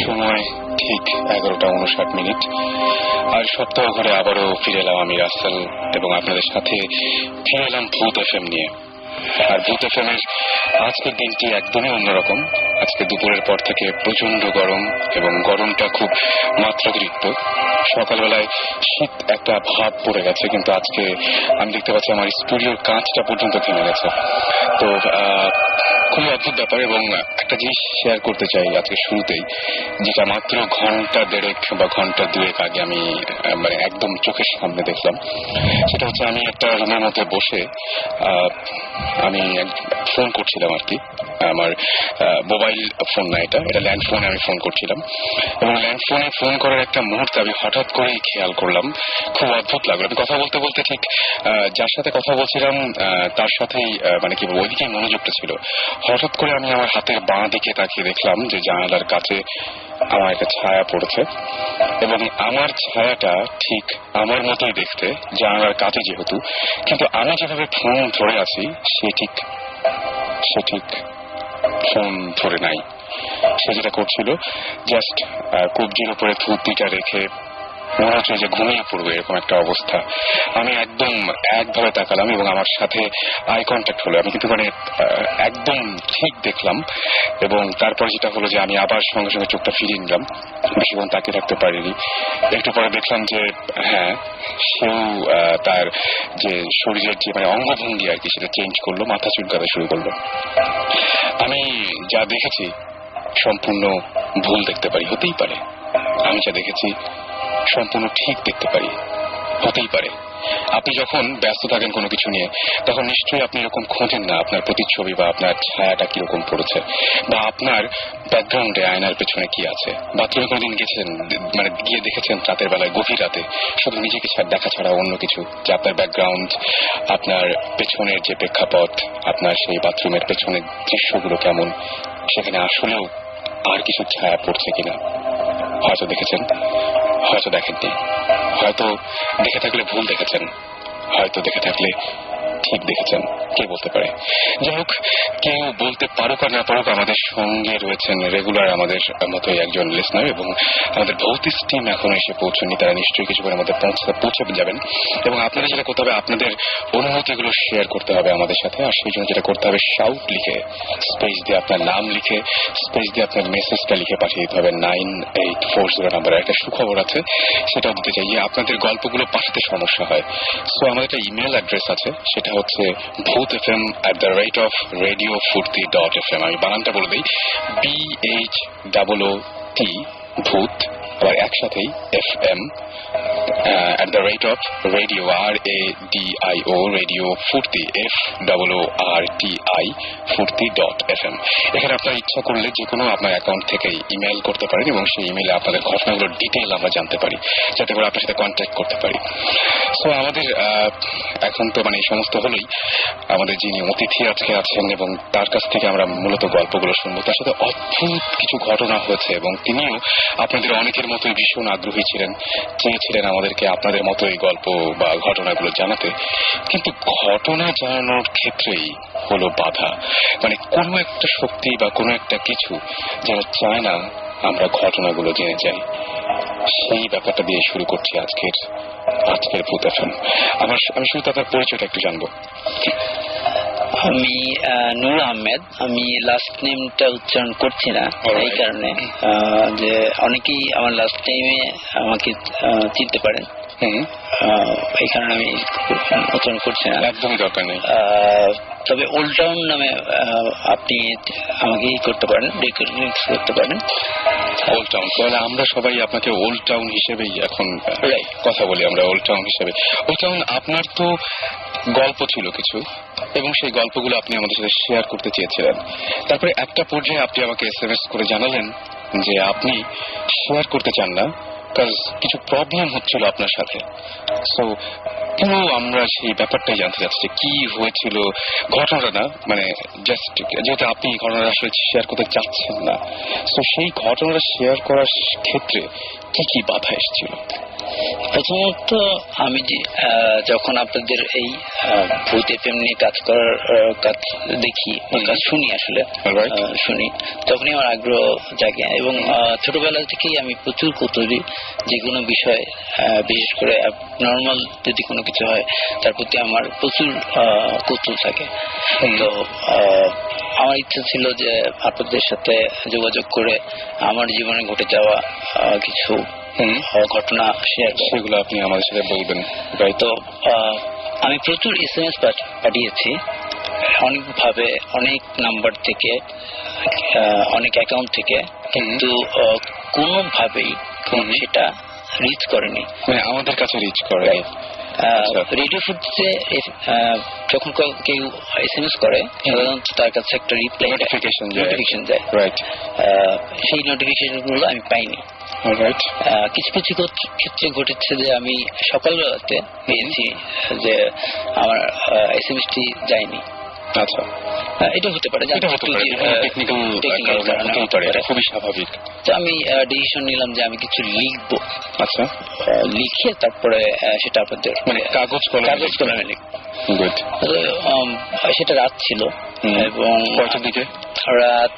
সময় ঠিক 11:59 আর সপ্তাহ ঘুরে আবারও ফিরে এলাম আমি রাসেল এবং আপনাদের সাথে ফিরে এলাম ভূত এফএম নিয়ে। আর ভূত এফএম এর আজকের দিনটি একদমই অন্যরকম। আজকে দুপুরের পর থেকে প্রচন্ড গরম এবং গরমটা খুব মাত্রাতিরিক্ত। সকালবেলায় শীত একটা ভাব পড়ে গেছে, কিন্তু আজকে আমি দেখতে পাচ্ছি আমার স্টুডিওর কাঁচটা পর্যন্ত থেমে গেছে। তো খুবই অদ্ভুত ব্যাপার এবং একটা জিনিস শেয়ার করতে চাই আজকে শুরুতেই, যেটা মাত্র ঘন্টা দেড়েক বা ঘন্টা দুয়েক আগে আমি মানে একদম চোখের সামনে দেখলাম। সেটা হচ্ছে আমি একটা রুমের মধ্যে বসে আমি ফোন করছিলাম আর কি। আমার মোবাইল ফোন না, এটা ল্যান্ড ফোনে আমি ফোন করছিলাম এবং ল্যান্ড ফোনে ফোন করার একটা মুহূর্তে আমি হঠাৎ করেই খেয়াল করলাম, খুব অদ্ভুত লাগলো। আমি কথা বলতে বলতে ঠিক যার সাথে কথা বলছিলাম তার সাথেই মানে কি বলবো ওইদিকে মনোযোগটা ছিল। হঠাৎ করে আমি আমার হাতের বাঁ দিকে তাকিয়ে দেখলাম যে জানালার কাছে আমার একটা ছায়া পড়েছে এবং আমার ছায়াটা ঠিক আমার মতোই দেখতে, জানালার কাছে যেহেতু, কিন্তু আমি যেভাবে ফোন ধরে আছি সে ঠিক ফোন ধরে নাই। সে যেটা করছিল জাস্ট কবজির উপরে থুতনিটা রেখে মনে হচ্ছে যে ঘুমিয়ে পড়বে, এরকম একটা অবস্থা। আমি একদম একভাবে তাকালাম এবং আমার সাথে আই কন্ট্যাক্ট হলো। আমি কিন্তু মানে একদম ঠিক দেখলাম এবং তারপর যেটা হলো যে আমি আবার সঙ্গে সঙ্গে চোখটা ফিরিয়ে নিলাম, বেশিক্ষণ তাকিয়ে থাকতে পারিনি। একটু পরে দেখলাম যে হ্যাঁ, সেও তার যে শরীরের যে মানে অঙ্গভঙ্গি আর কি সেটা চেঞ্জ করলো, মাথা চুলকাতে শুরু করলো। আমি যা দেখেছি সম্পূর্ণ ভুল দেখতে পারি, হতেই পারে। আমি যা দেখেছি সম্পূর্ণ ঠিক দেখতে পারি, হতেই পারে। আপনি যখন ব্যস্ত থাকেন কোনো কিছু নিয়ে তখন নিশ্চয়ই আপনি এরকম খোঁজেন না আপনার প্রতিচ্ছবি বা আপনার ছায়াটা কিরকম পড়েছে বা আপনার ব্যাকগ্রাউন্ডে আয়নার পেছনে কি আছে। বাথরুমে কোনোদিন গেছেন, মানে গিয়ে দেখেছেন রাতের বেলায় গভীর রাতে শুধু নিজেকে দেখা ছাড়া অন্য কিছু, যে আপনার ব্যাকগ্রাউন্ড, আপনার পেছনের যে প্রেক্ষাপট, আপনার সেই বাথরুমের পেছনের দৃশ্যগুলো কেমন, সেখানে আসলেও আর কিছু ছায়া পড়ছে কিনা? হয়তো দেখেছেন, হয়তো দেখেননি, হয়তো দেখে থাকলে ভুল দেখেছেন, হয়তো দেখে থাকলে ঠিক দেখেছেন, কে বলতে পারে। যাই হোক, কেউ বলতে পারুক আর না পারুক, আমাদের সঙ্গে রয়েছেন রেগুলার আমাদের মতোই একজন লিসনার এবং আমাদের ভৌতিক টিম এখনো এসে পৌঁছনি। তারা নিশ্চয়ই কিছুক্ষণের মধ্যে পৌঁছে যাবেন এবং আপনাদের যেটা করতে হবে, আপনাদের অনুভূতিগুলো শেয়ার করতে হবে আমাদের সাথে। আর সেই জন্য যেটা করতে হবে, শাউট লিখে স্পেস দিয়ে আপনার নাম লিখে স্পেস দিয়ে আপনার মেসেজটা লিখে পাঠিয়ে দিতে হবে 9840 নাম্বারে। একটা সুখবর আছে, সেটাও দিতে চাই। আপনাদের গল্পগুলো পাঠাতে সমস্যা হয়, সো আমাদের একটা ইমেল অ্যাড্রেস আছে, সেটা হচ্ছে bhootfm@radiofurti.fm। আমি বানানটা বলে দিই, BHOOT ভূত আবার একসাথেই FM @radio RADIO রেডিও ফুর্তি FOORTI ফুর্তি.fm। এখানে আপনার ইচ্ছা করলে যে কোনো আপনার অ্যাকাউন্ট থেকে ইমেল করতে পারেন এবং সেই ইমেলে আপনাদের ঘটনাগুলোর ডিটেইল আমরা জানতে পারি, যাতে করে আপনার সাথে কন্ট্যাক্ট করতে পারি। সো আমাদের এখন তো মানে এই সমস্ত হলেই আমাদের যিনি অতিথি আজকে আছেন এবং তার কাছ থেকে আমরা মূলত গল্পগুলো শুনবো। তার সাথে অদ্ভুত কিছু ঘটনা হয়েছে এবং তিনিও আপনাদের অনেকের মতোই ভীষণ আগ্রহী ছিলেন, চেয়েছিলেন আমাদেরকে আপনাদের মতো এই গল্প বা ঘটনাগুলো জানাতে। কিন্তু ঘটনা জানানোর ক্ষেত্রেই হলো বাধা, মানে কোনো একটা শক্তি বা কোনো একটা কিছু যেন চায় না আমরা ঘটনাগুলো জেনে যাই। সেই ব্যাপারটা দিয়ে শুরু করছি আজকের ভূত এফএম। আমি শুরুতে আপনার পরিচয়টা একটু জানবো। আমি নূর আহমেদ। আমি লাস্ট নেমটা উচ্চারণ করছি না এই কারণে যে অনেকেই আমার লাস্ট নেমে আমাকে চিনতে পারেন, এই কারণে আমি উচ্চারণ করছি না, একদমই দরকার নেই। তবে ওল্ড টাউন নামে আপনি আমাকে করতে পারেন, রিকগনাইজ করতে পারেন। ওল্ড টাউন, তাহলে আমরা সবাই আপনাকে ওল্ড টাউন হিসেবেই এখন কথা বলি, আমরা ওল্ড টাউন হিসেবে। ওল্ড টাউন, আপনার তো গল্প ছিল কিছু এবং সেই গল্পগুলো আপনি আমাদের সাথে শেয়ার করতে চেয়েছিলেন, তারপরে একটা পর্যায়ে আপনি আমাকে SMS করে জানালেন যে আপনি শেয়ার করতে চান না, কিছু প্রবলেম হচ্ছিল আপনার সাথে। সো পুরো আমরা সেই ব্যাপারটাই জানতে চাচ্ছি, কি হয়েছিল ঘটনাটা, না মানে জাস্ট যেহেতু আপনি ঘটনাটা আসলে শেয়ার করতে চাচ্ছেন না, তো সেই ঘটনাটা শেয়ার করার ক্ষেত্রে কি কি বাধা এসেছিল? প্রথমত আমি যে যখন আপনাদের এই ভূত FM নিয়ে কাজ করার কাজ দেখি, কাজ শুনি, আসলে শুনি, তখনই আমার আগ্রহ জাগে এবং ছোটবেলা থেকেই আমি প্রচুর কৌতূহলী, যে কোনো বিষয়, বিশেষ করে নর্মাল যদি কোনো কিছু হয় তার প্রতি আমার প্রচুর কৌতূহল থাকে। তো আমার ইচ্ছা ছিল যে আপনাদের সাথে যোগাযোগ করে আমার জীবনে ঘটে যাওয়া কিছু ঘটনা শেয়ার, সেগুলো আপনি আমাদের সাথে বলবেন। তো আমি প্রচুর SMS পাঠিয়েছি, অনেকভাবে, অনেক নাম্বার থেকে, অনেক অ্যাকাউন্ট থেকে, কিন্তু কোনোভাবেই সেটা রিচ করেনি, মানে আমাদের কাছে রিচ করে। রেডিও ফুটেজে যখন কেউ SMS করে সাধারণত তার কাছে একটা রিপ্লাই নোটিফিকেশন যায়, সেই নোটিফিকেশন গুলো আমি পাইনি। কিছু কিছু ক্ষেত্রে ঘটেছে যে আমি সকালবেলাতে পেয়েছি যে আমার SMS-টি যায়নি। আচ্ছা, এটা হতে পারে, খুবই স্বাভাবিক। তো আমি ডিসিশন নিলাম যে আমি কিছু লিখবো। আচ্ছা, লিখে তারপরে সেটা আপনাদের মানে কাগজ কলমে লিখবো। সেটা রাত ছিল এবং কয়টার দিকে? রাত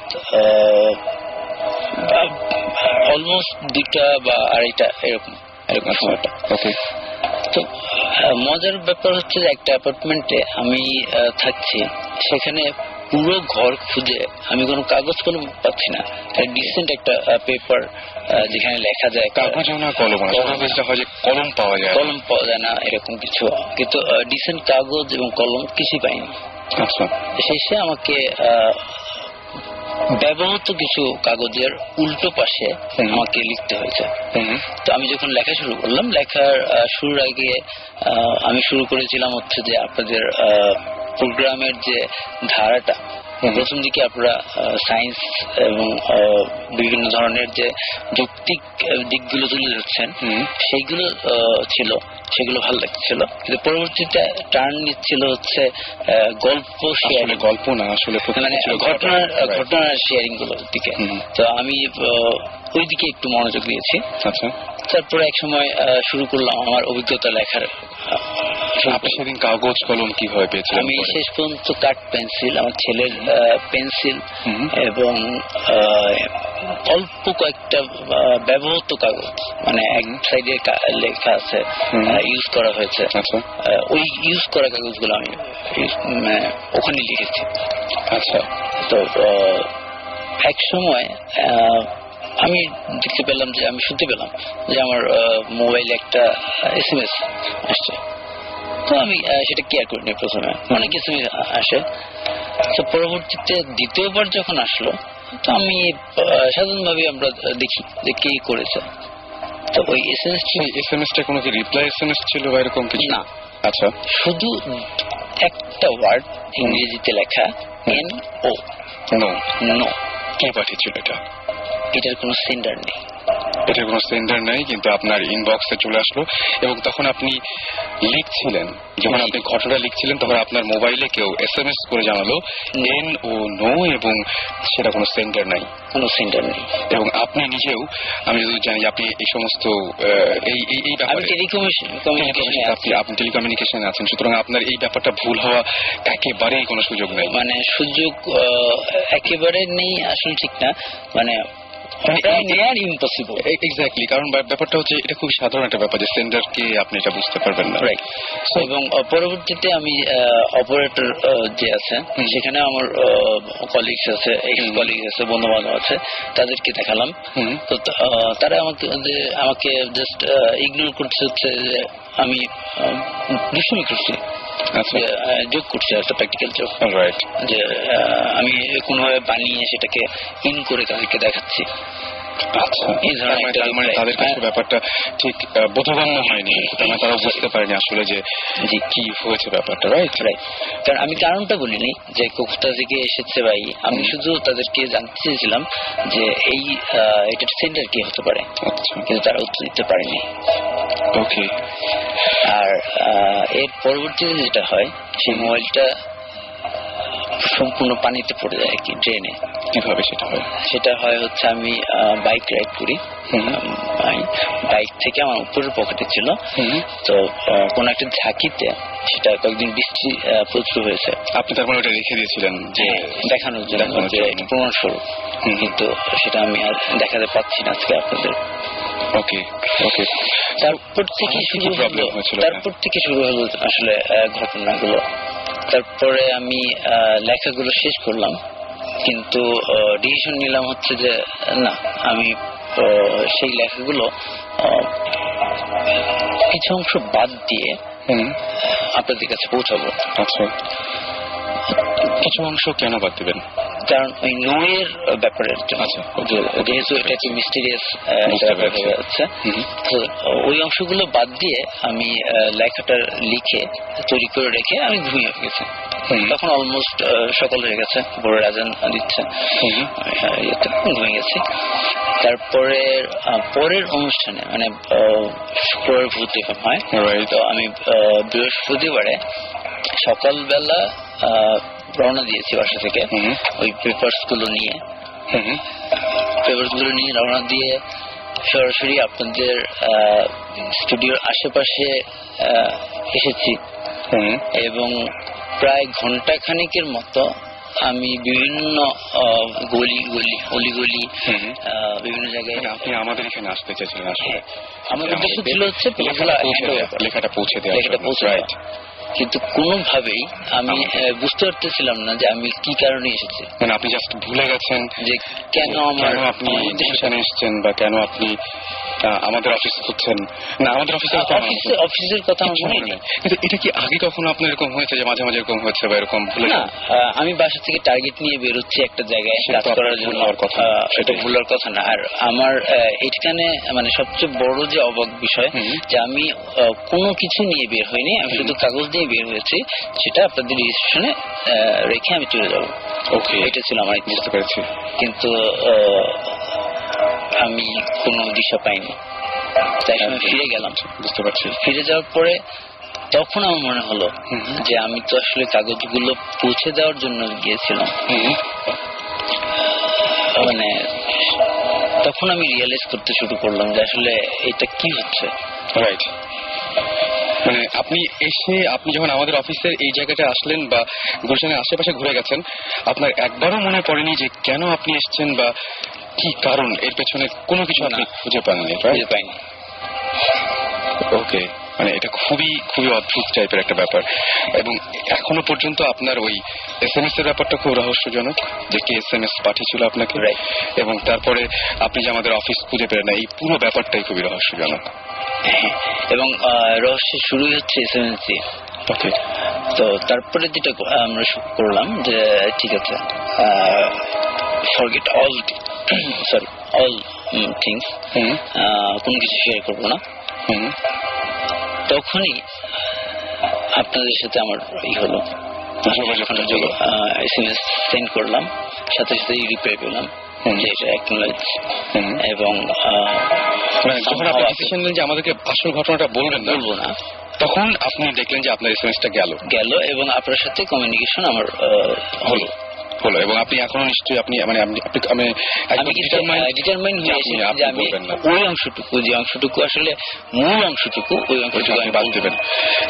অলমোস্ট 2টা বা 2:30 এরকম সময়টা। তো মজার ব্যাপার হচ্ছে যে একটা অ্যাপার্টমেন্টে আমি থাকছি, সেখানে পুরো ঘর খুঁজে আমি কোনো কাগজ কলম পাচ্ছি না। ডিসেন্ট একটা পেপার যেখানে লেখা যায়, কাগজ না কলম, কলম পাওয়া যায় না এরকম কিছু, কিন্তু ডিসেন্ট কাগজ এবং কলম কিছুই পাইনি। আচ্ছা, শেষে আমাকে ব্যবহৃত কিছু কাগজের উল্টো পাশে আমাকে লিখতে হয়েছে। তো আমি যখন লেখা শুরু করলাম, লেখার শুরুর আগে আমি শুরু করেছিলাম হচ্ছে যে আপনাদের প্রোগ্রামের যে ধারাটা, প্রথম দিকে আপনারা সায়েন্স এবং বিভিন্ন ধরনের যে যৌক্তিক দিকগুলো তুলে ধরছেন, সেইগুলো ছিল, সেগুলো ভালো লাগছিল, কিন্তু পরবর্তীতে টার্ন নিচ্ছিল হচ্ছে গল্প শেয়ারিং, গল্প না আসলে মানে ঘটনার শেয়ারিং গুলোর দিকে। তো আমি ওই দিকে একটু মনোযোগ দিয়েছি। আচ্ছা, তারপরে এক সময় শুরু করলাম আমার অভিজ্ঞতা লেখার। আপনি সেদিন কাগজ কলম কিভাবে পেয়েছিলেন? আমি শেষ পর্যন্ত কাঠ পেন্সিল, আমার ছেলের পেন্সিল এবং অল্প কয়েকটা ব্যবহৃত কাগজ, মানে এক সাইডে লেখা আছে ইউজ করা হয়েছে, ওই ইউজ করা কাগজগুলো আমি ওখানে লিখেছি। আচ্ছা, তো এক সময় আমি দেখতে পেলাম যে, আমি শুনতে পেলাম যে আমার মোবাইলে একটা SMS আসছে। তো আমি সেটা কেয়ার করিনি প্রথমে, অনেক SMS আসে। তো পরবর্তীতে দ্বিতীয়বার যখন আসলো, তো আমি সাধারণভাবে আমরা দেখি যে কে করেছে। তো ওই SMS-টা কোনো কি রিপ্লাই SMS ছিল বা এরকম কিছু? না। আচ্ছা, শুধু একটা ওয়ার্ড ইংরেজিতে লেখা NO, নো। কে পাঠিয়েছিল এটা? এটার কোনো সেন্ডার নেই। এটার কোনো সেন্ডার নেই, কিন্তু আপনার ইনবক্সে চলে আসলো এবং তখন আপনি লিখছিলেন, যখন আপনি ঘটনা লিখছিলেন তখন আপনার মোবাইলে কেউ SMS করে জানালো NO, এবং সেটা কোনো সেন্ডার নাই, এবং আপনি নিজেও, আমি যদি জানি আপনি এই সমস্ত এই ব্যাপারে আপনি টেলিকমিউনিকেশনে আছেন, সুতরাং আপনার এই ব্যাপারটা ভুল হওয়া একেবারেই কোনো সুযোগ নেই। মানে সুযোগ একেবারে নেই আসলে, ঠিক না, মানে এক্স্যাক্টলি, কারণ ব্যাপারটা হচ্ছে এটা খুব সাধারণ একটা ব্যাপার যে সেন্ডারকে আপনি এটা বুঝতে পারবেন না। এবং পরবর্তীতে আমি অপারেটর যে আছে, সেখানে আমার কলিগস আছে, এক্স কলিগস আছে, বন্ধু বান্ধব আছে, তাদেরকে দেখালাম। তো তারা আমাকে জাস্ট ইগনোর করছে, হচ্ছে যে আমি দুষ্টুমি করছি, যোগ করছি, একটা প্র্যাকটিক্যাল যোগ, যে আমি কোনোভাবে বানিয়ে সেটাকে ইন করে তাদেরকে দেখাচ্ছি। আচ্ছা, এই ধরনের একটা তার মানে তাদের কাছে ব্যাপারটা ঠিক বোধগম্য হয়নি, তারা বুঝতে পারেনি আসলে যে কি হয়েছে ব্যাপারটা, রাইট? কারণ আমি কারণটা বলিনি যে কোথা থেকে এসেছে ভাই, আমি শুধু তাদেরকে জানতে চেয়েছিলাম যে এটা সেন্টার কি হতে পারে, কিন্তু তারা উত্তর দিতে পারেনি। ওকে। আর এর পরবর্তীতে যেটা হয়, সেই মোবাইলটা সম্পূর্ণ পানিতে পড়ে যায় আর কি, ড্রেনে। কিভাবে সেটা হয়? সেটা হয় হচ্ছে আমি বাইক রাইড করি, বাইক থেকে আমার উপরের পকেটে ছিল, তো কোন একটা ঝাঁকিতে সেটা কয়েকদিন বৃষ্টি প্রচুর হয়েছে। আপনি তার মানে ওটা রেখে দিয়েছিলেন যে দেখানোর জন্য, যে প্রমাণ স্বরূপ, কিন্তু সেটা আমি আর দেখাতে পাচ্ছি না আজকে আপনাদের। ওকে ওকে। তারপর থেকে শুরু হলো আসলে ঘটনাগুলো। তারপরে আমি লেখাগুলো শেষ করলাম, কিন্তু ডিসিশন নিলাম হচ্ছে যে না, আমি সেই লেখাগুলো কিছু অংশ বাদ দিয়ে আপনাদের কাছে পৌঁছাবো। আচ্ছা, কিছু অংশ কেন বাদ দিবেন? কারণ ওই নূরের ব্যাপারের জন্য, যেহেতু এটা একটি মিস্টেরিয়াস ব্যাপার হয়ে যাচ্ছে, তো ওই অংশগুলো বাদ দিয়ে আমি লেখাটা লিখে তৈরি করে রেখে আমি ঘুমিয়ে গেছি। তখন অলমোস্ট সকাল হয়ে গেছে, ভোরের আজান দিচ্ছে, ঘুমিয়ে গেছি। তারপরে পরের অনুষ্ঠানে মানে শুক্রবার ভূত এফএম হয়, তো আমি বৃহস্পতিবারে সকালবেলা রওনা দিয়েছি বাসা থেকে ওই পেপারস গুলো নিয়ে রওনা দিয়ে সরাসরি আপনাদের স্টুডিওর আশেপাশে এসেছি, এবং প্রায় ঘন্টা খানিকের মতো আমি বিভিন্ন অলিগলি বিভিন্ন জায়গায়। আপনি আমাদের এখানে আসতে চেয়েছিলেন আসলে? আমাদের উদ্দেশ্য ছিল হচ্ছে লেখাটা পৌঁছে দেওয়া, কিন্তু কোনোভাবেই আমি বুঝতে পারতেছিলাম না যে আমি কি কারণে এসেছি। মানে আপনি জাস্ট ভুলে গেছেন যে কেন আপনি এখানে এসেছেন বা কেন আপনি আমাদের অফিস খুঁজছেন। না, আমাদের অফিসের কথা মনে নেই, কিন্তু এটা কি আগে কখনো আপনার এরকম হয়েছে যে মাঝে মাঝে এরকম হয়েছে বা এরকম ভুলে? না, আমি বাসা থেকে টার্গেট নিয়ে বেরোচ্ছি একটা জায়গায় কাজ করার জন্য, সেটা ভুলার কথা না। আর আমার এইখানে মানে সবচেয়ে বড় যে অবাক বিষয়, যে আমি কোনো কিছু নিয়ে বের হইনি, আমি শুধু কাগজ দিয়ে বের হয়েছি, সেটা আপনাদের রেজিস্ট্রেশনে রেখে আমি চলে যাবো। ওকে, এটা ছিল আমার। বুঝতে পেরেছি। কিন্তু আমি কোনো দিশা পাইনি, তাই আমি ফিরে গেলাম। বুঝতে পারছি। ফিরে যাওয়ার পরে তখন আমার মনে হলো যে আমি তো আসলে কাগজগুলো পৌঁছে দেওয়ার জন্য গিয়েছিলাম। মানে তখন আমি রিয়েলাইজ করতে শুরু করলাম যে আসলে এটা কি হচ্ছে। রাইট, মানে আপনি যখন আমাদের অফিসের এই জায়গাটা আসলেন বা গুলশানের আশেপাশে ঘুরে গেছেন, আপনার একবারও মনে পড়েনি যে কেন আপনি এসেছেন বা কি কারণ, এর পেছনে কোনো কিছু আপনি খুঁজে পাননি? পাইনি। ওকে, মানে এটা খুবই খুবই অদ্ভুত টাইপের একটা ব্যাপার। এবং এখনো পর্যন্ত আপনার ওই SMS এর ব্যাপারটা খুব রহস্যজনক, যে কে SMS পাঠিয়েছিল আপনাকে, এবং তারপরে আপনি যে আমাদের অফিস খুঁজে পেলেন না, এই পুরো ব্যাপারটাই খুবই রহস্যজনক। এবং রহস্যের শুরুই হচ্ছে SMS দিয়ে। ওকে, তো তারপরে যেটা আমরা করলাম যে ঠিক আছে, ফরগেট অল থিংস, কোনো কিছু শেয়ার করবো না। তখনই আপনাদের সাথে আমার হলো, SMS সেন্ড করলাম, সাথে সাথে রিপ্লাই পেলাম যে এটা অ্যাকনোলেজ। এবং যখন আপনি ডিসিশন নিলেন যে আমাদেরকে আসল ঘটনাটা বলবো না, তখন আপনি দেখলেন যে আপনার SMS-টা গেল এবং আপনার সাথে কমিউনিকেশন আমার হলো, এবং আপনি এখনো নিশ্চয়ই আপনি ডিটারমাইন্ড হয়েছি যে আমি ওই অংশটুকু, যে অংশটুকু আসলে মূল অংশটুকু, ওই অংশটুকু আমি বাদ দেবেন।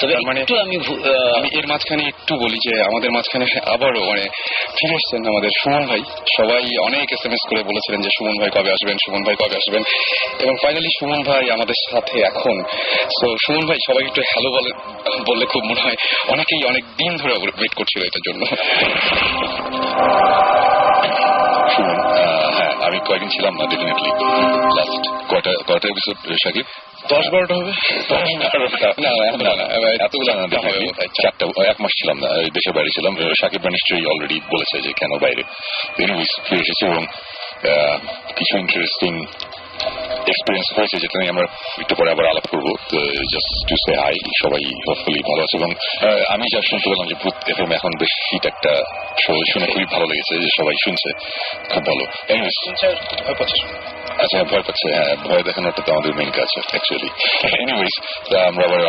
তবে মানে আমি এর মাঝখানে একটু বলি যে আমাদের মাঝখানে আবারও মানে ফিরে এসছেন আমাদের সুমন ভাই। সবাই অনেক SMS করে বলেছিলেন যে সুমন ভাই কবে আসবেন, সুমন ভাই কবে আসবেন, এবং ফাইনালি সুমন ভাই আমাদের সাথে এখন। সো সুমন ভাই, সবাই একটু হ্যালো বললে খুব মনে হয় অনেকেই অনেক দিন ধরে ওয়েট করছিল এটার জন্য। সুমন, হ্যাঁ, আমি কয়েকদিন ছিলাম না, ডেফিনেটলি। লাস্ট কয়টা এপিসোড শাকিব? 10-12টা হবে। না, এতগুলো না, 4টা। 1 মাস ছিলাম না, দেশের বাইরে ছিলাম। শাকিবরা নিশ্চয়ই অলরেডি বলেছে যে কেন বাইরে। এনিওয়েজ ফিরে এসেছি, এবং কিছু ইন্টারেস্টিং এক্সপিরিয়েন্স হয়েছে, যেটা নিয়ে আমরা একটু পরে আবার আলাপ করবো। জাস্ট টু সে হাই, সবাই হোপফুলি ভালো আছে। এবং আমি যা শুনতে পেলাম যে ভূত এফএম এখন বেশ হিট একটা শো, শুনে খুবই ভালো লেগেছে যে সবাই শুনছে, খুব ভালো। আচ্ছা, ভয় পাচ্ছে, হ্যাঁ, ভয় দেখানোটা তো আমাদের মেইন কাজ অ্যাকচুয়ালি। এনিওয়েজ, আমরা আবার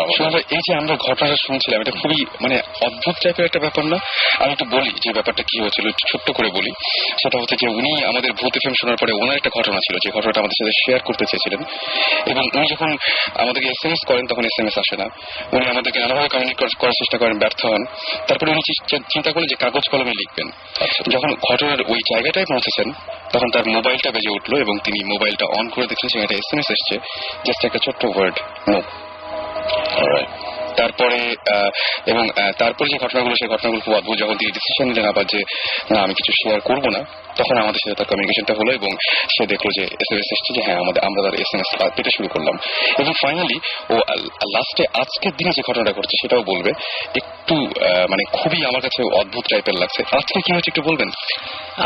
এই যে আমরা ঘটনাটা শুনছিলাম, এটা খুবই মানে অদ্ভুত টাইপের একটা ব্যাপার না? আমি একটু বলি যে ব্যাপারটা কি হয়েছিল, একটু ছোট্ট করে বলি। সেটা হচ্ছে যে উনি আমাদের ভূত এফএম শোনার পরে ওনার একটা ঘটনা ছিল, যে ঘটনাটা আমাদের সাথে শেয়ার করতে চেয়েছিলেন, এবং উনি যখন আমাদেরকে SMS করেন তখন SMS আসে না। উনি আমাদেরকে নানাভাবে কমিউনিকেট করার চেষ্টা করেন, ব্যর্থ হন। তারপরে উনি চিন্তা করলেন যে কাগজ কলমে লিখবেন। যখন ঘটনার ওই জায়গাটায় পৌঁছেছেন তখন তার মোবাইলটা বেজে উঠলো এবং তিনি মোবাইলটা অন করে দেখলেন সেখানে SMS এসছে, জাস্ট একটা ছোট্ট ওয়ার্ড, নো। তারপরে এবং তারপরে যে ঘটনাগুলো, সেই ঘটনাগুলো খুব অদ্ভুত। যখন তিনি ডিসিশন নিলেন আবার যে না, আমি কিছু শেয়ার করবো না, তখন আমাদের সাথে তার কমিউনিকেশনটা হলো এবং সে দেখলো যে SMS এসছে, যে হ্যাঁ আমরা তার SMS পেতে শুরু করলাম। এবং ফাইনালি ও লাস্টে আজকের দিনে যে ঘটনাটা ঘটছে সেটাও বলবে। একটু মানে খুবই আমার কাছে অদ্ভুত টাইপের লাগছে। আজকে কি হয়েছে একটু বলবেন?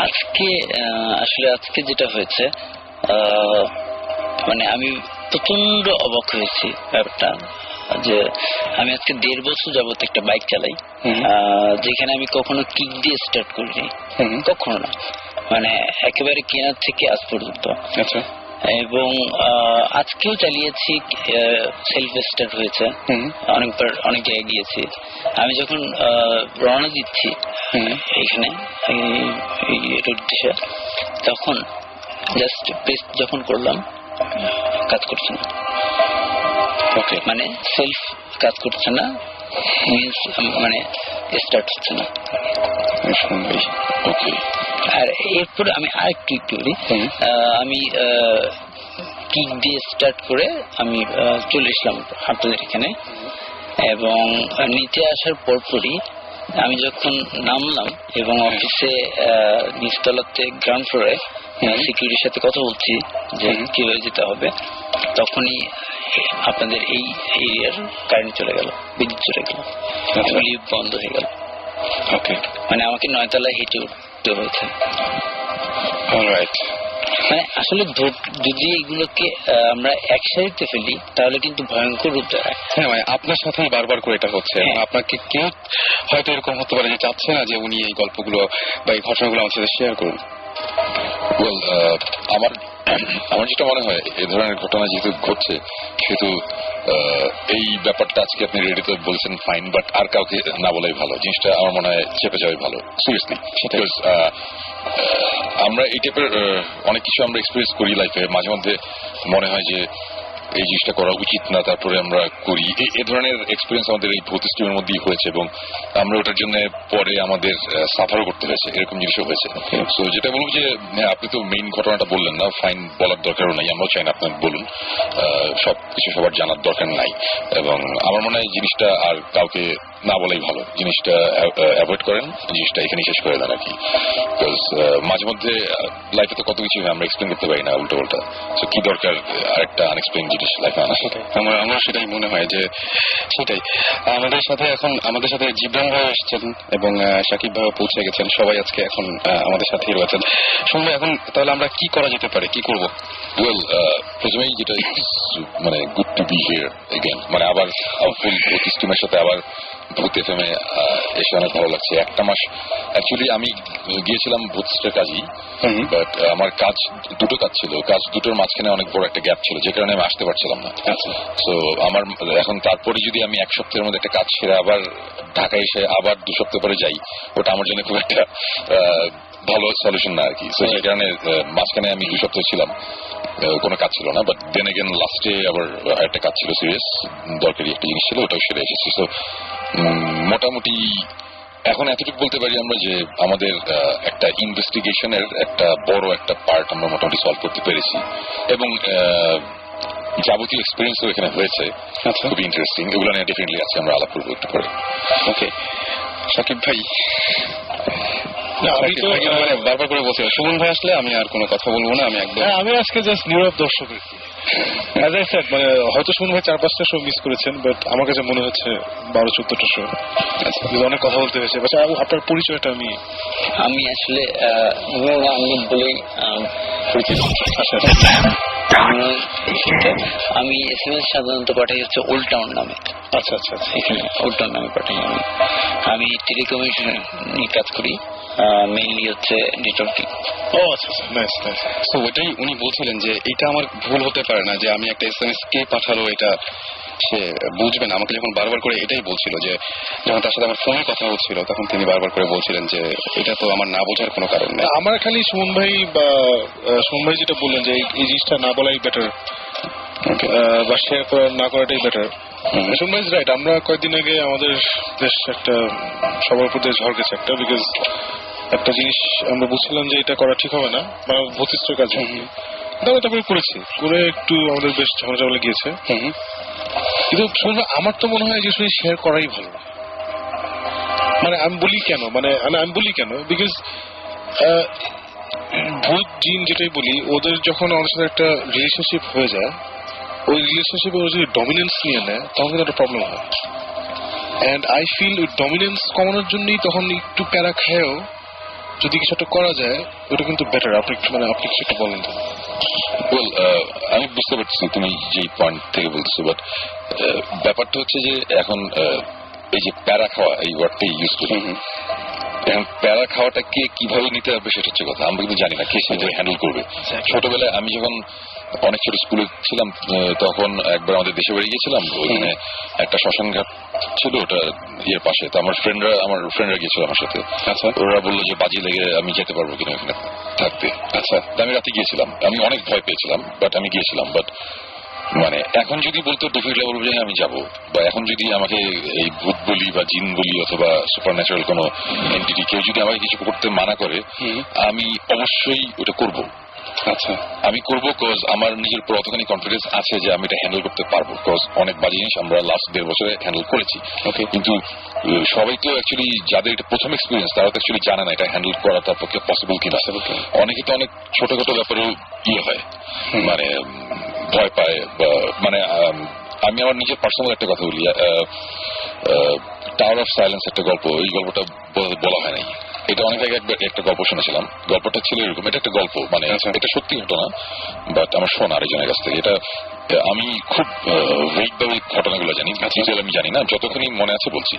আজকে যেটা হয়েছে, মানে আমি প্রচন্ড অবাক হয়েছি ব্যাপারটা, যে আমি আজকে 1.5 বছর যাবত একটা বাইক চালাই, যেখানে আমি কখনো কিক দিয়ে স্টার্ট করিনি, কখনো না, মানে একেবারে কেনার থেকে আজ পর্যন্ত। আচ্ছা। এবং আজকেও চালিয়েছি, সেলফ স্টার্ট হয়েছে, অনেকবার অনেক জায়গায় গিয়েছি। আমি যখন রওনা দিচ্ছি এইখানে এটার উদ্দেশ্যে, তখন জাস্ট প্রেস যখন করলাম, কাজ করছে না। ওকে, মানে সেলফ কাজ করছে না, মিন্স মানে স্টার্ট হচ্ছে না। ওকে, আর এরপরে আমি আরেকটু করি, আমি কিক দিয়ে স্টার্ট করে আমি চলে এসলাম আপনাদের এখানে, এবং নিচে আসার পরপরই আমি যখন নামলাম এবং অফিসে নিচতলাতে গ্রাউন্ড ফ্লোরে সিকিউরিটির সাথে কথা বলছি যে কিভাবে যেতে হবে, তখনই আপনাদের এই এরিয়ার কারেন্ট চলে গেল, বিদ্যুৎ চলে গেল, লিফট বন্ধ হয়ে গেল। ওকে, মানে আমাকে 9 তলায় হেঁটে উঠতে হয়েছে। অলরাইট। মানে আসলে যদি এগুলোকে আমরা একসাথে ফেলি তাহলে কিন্তু ভয়ঙ্কর রূপ দাঁড়ায়। হ্যাঁ, মানে আপনার সাথেই বারবার করে এটা হচ্ছে। আপনাকে কেউ হয়তো এরকম হতে পারে যে চাচ্ছে না যে উনি এই গল্পগুলো বা এই ঘটনাগুলো আমার সাথে শেয়ার করুন। ওয়েল, আমার যেটা মনে হয়, এই ধরনের ঘটনা যেহেতু ঘটছে, সেহেতু এই ব্যাপারটা আজকে আপনি রেডিতে বলছেন ফাইন, বাট আর কাউকে না বলাই ভালো। জিনিসটা আমার মনে হয় চেপে যাওয়াই ভালো, সিরিয়াসলি। বিকজ আমরা এই টাইপের অনেক কিছু আমরা এক্সপিরিয়েন্স করি লাইফে, মাঝে মধ্যে মনে হয় যে এই জিনিসটা করা উচিত না, তারপরে আমরা করি। এই ধরনের এক্সপিরিয়েন্স আমাদের এই ভূত স্ট্রিমের মধ্যেই হয়েছে, এবং আমরা ওটার জন্য পরে আমাদের সাফারও করতে হয়েছে, এরকম জিনিসও হয়েছে। সো যেটা বলবো যে আপনি তো মেইন ঘটনাটা বললেন না, ফাইন বলার দরকারও নাই, আমরাও চাই না আপনার বলুন, সব কিছু সবার জানার দরকার নাই। এবং আমার মনে হয় জিনিসটা আর কাউকে না বলাই ভালো, জিনিসটা অ্যাভয়েড করেন, জিনিসটা এখানে শেষ করে দেন আর কি। বিকজ মাঝে মধ্যে লাইফে তো কত কিছু আমরা এক্সপ্লেন করতে পারি না উল্টো পাল্টা, সো কি দরকার আরেকটা আনএক্সপ্লেন জিনিস লাইফে আনা। আমার সেটাই মনে হয় যে সেটাই আমাদের সাথে জিবরান ভাই এসেছেন এবং সাকিব ভাই পৌঁছে গেছেন, সবাই আজকে এখন আমাদের সাথেই রয়েছেন। শুনবো এখন তাহলে আমরা কি করা যেতে পারে, কি করবো? ওয়েল, প্রথমেই যেটা মানে good to be here again, মানে আবার ফুল ভূত স্টিমের সাথে আবার ভূত এফএমে এসে অনেক ভালো লাগছে। একটা মাস অ্যাকচুয়ালি আমি গিয়েছিলাম ভূত স্টের কাজই, বাট আমার দুটো কাজ ছিল, কাজ দুটোর মাঝখানে অনেক বড় একটা গ্যাপ ছিল, যে কারণে আমি আসতে পারছিলাম না। সো আমার এখন তারপরে যদি আমি 1 সপ্তাহের মধ্যে একটা কাজ সেরে আবার ঢাকায় এসে আবার 2 সপ্তাহ পরে যাই, ওটা আমার জন্য খুব একটা ভালো সলিউশন না আর কি। সো সেই কারণে মাঝখানে আমি 2 সপ্তাহ ছিলাম, কোনো কাজ ছিল না। বাট দেন এগেন লাস্টে আবার একটা কাজ ছিল, সিরিয়াস দরকারি একটা জিনিস ছিল, ওটাও সেরে এসেছি। সো মোটামুটি এখন এতটুকু বলতে পারি আমরা যে আমাদের একটা ইনভেস্টিগেশনের একটা বড় একটা পার্ট আমরা মোটামুটি সলভ করতে পেরেছি, এবং যাবতীয় এক্সপিরিয়েন্সও এখানে হয়েছে, খুবই ইন্টারেস্টিং। এগুলো নিয়ে ডেফিনেটলি আছে, আমরা আলাপ করবো একটু পরে। ওকে, সাকিব ভাই। আমি তো বারবার করে বলছি সুমন ভাই আসলে আমি আর কোনো কথা বলবো না, আমি একদম আমি আজকে জাস্ট নীরব দর্শক। অ্যাজ আই সেড মানে হয়তো সুমন ভাই 4-5টা শো মিস করেছেন, বাট আমার কাছে মনে হচ্ছে 12-14টা শো। অনেক কথা বলতে হয়েছে। আচ্ছা, আপনার পরিচয়টা আমি আসলে নুরুল আহমেদ বলেই পরিচিত। আমি SMS সাধারণত পাঠাই হচ্ছে ওল্ড টাউন নামে। আচ্ছা আচ্ছা আচ্ছা, এখানে ওল্ড টাউন নামে পাঠাই। আমি টেলিকমিউনিকেশন নিয়ে কাজ করি, মেইনলি হচ্ছে নেটওয়ার্কিং। ও আচ্ছা আচ্ছা, নাইস নাইস। তো ওইটাই উনি বলছিলেন যে এটা আমার ভুল হতে পারে না যে আমি একটা SMS কে পাঠালো এটা সে বুঝবেন। আমাকে যখন বারবার করে এটাই বলছিল যে যখন তার সাথে আমার ফোনে কথা হচ্ছিল তখন তিনি বারবার করে বলছিলেন যে এটা তো আমার না বোঝার কোনো কারণ নেই। আমার খালি সুমন ভাই যেটা বললেন যে এই জিনিসটা না বলাই বেটার বা শেয়ার না করাটাই বেটার। সুমন ভাই রাইট। আমরা কয়েকদিন আগে আমাদের বেশ একটা সবার উপর দিয়ে ঝড় গেছে একটা, বিকজ একটা জিনিস আমরা বুঝছিলাম যে এটা করা ঠিক হবে না, মানে ভূতিষ্ঠ কাজ। তারপরে করেছি, করে একটু আমাদের বেশ ঝগড়া গিয়েছে। কিন্তু সুমন ভাই আমার তো মনে হয় যে শেয়ার করাই ভালো। মানে আমি বলি কেন বিকজ ভূত জিন যেটাই বলি, ওদের যখন আমাদের সাথে একটা রিলেশনশিপ হয়ে যায়, ওই রিলেশনশিপে ওরা যদি ডমিনেন্স নিয়ে নেয় তখন কিন্তু একটা প্রবলেম হয়। অ্যান্ড আই ফিল ওই ডমিনেন্স কমানোর জন্যই তখন একটু প্যারা খায়ও যদি কিছু একটা করা যায় ওটা কিন্তু বেটার। আপনি কিছু একটা বলেন তো। আমি বুঝতে পারছি তুমি যে পয়েন্ট থেকে বলছো, বাট ব্যাপারটা হচ্ছে যে এখন এই যে প্যারা খাওয়া এই ওয়ার্ডটা ইউজ করি, এখন প্যারা খাওয়াটাকে কিভাবে নিতে হবে সেটা হচ্ছে কথা। আমরা কিন্তু জানি না কে সেটা হ্যান্ডেল করবে। ছোটবেলায় আমি যখন অনেক ছোট স্কুলে ছিলাম তখন একবার আমাদের দেশে বেরিয়ে গিয়েছিলাম, ওখানে একটা শ্মশান ঘাট ছিল, ওটা ইয়ের পাশে। তো আমার ফ্রেন্ডরা গিয়েছিল আমার সাথে। আচ্ছা, ওরা বললো যে বাজি লেগে আমি যেতে পারবো কিনা ওখানে থাকতে। আচ্ছা, আমি রাতে গিয়েছিলাম, আমি অনেক ভয় পেয়েছিলাম, বাট আমি গিয়েছিলাম। বাট মানে এখন যদি বলতো ডেফিনেটলি বলবো যে আমি যাবো, বা এখন যদি আমাকে এই ভূত বলি বা জিন বলি অথবা সুপার ন্যাচারাল কোনো এন্টিটি কেউ যদি আমাকে কিছু করতে মানা করে, আমি অবশ্যই ওটা করবো। আচ্ছা, আমি করবো, কজ আমার নিজের উপর অতখানি কনফিডেন্স আছে যে আমি এটা হ্যান্ডেল করতে পারবো। কজ অনেক বাজে জিনিস আমরা লাস্ট 1.5 বছরে হ্যান্ডেল করেছি। কিন্তু সবাই তো অ্যাকচুয়ালি যাদের এটা প্রথম এক্সপিরিয়েন্স তারা তো অ্যাকচুয়ালি জানে না এটা হ্যান্ডেল করা তার পক্ষে পসিবল কিনা। অনেকে তো অনেক ছোটখাটো ব্যাপারেও হয়, মানে ভয় পায়। মানে আমি আমার নিজের পার্সোনাল একটা কথা বলি, টাওয়ার অফ সাইলেন্স একটা গল্প, এই গল্পটা বলা হয় নাই। এটা অনেক আগে একটা গল্প শুনেছিলাম। গল্পটা ছিল এরকম, এটা একটা গল্প, মানে এটা সত্যি ঘটনা, বাট আমার শোনা আরেকজনের কাছ থেকে। এটা আমি খুব ভেগ ভাবে ঘটনাগুলো জানি, আমি জানি না, যতখানি মনে আছে বলছি।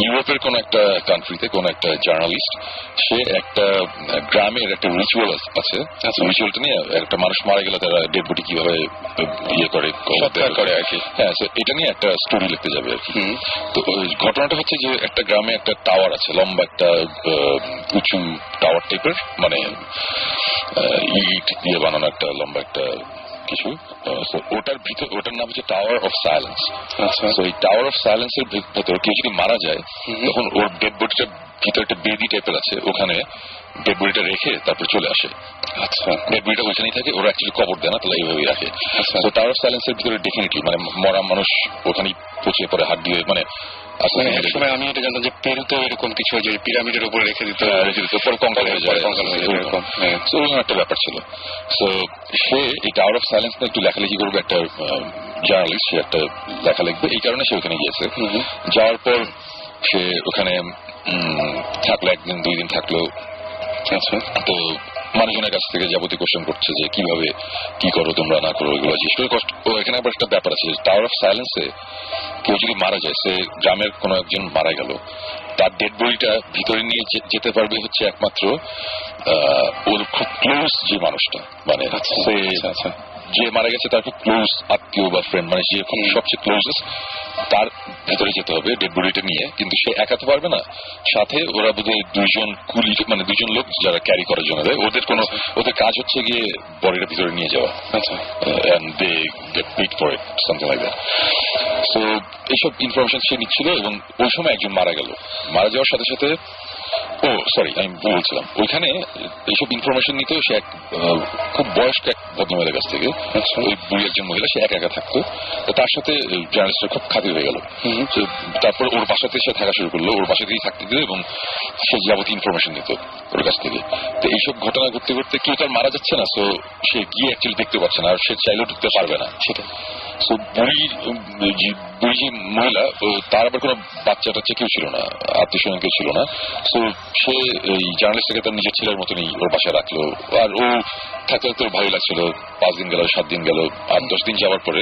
ইউরোপের কোন একটা কান্ট্রিতে কোন একটা জার্নালিস্ট, সে একটা গ্রামের একটা রিচুয়াল আছে, রিচুয়ালটা নিয়ে একটা মানুষ মারা গেলে তারা ডেড বডি কিভাবে ইয়ে করে আর কি। হ্যাঁ, এটা নিয়ে একটা স্টোরি লিখতে যাবে আর কি। তো ঘটনাটা হচ্ছে যে একটা গ্রামে একটা টাওয়ার আছে, লম্বা একটা উঁচু টাওয়ার টাইপের, মানে ইট দিয়ে বানানো একটা লম্বা একটা কিছু। ওটার ভিতর, ওটার নাম হচ্ছে টাওয়ার অফ সাইলেন্স। তো এই টাওয়ার অফ সাইলেন্স এর ভেতর কেউ যদি মারা যায় তখন ওর ডেড বডিটার ভিতরে একটা বেদি টাইপের আছে, ওখানে ডেড বডিটা রেখে তারপর চলে আসে। আচ্ছা, ডেড বডিটা ওইখানেই থাকে, ওরা অ্যাকচুয়ালি কবর দেয় না, তাহলে এইভাবেই রাখে। তো টাওয়ার অফ সাইলেন্স এর ভিতরে ডেফিনেটলি মানে মরা মানুষ ওখানেই পচে পড়ে হাত দিয়ে, মানে এক সময় আমি এটা জানতাম যে পেরুতেও এরকম কিছু, যে পিরামিডের উপরে রেখে দিত, পরে কঙ্কাল হয়ে যায়, এরকম একটা ব্যাপার ছিল। তো সে এই টাওয়ার অফ সাইলেন্স নিয়ে একটু লেখালেখি করবে, একটা জার্নালিস্ট, সে একটা লেখা লিখবে, এই কারণে সে ওখানে গিয়েছে। যাওয়ার পর সে ওখানে থাকলো, 1 দিন 2 দিন থাকলো। আচ্ছা, তো মানুষজনের কাছ থেকে যাবতীয় কোশ্চেন করছে যে কিভাবে কি করো তোমরা, না করো, এগুলো জিজ্ঞেস করে কষ্ট। এখানে আবার একটা ব্যাপার আছে, টাওয়ার অফ সাইলেন্সে কেউ যদি মারা যায়, সে গ্রামের কোনো একজন মারা গেল, তার ডেড বডিটা ভিতরে নিয়ে যেতে পারবে হচ্ছে একমাত্র ওর খুব ক্লোজ যে মানুষটা, মানে যে মারা গেছে তার খুব ক্লোজ আত্মীয় বা ফ্রেন্ড, মানে যে সবচেয়ে ক্লোজেস্ট, তার ভেতরে যেতে হবে ডেড বডিটা নিয়ে। কিন্তু সে একাতে পারবে না, সাথে ওরা বোধহয় 2 জন কুলি, মানে 2 জন লোক যারা ক্যারি করার জন্য দেয়। ওদের কাজ হচ্ছে গিয়ে বডিটা ভিতরে নিয়ে যাওয়া। আচ্ছা, and they get paid for it, something like that. So এইসব ইনফরমেশন সে নিচ্ছিল, এবং ওই সময় একজন মারা গেল। মারা যাওয়ার সাথে সাথে ও সরি, আমি বলছিলাম ওইখানে এইসব ইনফরমেশন নিতেও সে এক খুব বয়স্ক এক ভদ্রমহিলার কাছ থেকে, ওই বুড়ি একজন মহিলা, সে একা একা থাকতো। তো তার সাথে জার্নালিস্টরা খুব খাতির হয়ে গেল। তারপর ওর বাসাতে সে থাকা শুরু করলো, ওর বাসাতেই থাকতে দিল এবং সে যাবতীয় ইনফরমেশন নিত ওর কাছ থেকে। তো এইসব ঘটনা ঘটতে ঘটতে কেউ তার মারা যাচ্ছে না, তো সে গিয়ে অ্যাকচুয়ালি দেখতে পাচ্ছে না, আর সে চাইলেও ঢুকতে পারবে না সেটা। তো বুড়ি যে মহিলা, তার আবার কোনো বাচ্চা টাচ্চা কেউ ছিল না, আত্মীয় স্বজন কেউ ছিল না। তো সে এই জার্নালিস্টকে তার নিজের ছেলের মতনই ওর বাসায় রাখলো। আর ও থাকতে থাকতে ভালোই লাগছিল। 5 দিন গেল, 7 দিন গেল, 8-10 দিন যাওয়ার পরে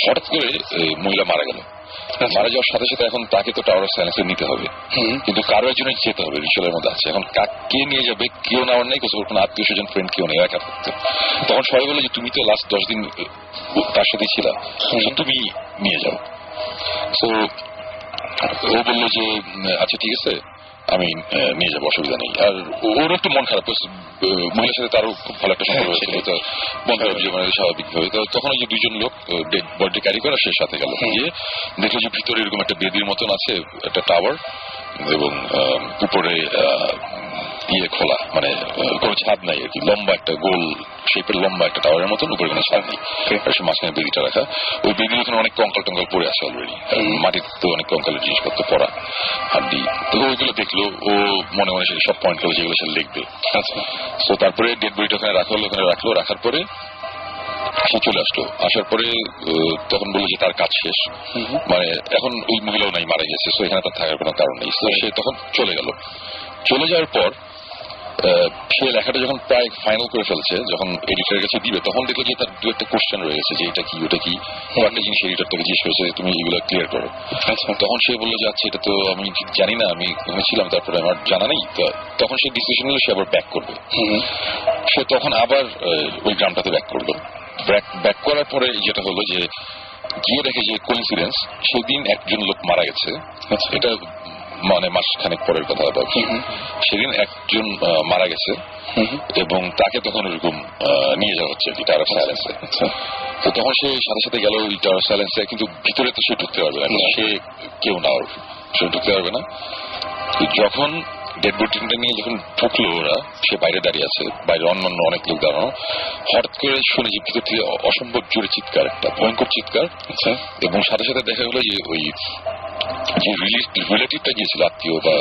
হঠাৎ করে মহিলা মারা গেল। মারা যাওয়ার সাথে সাথে এখন তাকে তো টাওয়ার অফ সায়েন্সে নিতে হবে, কিন্তু কারো একজনের যেতে হবে, রিচুয়ালের মধ্যে আছে। এখন কে নিয়ে যাবে, কেউ নেওয়ার নেই, কোনো আত্মীয় স্বজন ফ্রেন্ড কেউ নেই, একা থাকতে। তখন সবাই বলে যে তুমি তো লাস্ট 10 দিন তার সাথে ছিলা, তুমি নিয়ে যাও। তো ও বললো যে আচ্ছা ঠিক আছে, আমি নিয়ে যাবো, অসুবিধা নেই। আর ওর একটু মন খারাপ, মহিলার সাথে তারও খুব ভালো একটা সম্পর্ক হয়েছিল, তো মন খারাপ জীবনে স্বাভাবিকভাবে। তখন ওই যে 2জন লোক ডেড বডি ক্যারি করে সে সাথে গেল, গিয়ে দেখলো যে ভিতরে এরকম একটা বেদির মতন আছে, একটা টাওয়ার, এবং উপরে খোলা, মানে কোনো ছাদ নাই আর কি, লম্বা একটা গোল শেপের লম্বা একটা টাওয়ারের মতন, উপরে কোনো ছাদ নেই, সে মাঝখানে বেদিটা রাখা। ওই বেদির ওখানে অনেক কঙ্কাল টঙ্কাল পড়ে আছে অলরেডি, মাটিতে অনেক কঙ্কালের জিনিসপত্র পড়া, হাড্ডি। তো ওইগুলো দেখলো, ও মনে মনে সব পয়েন্ট করে যেগুলো সে লিখবে। আচ্ছা, তো তারপরে ডেড বডিটা ওখানে রাখলো, ওখানে রাখার পরে সে চলে আসলো। আসার পরে তখন বললো যে তার কাজ শেষ, মানে এখন ওই মহিলাও নাই, মারা গেছে, তো এখানে তার থাকার কোনো কারণ নেই। তো সে তখন চলে গেল। চলে যাওয়ার পর সে লেখাটা যখন প্রায় ফাইনাল করে ফেলছে, যখন এডিটরের কাছে দিবে, তখন দেখলো যে তার 2-একটা কোশ্চেন রয়ে গেছে, যে এটা কি ওটা কি। একটা জিনিস এডিটর থেকে জিজ্ঞেস করেছে, তুমি এগুলো ক্লিয়ার করো। আচ্ছা, তখন সে বললো যে আচ্ছা এটা তো আমি ঠিক জানি না, আমি ওখানে ছিলাম, তারপরে আমার জানা নেই। তখন সে ডিসিশন নিল সে আবার ব্যাক করবে। সে তখন আবার ওই গ্রামটাতে ব্যাক করলো। ব্যাক করার পরে যেটা হলো যে গিয়ে দেখে যে কোইন্সিডেন্স, সেদিন একজন লোক মারা গেছে। এটা মানে মাসখানেক পরের কথা। সেদিন একজন মারা গেছে এবং তাকে তখন ওরকম নিয়ে যাওয়া হচ্ছে টাওয়ার অফ সাইলেন্সে। তো তখন সে সাথে সাথে গেল ওই টাওয়ার অফ সাইলেন্সে, কিন্তু ভিতরে তো সে ঢুকতে পারবে না, সে কেউ না, সে ঢুকতে পারবে না। যখন ডেড বডিটা নিয়ে যখন ঢুকলো ওরা, সে বাইরে দাঁড়িয়ে আছে, বাইরে অন্যান্য অনেক লোক দাঁড়ানো। হঠাৎ করে শুনে যে ভিতর থেকে অসম্ভব জোরে চিৎকার, একটা ভয়ঙ্কর চিৎকার। এবং সাথে সাথে দেখা গেলো যে ওই যে রিলেটিভটা গিয়েছিল, আত্মীয় বা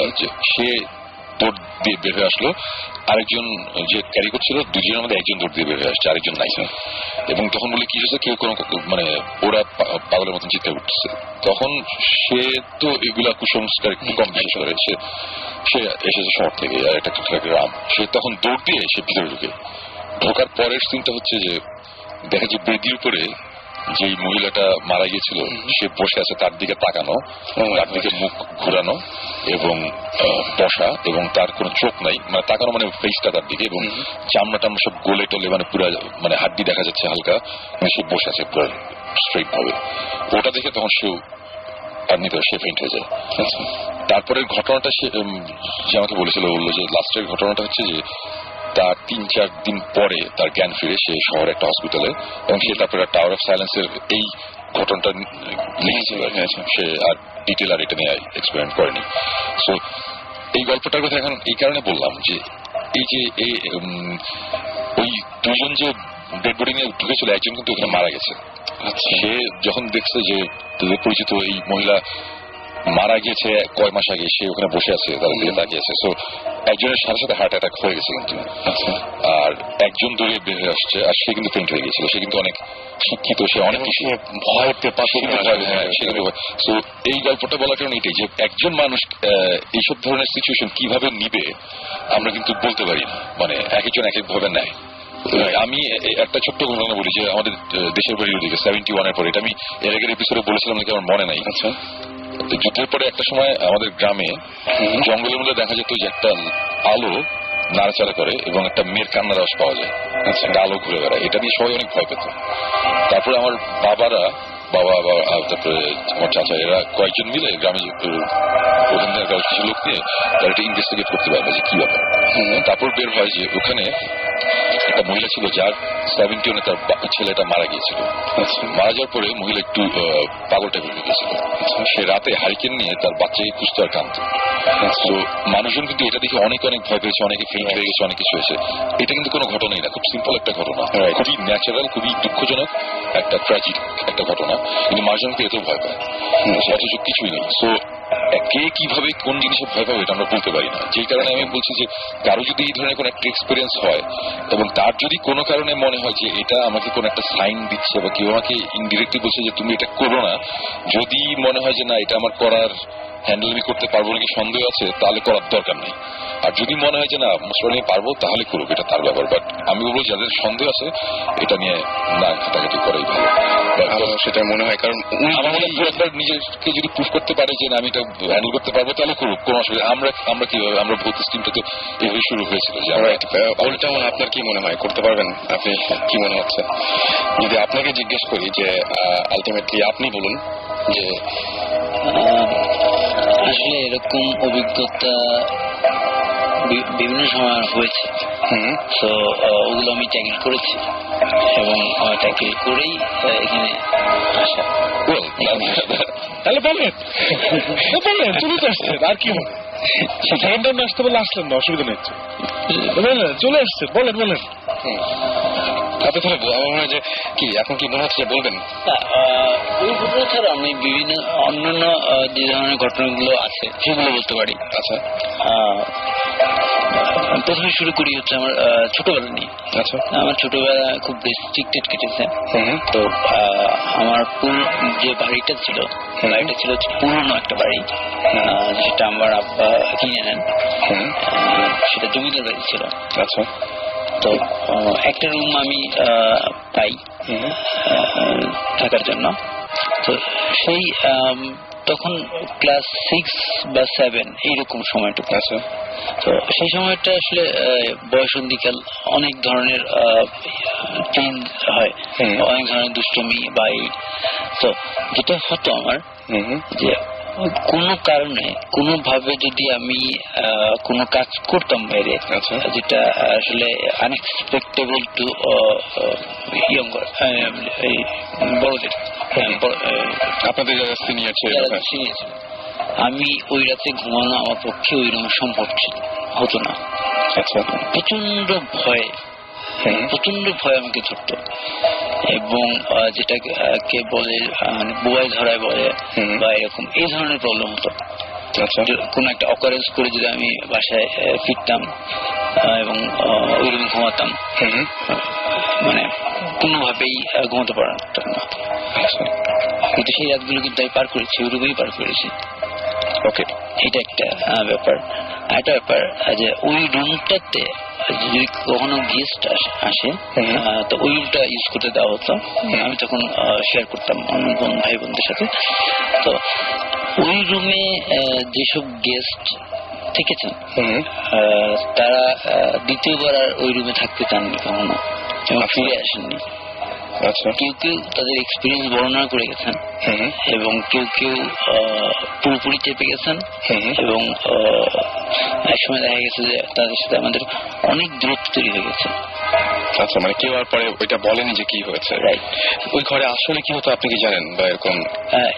সে দৌড় দিয়ে বের হয়ে আসলো। আরেকজন যে ক্যারি করছিল, 2জনের মধ্যে একজন দৌড় দিয়ে বের হয়ে আসছে, আরেকজন নাই। এবং তখন বলে কি হয়েছে, কেউ কোনো মানে ওরা পাগলের মতন চিৎকার করতেছে। তখন সে তো এগুলা কুসংস্কার একটু কম বিশ্বাস করে, সে এসেছে শহর থেকে, আর একটা গ্রাম। সে তখন দৌড় দিয়ে সে ভিতরে ঢোকার পরের সিনটা হচ্ছে যে দেখা যে বেদির উপরে যে মহিলাটা মারা গিয়েছিল সে বসে আছে, তার দিকে তাকানো, তার দিকে মুখ ঘুরানো এবং বসা, এবং তার কোনো চোখ নাই, মানে তাকানো মানে ফেসটা তার দিকে, এবং চামড়া টামড়া সব গোলে টোলে, মানে পুরো মানে হাড্ডি দেখা যাচ্ছে হালকা, মানে সে বসে আছে পুরো স্ট্রেট ভাবে। ওটা দেখে তখন সে ফেইন্ট হয়ে যায়। তারপরের ঘটনাটা সে যে আমাকে বললো যে লাস্টের ঘটনাটা হচ্ছে যে তার 3-4 দিন পরে তার জ্ঞান ফিরে, সে শহরে একটা হসপিটালে, এবং সে তারপরে টাওয়ার অফ সাইলেন্সের এই ঘটনাটা লিখেছিল। সে আর ডিটেল আর এটা নিয়ে এক্সপেরিমেন্ট করেনি। সো এই গল্পটার কথা এখন এই কারণে বললাম যে এই যে ওই 2জন যে ডেড বডি নিয়ে ঢুকেছিল, একজন কিন্তু ওখানে মারা গেছে। সে যখন দেখছে যে তাদের পরিচিত এই মহিলা মারা গিয়েছে কয় মাস আগে, সে ওখানে বসে আছে, তাদের দিকে তাকিয়েছে। সো একজনের সাথে সাথে হার্ট অ্যাটাক হয়ে গেছে কিন্তু, আর একজন দৌড়ে বের হয়ে আসছে, আর সে কিন্তু ফেইন্ট হয়ে গেছিল। সে কিন্তু অনেক শিক্ষিত, সে অনেক কিছু ভয় পেয়ে পাশে। তো এই গল্পটা বলার কারণ এটাই যে একজন মানুষ এইসব ধরনের সিচুয়েশন কিভাবে নিবে আমরা কিন্তু বলতে পারি না, মানে একজন এক এক ভাবে নেয়। আমি একটা ছোট্ট ঘটনা বলি যে আমাদের দেশের বাড়ির ওদিকে 71-এর পরে, এটা আমি এর আগের এপিসোডে বলেছিলাম নাকি আমার মনে নাই। আচ্ছা, যুদ্ধের পরে একটা সময় আমাদের গ্রামে জঙ্গলের মধ্যে দেখা যেত যে একটা আলো নাড়াচাড়া করে এবং একটা মেয়ের কান্নার আওয়াজ পাওয়া যায়, একটা আলো ঘুরে বেড়ায়। এটা নিয়ে সবাই অনেক ভয় পেত। তারপরে আমার বাবা, তারপরে আমার চাচা, এরা কয়েকজন মিলে গ্রামে ওখানে গোয়েন্দা কারো কিছু লোক নিয়ে তারা এটা ইনভেস্টিগেট করতে পারবে যে কি ব্যাপার। তারপর বের হয় যে ওখানে একটা মহিলা ছিল যার 70 তার ছেলেটা মারা গিয়েছিল। মারা যাওয়ার পরে মহিলা একটু পাগল টাইপের হয়ে গেছিল। সে রাতে হারিকেন নিয়ে তার বাচ্চাকে খুঁজতে আর কাঁদত। তো মানুষজন কিন্তু এটা দেখে অনেক অনেক ভয় পেয়েছে, অনেকে ফেল হয়ে গেছে, অনেক কিছু হয়েছে। এটা কিন্তু কোনো ঘটনাই না, খুব সিম্পল একটা ঘটনা, খুবই ন্যাচারাল, খুবই দুঃখজনক একটা ট্র্যাজিক একটা ঘটনা, কিন্তু মানুষজনকে এতেও ভয় পায়, অথচ কিছুই নেই। সো কে কিভাবে কোন জিনিসে ভয় পাবে এটা আমরা বলতে পারি না। যেই কারণে আমি বলছি যে কারো যদি এই ধরনের কোনো একটা এক্সপিরিয়েন্স হয় এবং তার যদি কোনো কারণে মনে হয় যে এটা আমাকে কোনো একটা সাইন দিচ্ছে বা কেউ আমাকে ইনডিরেক্টলি বলছে যে তুমি এটা করো না, যদি মনে হয় যে না এটা আমার করার হ্যান্ডেল আমি করতে পারবো নাকি সন্দেহ আছে, তাহলে করার দরকার নেই। আর যদি মনে হয় যে না মুসলমানি পারবো তাহলে করুক, এটা তার ব্যাপার। বাট আমি বলবো যাদের সন্দেহ আছে এটা নিয়ে না ঘাটাঘাটি করাই ভালো, সেটা মনে হয়। কারণ আমার মনে হয় একবার নিজেকে যদি প্রুফ করতে পারে যে না আমি এটা হ্যান্ডেল করতে পারবো তাহলে করুক, কোনো অসুবিধা। আমরা কিভাবে আমরা ভৌত স্কিমটা তো এভাবে শুরু হয়েছিল যে উল্টা আপনার কি মনে হয় করতে পারবেন? আপনি কি মনে হচ্ছে যদি আপনাকে জিজ্ঞেস করি যে আলটিমেটলি আপনি বলুন যে আসলে এরকম অভিজ্ঞতা বিভিন্ন সময় হয়েছে, তো ওগুলো আমি ট্যাকেল করেছি এবং ট্যাকেল করেই এখানে আসা। তাহলে বলেন চলে তো আসছেন, আর কি হবে? সেকেন্ড টাইম আসতে বলে আসলেন না, অসুবিধা নেই, চলে আসছেন, বলেন। আপনি তাহলে আমার মনে হয় যে কি এখন কি মনে হচ্ছে বলবেন? ওই ঘটনা ছাড়া আমি বিভিন্ন অন্যান্য যে ধরনের ঘটনাগুলো আছে সেগুলো বলতে পারি। আচ্ছা, প্রথমে শুরু করি হচ্ছে আমার ছোটবেলা নিয়ে। আচ্ছা, আমার ছোটবেলা খুব রেস্ট্রিক্টেড কেটেছে। তো আমার যে বাড়িটা ছিল পুরনো একটা বাড়ি, যেটা আমার আব্বা কিনে নেন, সেটা জমিদার বাড়ি ছিল। আচ্ছা, তো একটা রুম আমি পাই থাকার জন্য। তো সেই তখন ক্লাস 6 বা 7 এইরকম সময়টুকু। আচ্ছা, তো সেই সময়টা আসলে বয়সন্ধিকাল, অনেক ধরনের চেঞ্জ হয়, অনেক ধরনের দুষ্টমি বা তো যেটা হতো আমার যে কোনো কারণে কোনোভাবে যদি আমি কোনো কাজ করতাম বাইরে, যেটা আসলে আনএক্সপেক্টেবল টু বড়দের, আপনাদের যারা সিনিয়র ছিল, আমি ওই রাতে ঘুমানো আমার পক্ষে ওই রকম সম্ভব হতো না। আচ্ছা, প্রচন্ড ভয় আমাকে ধরত এবং যেটাকে বলে বুয়ায় ধরায় বলে বা এরকম এই ধরনের প্রবলেম হতো। কোন একটা অকারেন্স করে যদি আমি বাসায় ফিরতাম এবং ওইরকম ঘুমাতাম, মানে কোনোভাবেই ঘুমাতে পারতাম না। কিন্তু সেই রাতগুলো কিন্তু আমি পার করেছি, ওইরকমই পার করেছি। ওকে, এটা একটা ব্যাপার। একটা ব্যাপার যে ওই রুমটাতে যদি কখনো গেস্ট আসে তো ওই রুমটা ইউজ করতে দেওয়া হতো। আমি তখন শেয়ার করতাম অন্য ভাই বোনদের সাথে। তো ওই রুমে যেসব গেস্ট থেকেছেন তারা দ্বিতীয়বার আর ওই রুমে থাকতে চাননি কখনো এবং ফিরে আসেননি। আচ্ছা, কেউ তাদের এক্সপিরিয়েন্স বর্ণনা করে গেছেন এবং কেউ পুরোপুরি চেপে গেছেন এবং একসময় দেখা গেছে যে তাদের সাথে আমাদের অনেক দূরত্ব তৈরি হয়ে গেছে। আচ্ছা, মানে কেউ আর পরে ওইটা বলেনি যে কি হয়েছে। রাইট। ওই ঘরে আসলে কি হতো আপনি কি জানেন বা এরকম?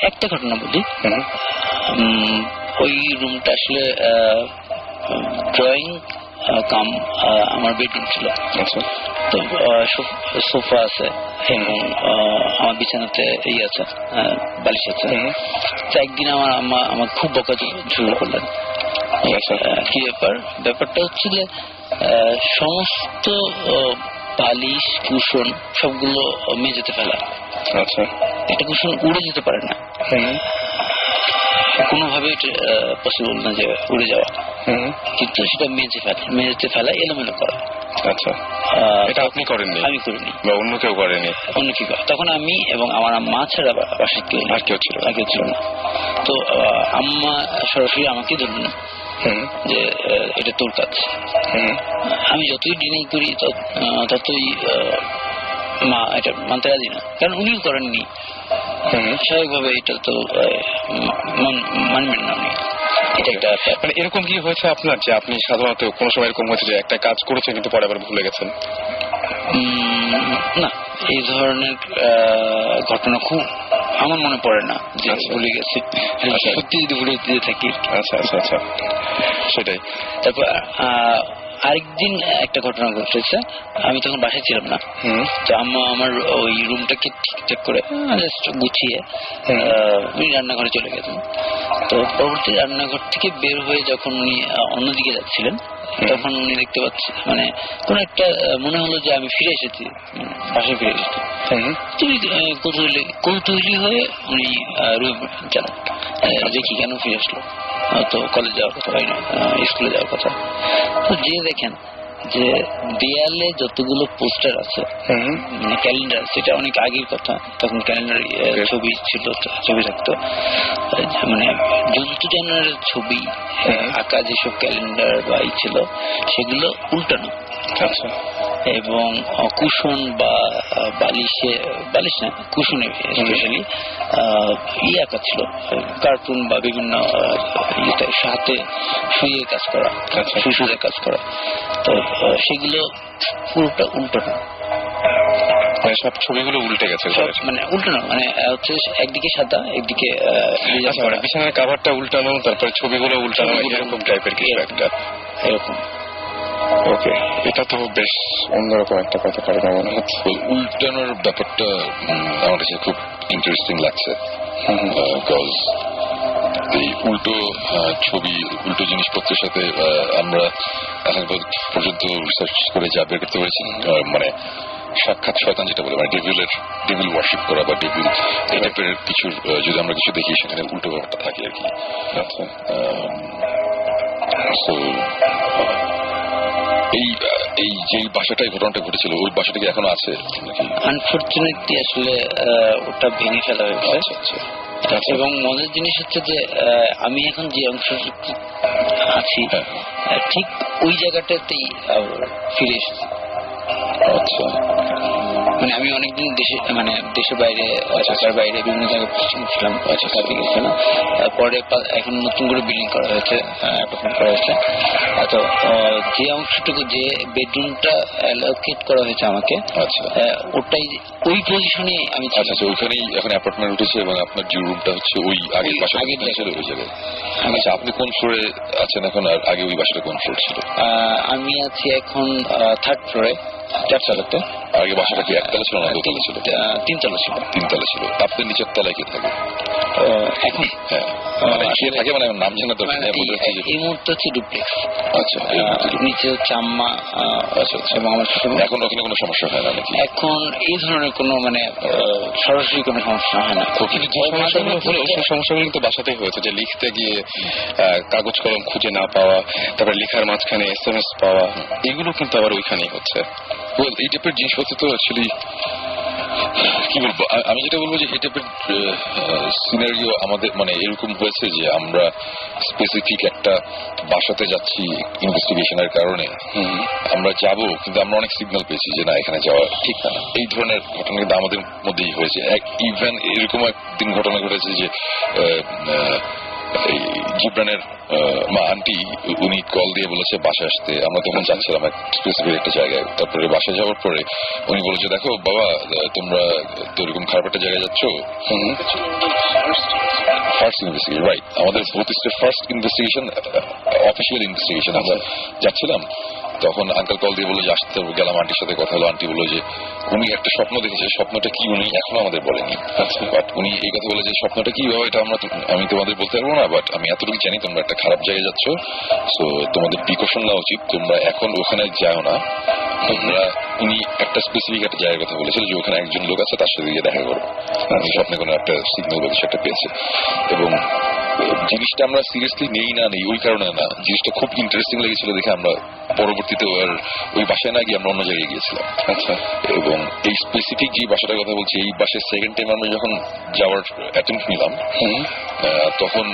একটা ঘটনা বলি। ওই রুমটা আসলে ড্রয়িং কাম আমার বেডরুম ছিল। তো সোফা আছে এবং আমার বিছানাতে আছে, বালিশ আছে। তো একদিন আমার আম্মা আমার খুব বকা শুরু করলেন। কি ব্যাপারটা হচ্ছে যে সমস্ত বালিশ কুশন সবগুলো মেঝেতে ফেলা। আচ্ছা, একটা কুশন উড়ে যেতে পারে না, কোনোভাবে পসিবল না যে উড়ে যাওয়া, কিন্তু সেটা মেঝেতে ফেলা এলোমেলো করা। আচ্ছা, এটা আপনি করেননি? আমি করিনি বা অন্য কেউ করেনি? অন্য কেউ। তখন আমি এবং আমার আম্মা ছাড়া বাসায় কেউ ছিল না। তো আম্মা সরাসরি আমাকে ধরুন যে এটা তোর কাজ। আমি যতই ডিনাই করি ততই মা এটা মানতে রাজি না, কারণ উনিও করেননি। স্বাভাবিকভাবে এটা তো মানবেন না উনি। এটা একটা মানে এরকম কি হয়েছে আপনার যে আপনি সাধারণত কোনো সময় এরকম হয়েছে যে একটা কাজ করেছেন কিন্তু পরে আবার ভুলে গেছেন? না, এই ধরনের ঘটনা খুব আমার মনে পড়ে না যে ভুলে গেছি। সত্যি যদি ভুলে দিয়ে থাকি। আচ্ছা আচ্ছা আচ্ছা, সেটাই। তারপর আরেকদিন একটা ঘটনা ঘটেছে, আমি তখন বাসায় ছিলাম না। তো আম্মা আমার ওই রুমটাকে ঠিকঠাক করে জাস্ট গুছিয়ে উনি রান্নাঘরে চলে গেছেন। তো পরবর্তী রান্নাঘর থেকে বের হয়ে যখন উনি অন্যদিকে যাচ্ছিলেন, তখন উনি দেখতে পাচ্ছেন মানে কোন একটা মনে হলো যে আমি ফিরে এসেছি, বাসায় ফিরে এসেছি। কৌতূহলী হয়ে উনি রুমে যান, দেখি কেন ফিরে আসলো, তো কলেজ যাওয়ার কথা হয় না, স্কুলে যাওয়ার কথা। তো যে দেখেন যে দেয়ালে যতগুলো পোস্টার আছে, মানে ক্যালেন্ডার, সেটা অনেক আগের কথা, তখন ক্যালেন্ডার ছবি ছিল, ছবি থাকতো, মানে জন্তু জানোয়ারের ছবি আঁকা যেসব ক্যালেন্ডার বা ই ছিল সেগুলো উল্টানো। আচ্ছা। এবং কুশন বা বালিশে, বালিশ না কুশনে স্পেশালি আঁকা ছিল, কার্টুন বা বিভিন্ন হাতে শুয়ে কাজ করা, সুসুজে কাজ করা। তো সেগুলো পুরোটা উল্টানো, সব ছবিগুলো উল্টে গেছে, মানে উল্টানো মানে হচ্ছে একদিকে সাদা একদিকে বিছানার কাভারটা উল্টানো, তারপরে ছবিগুলো উল্টানো, এরকম টাইপের কিছু একটা এরকম। ওকে, এটা তো বেশ অন্যরকম একটা কথা কারণ মনে হচ্ছে। উল্টানোর ব্যাপারটা আমার কাছে খুব ইন্টারেস্টিং লাগছে, বিকজ এই উল্টো ছবি, উল্টো জিনিসপত্রের সাথে আমরা এখন পর্যন্ত রিসার্চ করে যা বের করতে পেরেছি, মানে সাক্ষাৎ শয়তান যেটা বলে, মানে ডেভিল ওয়ার্শিপ করা বা ডেভিল এই টাইপের কিছুর যদি আমরা কিছু দেখি, সেখানে উল্টো ব্যাপারটা থাকে আর কি। আচ্ছা, এই যে বাসাটাই ঘটনাটা ঘটেছিল, ওই বাসাটা কি এখনো আছে? আনফরচুনেটলি আসলে ওটা ভেঙে ফেলা হয়েছে। এবং মজার জিনিস হচ্ছে যে আমি এখন যে অংশ আছি ঠিক ওই জায়গাটাতেই ফিরে এসেছি। আচ্ছা, মানে আমি অনেকদিন মানে দেশের বাইরে, ঢাকার বাইরে বিভিন্ন জায়গায় পোস্টিং ছিলাম, কাজে গেছে না। পরে এখন নতুন করে বিল্ডিং করা হয়েছে, অ্যাপার্টমেন্ট করা হয়েছে। তো যে অংশটুকু, যে বেডরুমটা অ্যালোকেট করা হয়েছে আমাকে, ওটাই ওই পজিশনে আমি। আচ্ছা, ওইখানেই এখন অ্যাপার্টমেন্ট উঠেছে এবং আপনার যে রুমটা হচ্ছে ওই আগের বাসা ছিল ওই জায়গায়। আচ্ছা, আপনি কোন ফ্লোরে আছেন এখন, আর আগে ওই বাসাটা কোন ফ্লোর ছিল? আমি আছি এখন 3rd ফ্লোরে, 4 তলাতে। আগে বাসাটা কি একতলা ছিল না দোতলা ছিল? 3 তলা ছিল। 3 তলা ছিল। আপনার নিচের তলায় কে থাকে এখন? মানে কে থাকে, মানে নাম জানা দরকার নেই। এই মুহূর্তে হচ্ছে ডুপ্লেক্স। আচ্ছা, নিচে হচ্ছে আম্মা। আচ্ছা, এবং আমার এখন ওখানে কোনো সমস্যা হয় না নাকি? এখন এই ধরনের কোনো মানে সরাসরি কোনো সমস্যা হয় না। কিন্তু যে সমস্যাগুলো হলো, সেই সমস্যাগুলো কিন্তু বাসাতেই হয়েছে, যে লিখতে গিয়ে কাগজ কলম খুঁজে না পাওয়া, তারপরে লেখার মাঝখানে SMS পাওয়া, এগুলো কিন্তু আবার ওইখানেই হচ্ছে। এই টাইপের জিনিসপত্র তো অ্যাকচুয়ালি কি বলবো, আমি যেটা বলবো যে এই টাইপের সিনারিও আমাদের মানে এরকম হয়েছে যে আমরা স্পেসিফিক একটা বাসাতে যাচ্ছি ইনভেস্টিগেশনের কারণে, আমরা যাব, কিন্তু আমরা অনেক সিগন্যাল পেয়েছি যে না, এখানে যাওয়া ঠিক না। এই ধরনের ঘটনা কিন্তু আমাদের মধ্যেই হয়েছে। ইভেন এরকম একদিন ঘটনা ঘটেছে যে জিব্রানের মা আন্টি, উনি কল দিয়ে বলেছে বাসায় আসতে। আমরা তখন যাচ্ছিলাম স্পেসিফিক একটা জায়গায়। তারপরে বাসায় যাওয়ার পরে উনি বলেছে, দেখো বাবা, তোমরা তো এরকম খারাপ একটা জায়গায় যাচ্ছ। ফার্স্ট ইনভেস্টিগেশন, রাইট, আমাদের ভৌতিষ্টের ফার্স্ট ইনভেস্টিগেশন, অফিসিয়াল ইনভেস্টিগেশন। আমরা যাচ্ছিলাম, তখন আঙ্কেল কল দিয়ে বললো যে আসতে গেলাম, আন্টির সাথে কথা হলো। আন্টি বললো যে উনি একটা স্বপ্ন দেখেছে, স্বপ্নটা কি উনি এখনো আমাদের বলেনি। বাট উনি এই কথা বলে যে স্বপ্নটা কি বাবা, এটা আমি তোমাদের বলতে পারবো না, বাট আমি এতটুকু জানি তোমরা একটা খারাপ জায়গায় যাচ্ছ, সো তোমাদের প্রিকশন নেওয়া উচিত, তোমরা এখন ওখানে যাও না। তোমরা, উনি একটা স্পেসিফিক একটা জায়গার কথা বলেছিল যে ওখানে একজন লোক আছে, তার সাথে গিয়ে দেখা করো। আমি স্বপ্নে কোনো একটা সিগন্যাল বা কিছু একটা পেয়েছে। এবং জিনিসটা আমরা সিরিয়াসলি নেই না, ওই কারণে না, জিনিসটা খুব ইন্টারেস্টিং লেগেছিল দেখে আমরা পরবর্তীতে আর ওই বাসায় না গিয়ে আমরা অন্য জায়গায় গিয়েছিলাম। আচ্ছা, এবং এই স্পেসিফিক যে বাসাটার কথা বলছি, এই বাসায় সেকেন্ড টাইম আমরা যখন যাওয়ার অ্যাটেম্প্ট নিলাম, তখন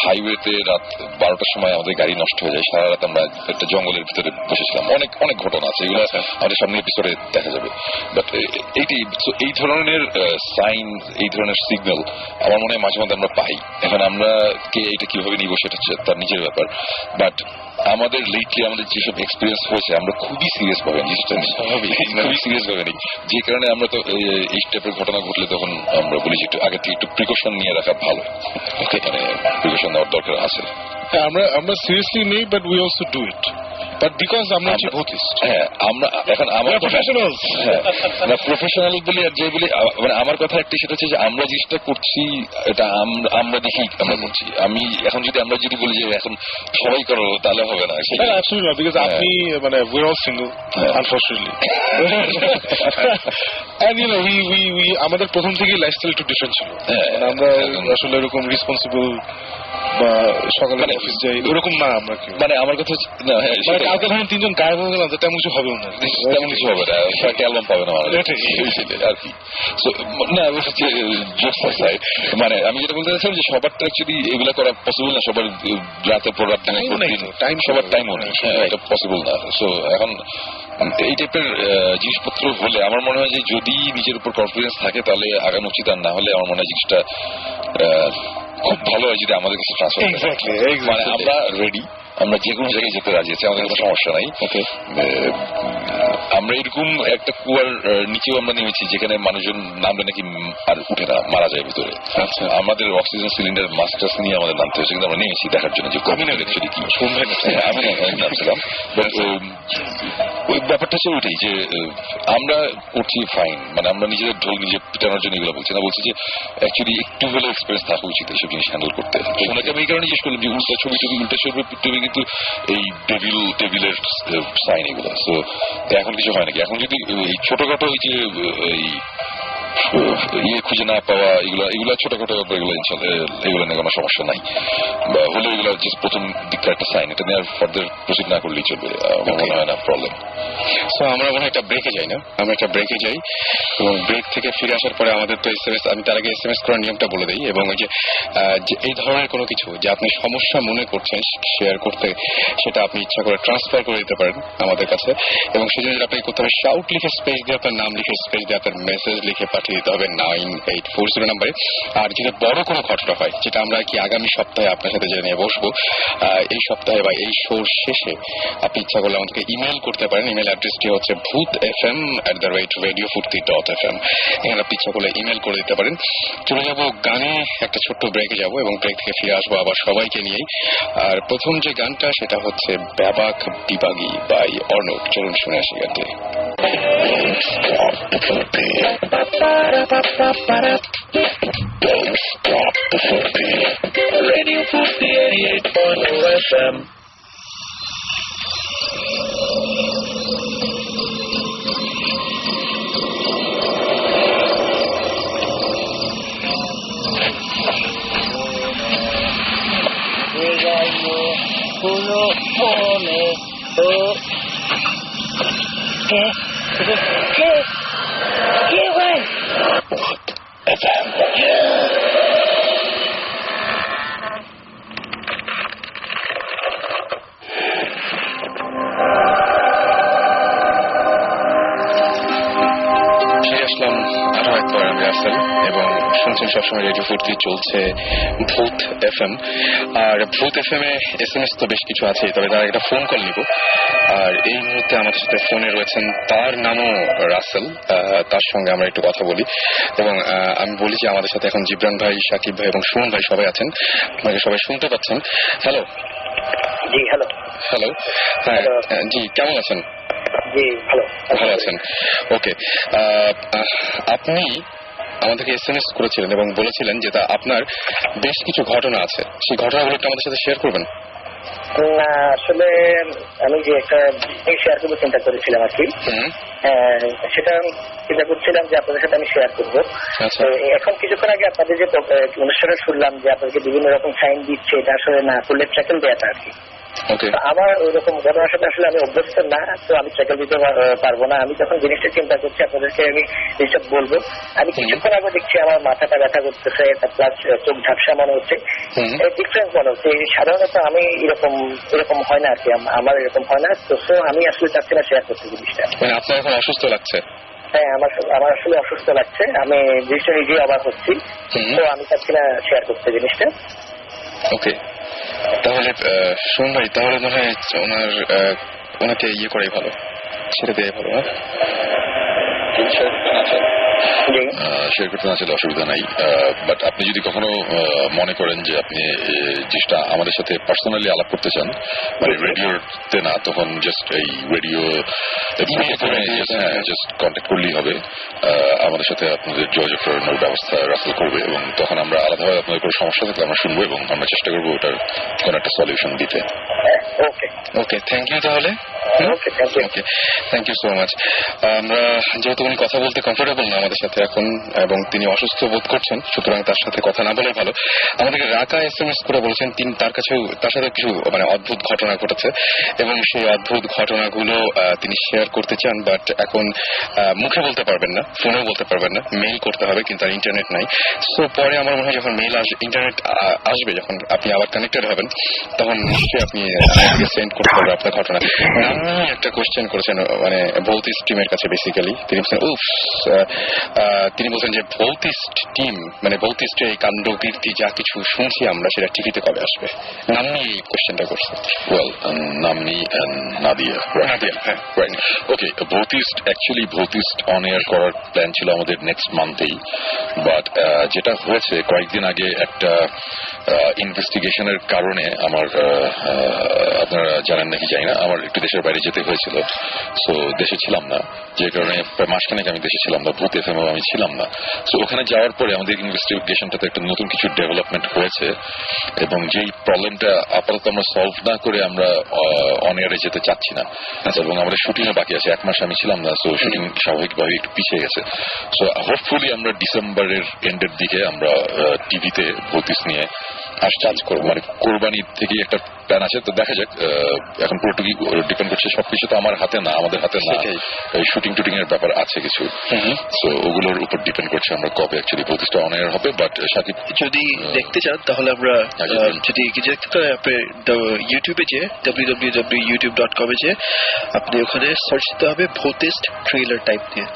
হাইওয়েতে রাত 12টার সময় আমাদের গাড়ি নষ্ট হয়ে যায়। সারা রাত আমরা একটা জঙ্গলের ভিতরে বসেছিলাম। অনেক অনেক ঘটনা আছে, এগুলো আমাদের সামনে এপিসোডে দেখা যাবে। বাট এই ধরনের সাইন, এই ধরনের সিগন্যাল আমার মনে হয় মাঝে মাঝে আমরা পাই। এখন মানে আমরা কে এটা কিভাবে নিব সেটা তার নিজের ব্যাপার। বাট আমাদের লেটলি আমাদের যেসব এক্সপিরিয়েন্স হয়েছে আমরা খুবই সিরিয়াস ভাবে জিনিসটা খুবই সিরিয়াস ভাবে নিই, যে কারণে আমরা তো এই টাইপের ঘটনা ঘটলে তখন আমরা বলি যে একটু আগে থেকে একটু প্রিকশন নিয়ে রাখা ভালো, মানে প্রিকশন নেওয়ার দরকার আছে। আমরা সিরিয়াসলি নেই, but we also do it, but because আমরা হচ্ছে ভূতিস্ট। হ্যাঁ, আমরা এখন আমার প্রফেশনাল না প্রফেশনাল বলি আর যে বলি, মানে আমার কথা একটা সেটা হচ্ছে যে আমরা জিনিসটা করছি এটা আমরা দেখি আমরা করছি। আমি এখন আমরা যদি বলি যে এখন সবাই করো তাহলে হবে না, অ্যাবসলিউটলি নট, বিকজ আপনি মানে we are all single unfortunately, and you know we আমাদের প্রথম থেকেই লাইফস্টাইল একটু ডিফারেন্ট ছিল। আমরা আসলে এরকম রেসপন্সিবল বা সকালে অফিস যাই ওরকম না আমরা কেউ। মানে আমার কথা হচ্ছে না, হ্যাঁ কালকে ধরেন 3 জন গায়েব হয়ে গেলাম তেমন কিছু হবে না, তেমন কিছু হবে না, একটা অ্যালবাম পাবে না আর কি। না হচ্ছে জোকস সাইড, মানে আমি যেটা বলতে চাচ্ছিলাম যে সবার তো অ্যাকচুয়ালি এগুলো করা পসিবল না, সবার রাতের পর রাত টাইম সবার টাইমও নেই, এটা পসিবল না। সো এখন এই টাইপের জিনিসপত্র হলে আমার মনে হয় যে যদি নিজের উপর কনফিডেন্স থাকে তাহলে আগানো উচিত, আর না হলে আমার মনে হয় জিনিসটা খুব ভালো হয় যদি আমাদের কাছে ট্রান্সফার হয়। মানে আমরা রেডি, আমরা যে কোনো জায়গায় যেতে রাজি আছি, আমাদের কোনো সমস্যা নাই। আমরা এরকম একটা কুয়ার নিচেও আমরা নেমেছি যেখানে মানুষজন নামলে নাকি আর উঠে না, মারা যায় ভিতরে। আচ্ছা, আমাদের অক্সিজেন সিলিন্ডার মাস্টার্স নিয়ে আমাদের নামতে হয়েছে, কিন্তু আমরা নেমেছি দেখার জন্য যে কমিউনিটি অ্যাকচুয়ালি কি। আমি নামছিলাম, ওই ব্যাপারটা হচ্ছে ওইটাই যে আমরা করছি ফাইন, মানে আমরা নিজেদের ঢোল নিজে পিটানোর জন্য এগুলো বলছি না, বলছি যে অ্যাকচুয়ালি একটু হলেও এক্সপিরিয়েন্স থাকা উচিত এইসব জিনিস হ্যান্ডেল করতে। ওনাকে আমি এই কারণে জিজ্ঞেস করলাম যে উল্টা ছবি টবি উল্টা ছবি কিন্তু এই টেবিলের সাইন এগুলো। সো এখন কিছু হয় নাকি? এখন যদি এই ছোটখাটো ওই যে ইয়ে খুঁজে না পাওয়া এগুলা ছোটখাটো এগুলো নিয়ে কোনো সমস্যা নাই, বা হলে এগুলো জাস্ট প্রথম দিককার একটা সাইন, এটা নিয়ে আর ফার্দার প্রসিড না করলেই চলবে, আমার মনে হয় না প্রবলেম। সো আমরা মনে হয় একটা ব্রেকে যাই না, আমরা একটা ব্রেকে যাই এবং ব্রেক থেকে ফিরে আসার পরে আমাদের তো SMS, আমি তার আগে SMS করার নিয়মটা বলে দিই। এবং ওই যে এই ধরনের কোনো কিছু যে আপনি সমস্যা মনে করছেন শেয়ার করতে, সেটা আপনি ইচ্ছা করে ট্রান্সফার করে দিতে পারেন আমাদের কাছে, এবং সেই জন্য আপনাকে করতে হবে শাউট লিখে স্পেস দিয়ে আপনার নাম লিখে স্পেস দিয়ে আপনার মেসেজ লিখে পাঠিয়ে দিতে হবে 9840 নাম্বারে। আর যদি বড় কোনো ঘটনা হয়, যেটা আমরা কি আগামী সপ্তাহে আপনার সাথে জেনে নিয়ে বসবো, এই সপ্তাহে বা এই শোর শেষে আপনি ইচ্ছা করলে আমাদেরকে ইমেল করতে পারেন। ইমেল অ্যাড্রেসটি হচ্ছে bhutfm@radiofurti.fm। এখানে আপনি ইচ্ছা করলে ইমেল করে দিতে পারেন। চলে যাবো গানে, একটা ছোট্ট ব্রেকে যাবো এবং ব্রেক থেকে ফিরে আসবো আবার সবাইকে নিয়েই। আর প্রথম যে গানটা সেটা হচ্ছে ব্যাবাক বিবাগী বাই অর্ণব। চলুন শুনে আসি গানটি। Don't stop the Furby. Radio Furby 88.0 FM. ¿Qué, güey? FM. ফিরে আসলাম আরো একবার, আমি রাসেল, এবং শুনছেন সবসময় রেডিও ফুর্তি, চলছে ভূত FM। আর ভূত FM এ SMS তো বেশ কিছু আছে, তবে তার একটা ফোন কল নিব। আর এই মুহূর্তে আমাদের সাথে ফোনে রয়েছেন, তার নামও রাসেল, তার সঙ্গে আমরা একটু কথা বলি। এবং আমি বলি যে আমাদের সাথে এখন জিবরান ভাই, সাকিব ভাই এবং সুমন ভাই সবাই আছেন, আপনাকে সবাই শুনতে পাচ্ছেন। হ্যালো। জি হ্যালো। হ্যালো, হ্যাঁ জি, কেমন আছেন? জি ভালো। ভালো আছেন, ওকে। আপনি আমাদেরকে SMS করেছিলেন এবং বলেছিলেন যে আপনার বেশ কিছু ঘটনা আছে, সেই ঘটনাগুলো একটু আমাদের সাথে শেয়ার করবেন। না আসলে আমি যে একটা শেয়ার করবো চিন্তা করেছিলাম আর কি, সেটা চিন্তা করছিলাম যে আপনাদের সাথে আমি শেয়ার করবো। এখন কিছুক্ষণ আগে আপনাদের যে অনুষ্ঠানে শুনলাম যে আপনাদেরকে বিভিন্ন রকম সাইন দিচ্ছে, এটা আসলে না করলে ট্র্যাকেল দেওয়াটা আর কি। আমার ওই রকম ঘটনার সাথে আসলে আমি অভ্যস্ত না, তো আমি ট্র্যাকেল দিতে পারবো না। আমি যখন জিনিসটা চিন্তা করছি আপনাদেরকে আমি এইসব বলবো। আমি কিছুক্ষণ আগে দেখছি আমার মাথাটা ব্যথা করতেছে, প্লাস চোখ ঝাপসা মনে হচ্ছে, ডিফারেন্স মনে হচ্ছে। সাধারণত আমি এরকম হয় না আর কি, আমার এরকম হয় না। তো আমি আসলে চাচ্ছি না শেয়ার করতে জিনিসটা। আপনার এখন অসুস্থ লাগছে? হ্যাঁ, আমার আসলে অসুস্থ লাগছে, আমি জিনিসটা নিজেই অবাক হচ্ছি, তো আমি চাচ্ছি না শেয়ার করতে জিনিসটা। ওকে, তাহলে সুমন ভাই, তাহলে মনে হয় ওনাকে ইয়ে করাই ভালো, ছেড়ে দেওয়াই ভালো। শেয়ার করতে না চাইলে অসুবিধা নাই, বাট আপনি যদি কখনো মনে করেন যে আপনি জিনিসটা আমাদের সাথে পার্সোনালি আলাপ করতে চান, মানে রেডিওতে না, তখন জাস্ট এই রেডিও জাস্ট কন্ট্যাক্ট করলেই হবে। আমাদের সাথে আপনাদের যোগাযোগ করানোর ব্যবস্থা রাসেল করবে, এবং তখন আমরা আলাদাভাবে আপনাদের কোনো সমস্যা থাকলে আমরা শুনবো এবং আমরা চেষ্টা করবো ওটার কোনো একটা সলিউশন দিতে। Okay okay, thank you. তাহলে okay, thank you. Okay, thank you so much. আমরা যেহেতু উনি কথা বলতে কমফোর্টেবল না আমাদের সাথে এখন, এবং তিনি অসুস্থ বোধ করছেন, সুতরাং তার সাথে কথা না বলে ভালো। আমাদেরকে রাকা SMS করে বলেছেন তার সাথে কিছু মানে অদ্ভুত ঘটনা ঘটেছে, এবং সেই অদ্ভুত ঘটনাগুলো তিনি শেয়ার করতে চান, বাট এখন মুখে বলতে পারবেন না, ফোনেও বলতে পারবেন না, মেইল করতে হবে, কিন্তু আর ইন্টারনেট নাই। সো পরে আমার মনে হয় যখন মেইল ইন্টারনেট আসবে, যখন আপনি আবার কানেক্টেড হবেন, তখন নিশ্চয়ই আপনি সেন্ড করতে পারবেন আপনার ঘটনা। একটা কোয়েশ্চেন করেছেন মানে ভৌতিস্ট টিমের কাছে, বেসিক্যালি তিনি বলছেন যে ভৌতিস্ট টিম মানে ভৌতিস্টের এই কাণ্ড কীর্তি যা কিছু শুনছি আমরা, সেটা টিভিতে কবে আসবে? নামনি এই কোয়েশ্চেনটা করছে। ওয়েল, নামনি নাদিয়া, হ্যাঁ, রাইট। ওকে, ভৌতিস্ট অন এয়ার করার প্ল্যান ছিল আমাদের নেক্সট মান্থেই, বাট যেটা হয়েছে কয়েকদিন আগে একটা ইনভেস্টিগেশনের কারণে আমার, আপনারা জানেন নাকি জানি না, আমার একটু দেশের বাইরে যেতে হয়েছিল। সো দেশে ছিলাম না, যে কারণে মাসখানেক আমি দেশে ছিলাম না, ভূত FM আমি ছিলাম না। সো ওখানে যাওয়ার পরে আমাদের ইনভেস্টিগেশনটাতে একটা নতুন কিছু ডেভেলপমেন্ট হয়েছে, এবং যেই প্রবলেমটা আপাতত আমরা সলভ না করে আমরা অন এয়ারে যেতে চাচ্ছি না, এবং আমাদের শুটিংও বাকি আছে। 1 মাস আমি ছিলাম না, সো শুটিং স্বাভাবিকভাবে একটু পিছিয়ে গেছে। সো হোপফুলি আমরা ডিসেম্বরের এন্ডের দিকে আমরা টিভিতে ভৌতিস্ট নিয়ে কাজ করবো, মানে কোরবানি থেকে একটা প্ল্যান আছে। তো দেখা যাক, এখন পুরোটুকু ডিপেন্ড করছে, সবকিছু তো আমার হাতে না, আমাদের হাতে না, শুটিং টুটিং এর ব্যাপার আছে কিছু। সো ওগুলোর উপর ডিপেন্ড করছে আমরা কবে অ্যাকচুয়ালি ভৌতিস্টটা অন এয়ার হবে। বাট সাকিব যদি দেখতে চান তাহলে আমরা যদি কিছু দেখতে চান, আপনি ইউটিউবে যে www.youtube.com যে আপনি ওখানে সার্চ দিতে হবে ভৌতিস্ট ট্রেলার টাইপ দিয়ে,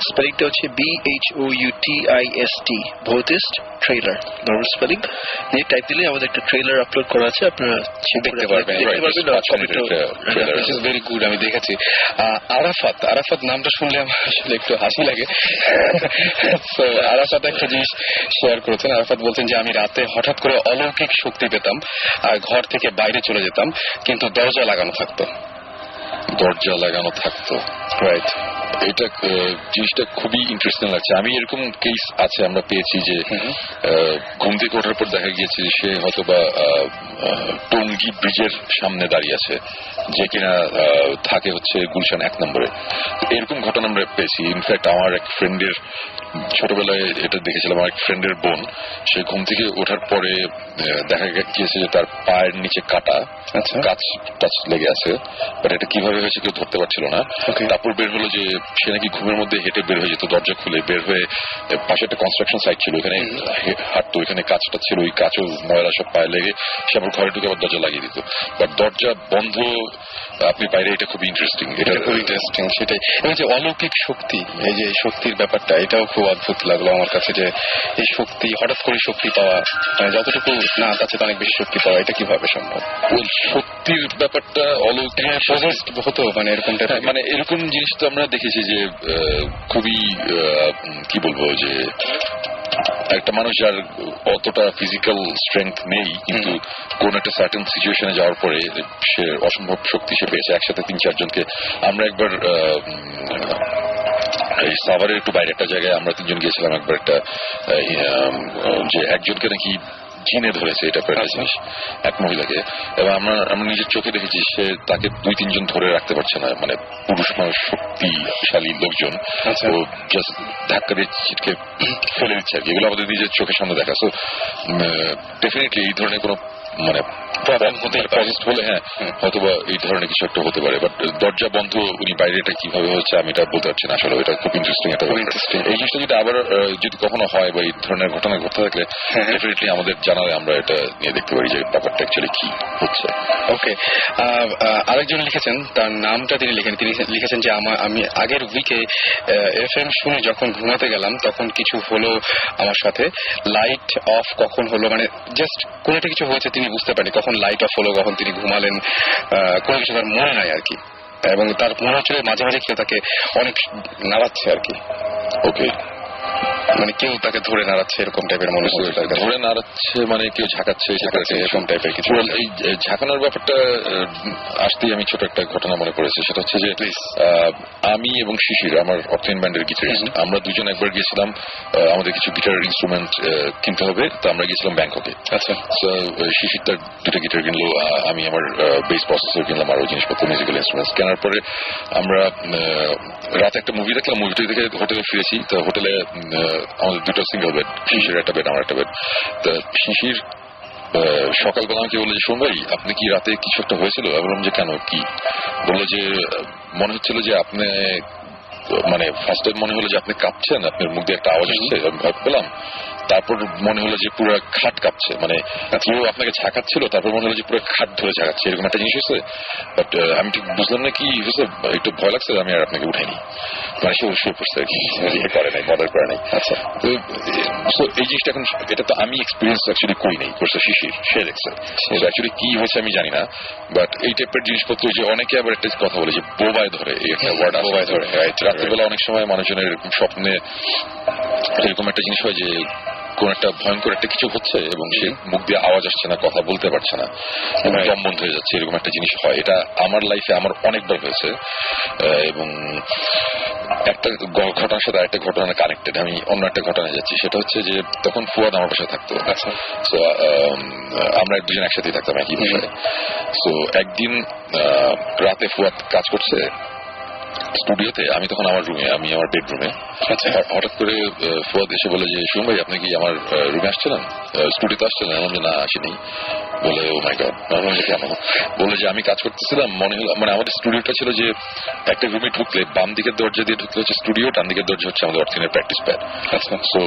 স্পেলিংটা হচ্ছে BHOUTIST, ভৌতিস্ট ট্রেলার নর্মাল স্পেলিং দিয়ে টাইপ দিলে আমাদের একটা ট্রেলার আপলোড করা আছে, আপনারা দেখতে পারবেন। ভেরি গুড, আমি দেখেছি। আরাফাত নামটা শুনলে আমার আসলে একটু হাসি লাগে। আরাফাত একটা জিনিস শেয়ার করেছেন। আরাফাত বলছেন যে আমি রাতে হঠাৎ করে অলৌকিক শক্তি পেতাম আর ঘর থেকে বাইরে চলে যেতাম, কিন্তু দরজা লাগানো থাকতো। রাইট, এটা জিনিসটা খুবই ইন্টারেস্টিং লাগছে। আমি এরকম কেস আছে আমরা পেয়েছি যে ঘুম থেকে ওঠার পর দেখা গিয়েছে সে হয়তো বা টঙ্গী ব্রিজের সামনে দাঁড়িয়ে আছে, যে কিনা থাকে হচ্ছে গুলশান 1 নম্বরে। এরকম ঘটনা আমরা পেয়েছি। ইনফ্যাক্ট আমার এক ফ্রেন্ডের, ছোটবেলায় এটা দেখেছিলাম, আমার এক ফ্রেন্ডের বোন, সে ঘুম থেকে ওঠার পরে দেখা গিয়েছে যে তার পায়ের নিচে কাটা, কাচ লেগে আছে, বাট এটা কিভাবে হয়েছে কেউ ধরতে পারছিল না। তারপর বের হলো যে সে নাকি ঘুমের মধ্যে হেঁটে বের হয়ে যেত, দরজা খুলে বের হয়ে, পাশে একটা কনস্ট্রাকশন সাইট ছিল, এখানে হাঁটতো, এখানে কাঁচটা ছিল, ওই কাঁচও ময়লা সব পায়ে লেগে সে আবার ঘরে ঢুকে আবার দরজা লাগিয়ে দিত, বাট দরজা বন্ধ আপনি বাইরে। এটা খুবই ইন্টারেস্টিং, সেটাই। এবং যে অলৌকিক শক্তি, এই যে শক্তির ব্যাপারটা, এটাও খুব অদ্ভুত লাগলো আমার কাছে, যে এই শক্তি হঠাৎ করে শক্তি পাওয়া, যতটুকু না তার চেয়ে অনেক বেশি শক্তি পাওয়া, এটা কিভাবে সম্ভব? ওই শক্তির ব্যাপারটা অলৌকিক হতো, মানে এরকমটা, মানে এরকম জিনিস তো আমরা দেখেছি যে খুবই কি বলবো, যে একটা মানুষ যার অতটা ফিজিক্যাল স্ট্রেংথ নেই, কিন্তু কোন একটা সার্টেন সিচুয়েশনে যাওয়ার পরে সে অসম্ভব শক্তি সে পেয়েছে। একসাথে 3-4 জনকে আমরা একবার এই সাভারের একটু বাইরে একটা জায়গায় আমরা 3 জন গিয়েছিলাম একবার, একটা যে একজনকে নাকি জিনে ধরেছে, এটা একটা জিনিস, এক মহিলাকে, এবং আমরা নিজের চোখে দেখেছি সে তাকে 2-3 জন ধরে রাখতে পারছে না, মানে পুরুষ মানুষ, শক্তিশালী লোকজন, ও জাস্ট ধাক্কা দিয়ে ছিটকে ফেলে দিচ্ছে আর কি। এগুলো আমাদের নিজের চোখের সামনে দেখা। সো ডেফিনেটলি এই ধরনের কোনো মানে প্রবলেম হতে পজিটিভ হলে হ্যাঁ হয়তোবা এই ধরনের কিছু একটা হতে পারে, বাট দরজা বন্ধ উনি বাইরে এটা কিভাবে হচ্ছে আমি এটা বলতে পারছি না আসলে। এটা খুব ইন্টারেস্টিং একটা এই জিনিসটা যদি আবার যদি কখনো হয় বা এই ধরনের ঘটনা ঘটতে থাকলে ডেফিনেটলি আমাদের জানালে আমরা এটা নিয়ে দেখতে পারি যে ব্যাপারটা অ্যাকচুয়ালি কি হচ্ছে। ওকে, আরেকজন লিখেছেন, তার নামটা তিনি লিখেছেন যে আমি আগের উইকে এফএম শুনে যখন ঘুমাতে গেলাম তখন কিছু হলো আমার সাথে, লাইট অফ কখন হলো, মানে জাস্ট কোনো একটা কিছু হয়েছে তিনি বুঝতে পারেনি, কখন লাইট অফ হলো, কখন তিনি ঘুমালেন, কোনো কিছু তার মনে নাই আর কি, এবং তার মনে হচ্ছে মাঝে মাঝে কেউ তাকে অনেক নাড়াচ্ছে আর কি। ওকে, মানে কেউ তাকে ধরে নাড়াচ্ছে এরকম টাইপের মনে হচ্ছে, ধরে নাড়াচ্ছে মানে কেউ ঝাঁকাচ্ছে এরকম টাইপের কিছু। এই ঝাঁকানোর ব্যাপারটা আসতেই আমি ছোট একটা ঘটনা মনে পড়েছে, সেটা হচ্ছে যে আমি এবং শিশির, আমার অর্থহীন ব্যান্ডের গিটারিস্ট, আমরা দুজন একবার গিয়েছিলাম আমাদের কিছু গিটার ইনস্ট্রুমেন্ট কিনতে হবে, তো আমরা গিয়েছিলাম ব্যাংককে। আচ্ছা, শিশির তার দুটো গিটার কিনলো, আমি আমার বেস প্রসেসর কিনলাম, আরো জিনিসপত্র মিউজিক্যাল ইনস্ট্রুমেন্টস কেনার পরে আমরা রাতে একটা মুভি দেখলাম, মুভিটা দেখে হোটেলে ফিরেছি। তো হোটেলে আমাদের দুটো সিঙ্গেল বেড, শিশির একটা বেড, আমার একটা বেড। তা শিশির সকালবেলা আমাকে বললো যে শোন ভাই, আপনি কি রাতে কিছু একটা হয়েছিল? আমি বললাম যে কেন, কি? বললো যে মনে হচ্ছিল যে আপনি, মানে ফার্স্ট টাইম মনে হলো যে আপনি কাঁপছেন, আপনার মুখ দিয়ে একটা আওয়াজ আসছে, আমি ভয় পেলাম। তারপর মনে হলো যে পুরো খাট কাঁপছে, মানে কেউ আপনাকে ঝাঁকাচ্ছিল, তারপর মনে হলো যে পুরো খাট ধরে ঝাঁকাচ্ছে, এরকম একটা জিনিস হয়েছে। বাট আমি ঠিক বুঝলাম না কি হয়েছে, একটু ভয় লাগছে, আমি আর আপনাকে উঠাইনি, মানে সে শুয়ে পড়ছে আর কি, করে নাই, মদার করে নাই। আচ্ছা, তো এই জিনিসটা এখন, এটা তো আমি এক্সপিরিয়েন্স অ্যাকচুয়ালি করি নাই, করছে শিশির, সে দেখছে। অ্যাকচুয়ালি কি হয়েছে আমি জানি না, বাট এই টাইপের জিনিসপত্র যে অনেকে আবার একটা কথা বলে যে বোবায় ধরে, এই একটা ওয়ার্ড বোবায় ধরে। রাত্রিবেলা অনেক সময় মানুষজনের এরকম স্বপ্নে এরকম একটা জিনিস হয় যে কোন একটা ভয়ঙ্কর একটা কিছু হচ্ছে এবং সে মুখ দিয়ে আওয়াজ আসছে না, কথা বলতে পারছে না, এবং দম বন্ধ হয়ে যাচ্ছে, এরকম একটা জিনিস হয়। এটা আমার লাইফে আমার অনেকবার হয়েছে, এবং একটা ঘটনার সাথে আরেকটা ঘটনা কানেক্টেড। আমি অন্য একটা ঘটনায় যাচ্ছি, সেটা হচ্ছে যে তখন ফুয়াদ আমার বাসায় থাকতো। আচ্ছা, তো আমরা দুজন একসাথেই থাকতাম একই বিষয়ে। তো একদিন রাতে ফুয়াদ কাজ করছে স্টুডিওতে, আমি তখন আমার রুমে, আমি আমার বেডরুমে। হঠাৎ করে ফুয়াদ এসে বলে যে শুন ভাই, আপনি কি আমার রুমে আসছিলেন, স্টুডিওতে আসছিলেন? আমি না, আসিনি। বলে ও মাই গড। কেন? বলে যে আমি কাজ করতেছিলাম, মনে হলো, মানে আমাদের স্টুডিওটা ছিল যে একটা রুমে ঢুকলে বাম দিকের দরজা দিয়ে ঢুকলে হচ্ছে স্টুডিও, ডান দিকের দরজা হচ্ছে আমাদের অর্থিনের প্র্যাকটিস প্যাড। আচ্ছা, তো